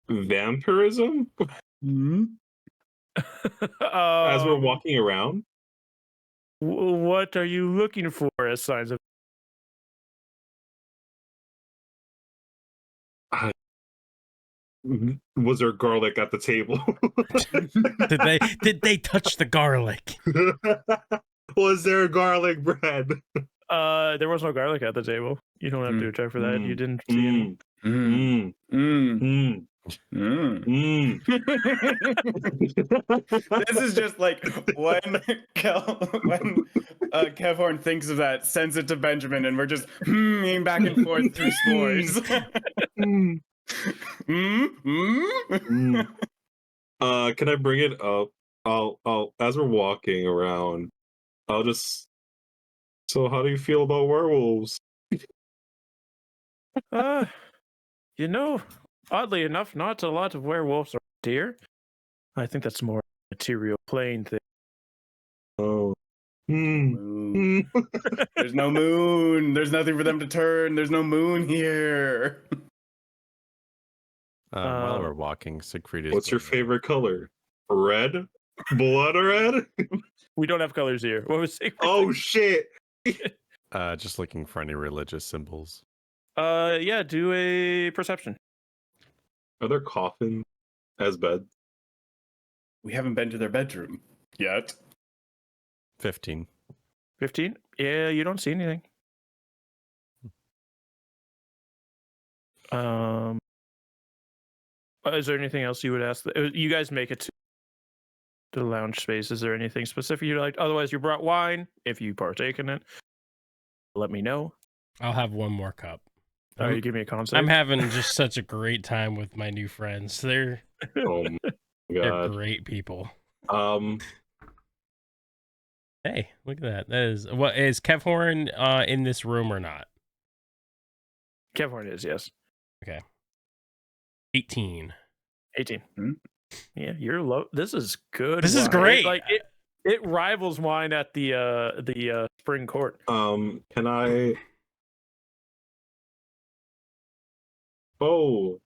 vampirism as we're walking around?
What are you looking for as signs of?
Was there garlic at the table?
Did they touch the garlic?
Was there garlic bread?
There was no garlic at the table. You don't have to check for that. You didn't see any.
This is just like when Kevhorn thinks of that, sends it to Benjamin, and we're just back and forth through s'mores.
Can I bring it up? I'll as we're walking around, I'll just. So, how do you feel about werewolves?
You know, oddly enough, not a lot of werewolves are here. I think that's more a material plane thing.
Oh.
Moon. There's no moon. There's nothing for them to turn. There's no moon here.
While we're walking, Siegfried is.
What's your favorite color? Red? Blood red?
We don't have colors here. What was it?
Oh shit!
Just looking for any religious symbols.
Yeah, do a perception.
Are there coffins as beds?
We haven't been to their bedroom yet.
15.
15? Yeah, you don't see anything. Is there anything else you would ask? You guys make it to the lounge space. Is there anything specific you'd like? Otherwise, you brought wine. If you partake in it, let me know.
I'll have one more cup.
Oh, you give me a concept.
I'm having just such a great time with my new friends. They're
Oh my
they're
god.
great people. Hey, look at that. That is what is Kevhorn in this room or not?
Kevhorn is, yes.
Okay. 18.
18. Yeah, you're low. This is good.
This is
wine.
great.
Like it rivals wine at the spring court.
Can I? Oh,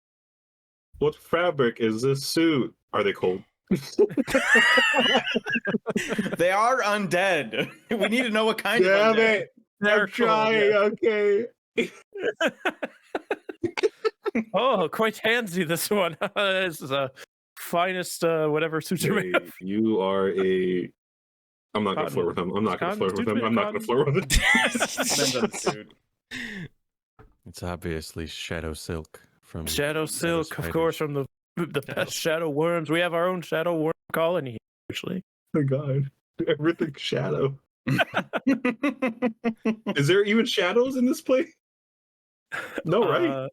what fabric is this suit? Are they cold?
They are undead. We need to know what kind
Damn
of undead.
it! I'm trying. Okay.
Oh, quite handsy, this one. This is a finest whatever suits you
Hey,
have.
you are a. I'm not gonna flirt with him. I'm not gonna flirt with him. I'm not gonna flirt with him.
It's obviously Shadow Silk from
Shadow Silk, of course, from the best Shadow Worms. We have our own Shadow Worm colony here, actually.
Oh my god. Everything shadow. Is there even shadows in this place? No, right?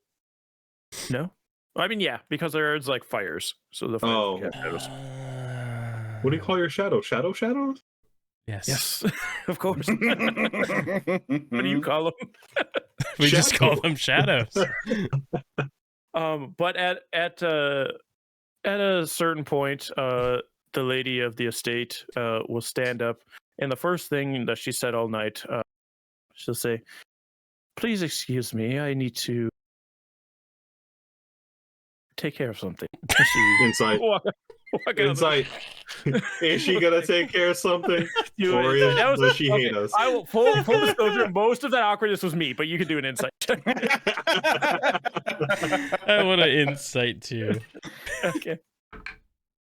No. I mean, yeah, because there's like fires. So the fires have shadows.
What do you call your shadow? Shadows?
Yes.
Yes, of course. What do you call them?
We just call them shadows.
But at a certain point, the lady of the estate will stand up, and the first thing that she said all night, she'll say, "Please excuse me, I need to take care of something."
Insight.
Walk
Insight. Is she gonna take care of something? Or does she hate us?
I will full disclosure. Most of that awkwardness was me, but you can do an insight check.
I want an insight too.
Okay.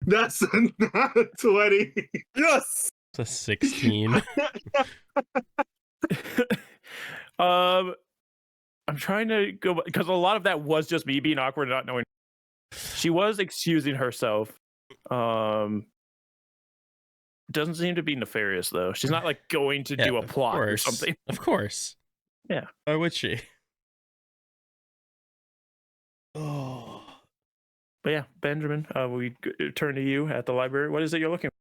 That's not a 20.
Yes.
It's a 16.
I'm trying to go because a lot of that was just me being awkward and not knowing. She was excusing herself. Doesn't seem to be nefarious though. She's not like going to do a plot or something.
Of course.
Yeah.
Why would she?
Oh. But yeah, Benjamin, we turn to you at the library. What is it you're looking for?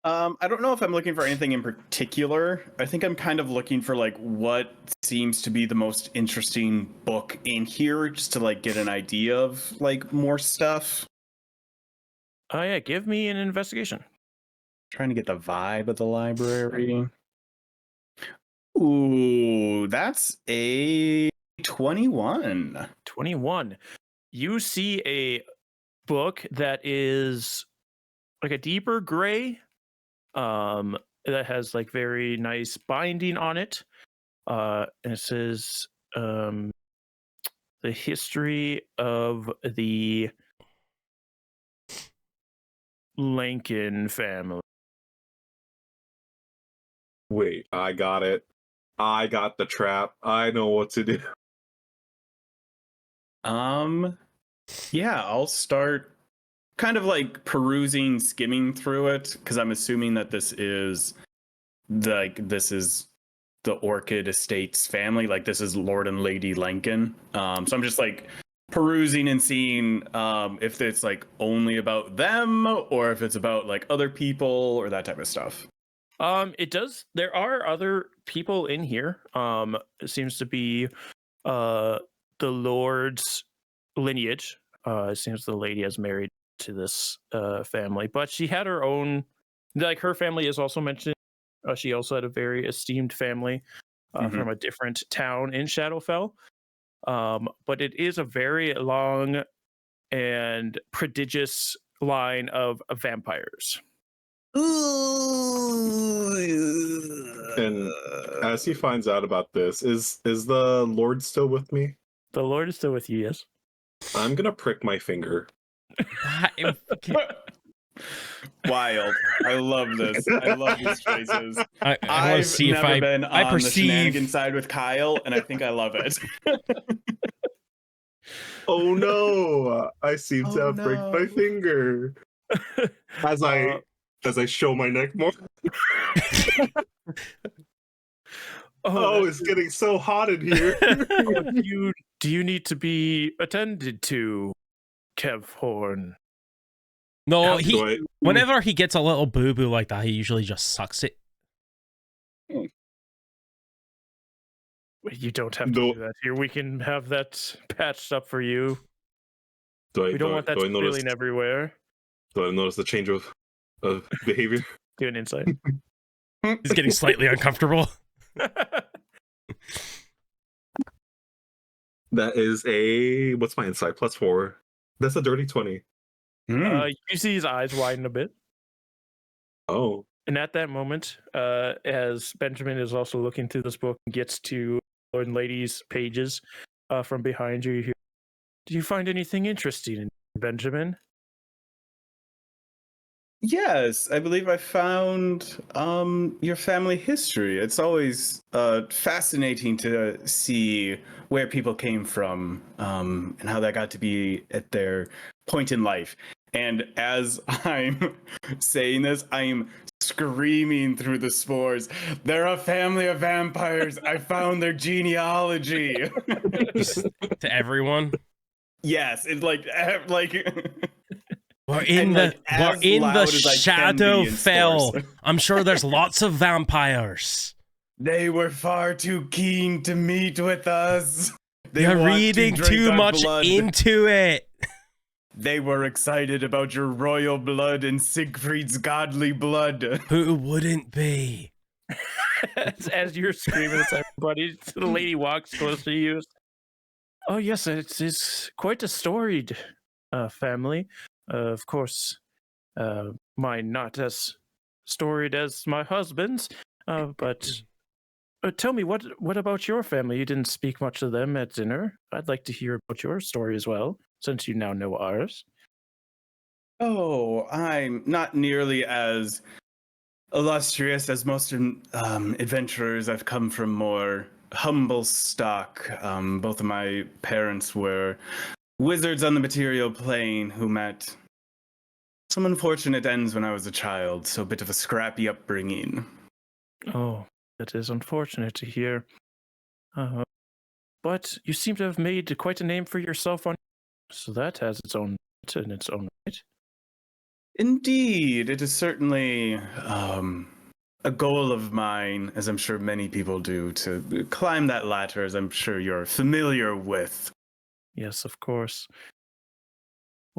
I don't know if I'm looking for anything in particular. I think I'm kind of looking for like what seems to be the most interesting book in here, just to like get an idea of like more stuff.
Oh yeah, give me an investigation.
Trying to get the vibe of the library. Ooh, that's a 21.
21. You see a book that is like a deeper gray, that has like very nice binding on it. And it says the history of the Lincoln family.
Wait, I got it. I got the trap. I know what to do.
Yeah, I'll start kind of like perusing, skimming through it, because I'm assuming that this is the Orchid Estates family. Like this is Lord and Lady Lincoln. So I'm just like perusing and seeing if it's like only about them or if it's about like other people or that type of stuff.
It does. There are other people in here. It seems to be the Lord's lineage. It seems the lady has married to this family, but she had her own. Like her family is also mentioned. She also had a very esteemed family from a different town in Shadowfell. But it is a very long and prodigious line of vampires.
And as he finds out about this, is the Lord still with me?
The Lord is still with you, yes?
I'm gonna prick my finger.
Wild. I love this. I love these choices.
I want to
I've
see
never
if
been
I
on the
perceive.
shenanigan side with Kyle, and I think I love it.
Oh no! I seem to have pricked my finger. As I show my neck more. Oh, it's getting so hot in here.
Do you need to be attended to, Kev Horn?
No, whenever he gets a little boo-boo like that, he usually just sucks it.
You don't have to do that here. We can have that patched up for you. We don't want that spilling everywhere.
Do I notice the change of behavior?
Do an insight.
He's getting slightly uncomfortable.
That is a... What's my insight? +4. That's a dirty 20.
You see his eyes widen a bit.
Oh.
And at that moment, as Benjamin is also looking through this book and gets to Lord and Lady's pages from behind you, you hear, do you find anything interesting in Benjamin?
Yes, I believe I found your family history. It's always fascinating to see where people came from and how that got to be at their point in life. And as I'm saying this, I'm screaming through the spores. They're a family of vampires. I found their genealogy.
To everyone?
Yes, it's like
We're in the Shadowfell. I'm sure there's lots of vampires.
They were far too keen to meet with us.
You're reading too much into it.
They were excited about your royal blood and Siegfried's godly blood.
Who wouldn't be?
As you're screaming at everybody, the lady walks close to you. Oh yes, it's quite a storied family. Of course, mine not as storied as my husband's. But tell me, what about your family? You didn't speak much to them at dinner. I'd like to hear about your story as well, since you now know ours.
Oh, I'm not nearly as illustrious as most adventurers. I've come from more humble stock. Both of my parents were wizards on the material plane who met some unfortunate ends when I was a child, so a bit of a scrappy upbringing.
Oh, that is unfortunate to hear. But you seem to have made quite a name for yourself so that has its own in its own right.
Indeed, it is certainly a goal of mine, as I'm sure many people do, to climb that ladder, as I'm sure you're familiar with.
Yes, of course.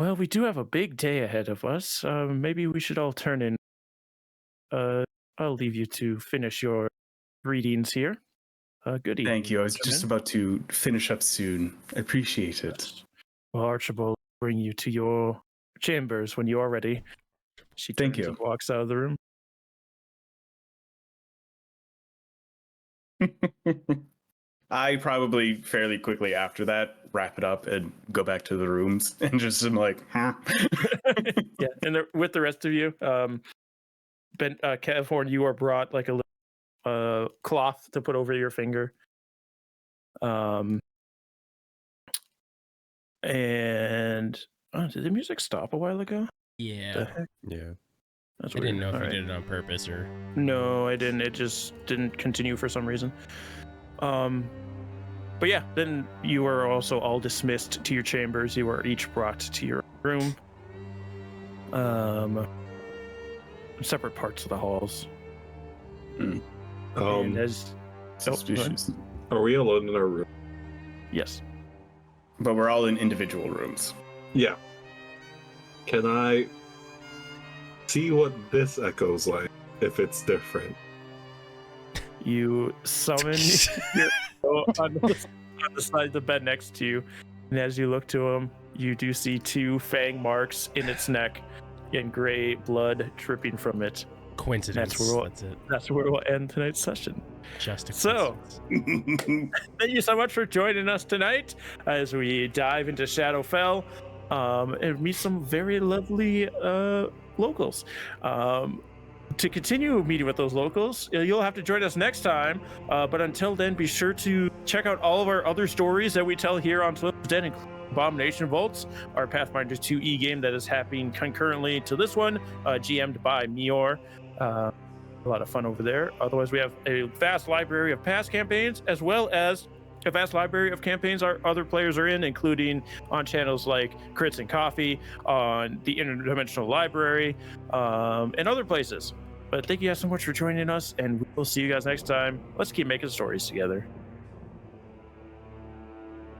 Well, we do have a big day ahead of us. Maybe we should all turn in. I'll leave you to finish your readings here. Good evening.
Thank you. I was just
gentlemen.
about to finish up soon. I appreciate it.
Yes. Well, Archibald will bring you to your chambers when you are ready. She
Thank
turns
you.
and walks out of the room.
I probably fairly quickly after that wrap it up and go back to the rooms and just am like, huh?
Yeah, and with the rest of you, Californ, you are brought like a little cloth to put over your finger. And did the music stop a while ago?
Yeah.
The heck?
Yeah.
That's
I
weird.
didn't know if
All
you
right.
did it on purpose or.
No, I didn't. It just didn't continue for some reason. But yeah, then you are also all dismissed to your chambers. You are each brought to your room. Separate parts of the halls. And as
Suspicious.
Are we alone in our room?
yes,
But we're all in individual rooms.
Yeah. Can I see what this echoes like if it's different?
you summon your on the side of the bed next to you, and as you look to him, you do see two fang marks in its neck and gray blood dripping from it.
Coincidence. That's it.
That's where we'll end tonight's session.
Just a
So-
coincidence.
Thank you so much for joining us tonight as we dive into Shadowfell and meet some very lovely locals. To continue meeting with those locals, you'll have to join us next time. But until then, be sure to check out all of our other stories that we tell here on Swindler's Den, including Abomination Vaults, our Pathfinder 2E game that is happening concurrently to this one, GM'd by Mior. A lot of fun over there. Otherwise, we have a vast library of past campaigns, as well as a vast library of campaigns our other players are in, including on channels like Crits and Coffee, on the Interdimensional Library, and other places. But thank you guys so much for joining us, and we'll see you guys next time. Let's keep making stories together.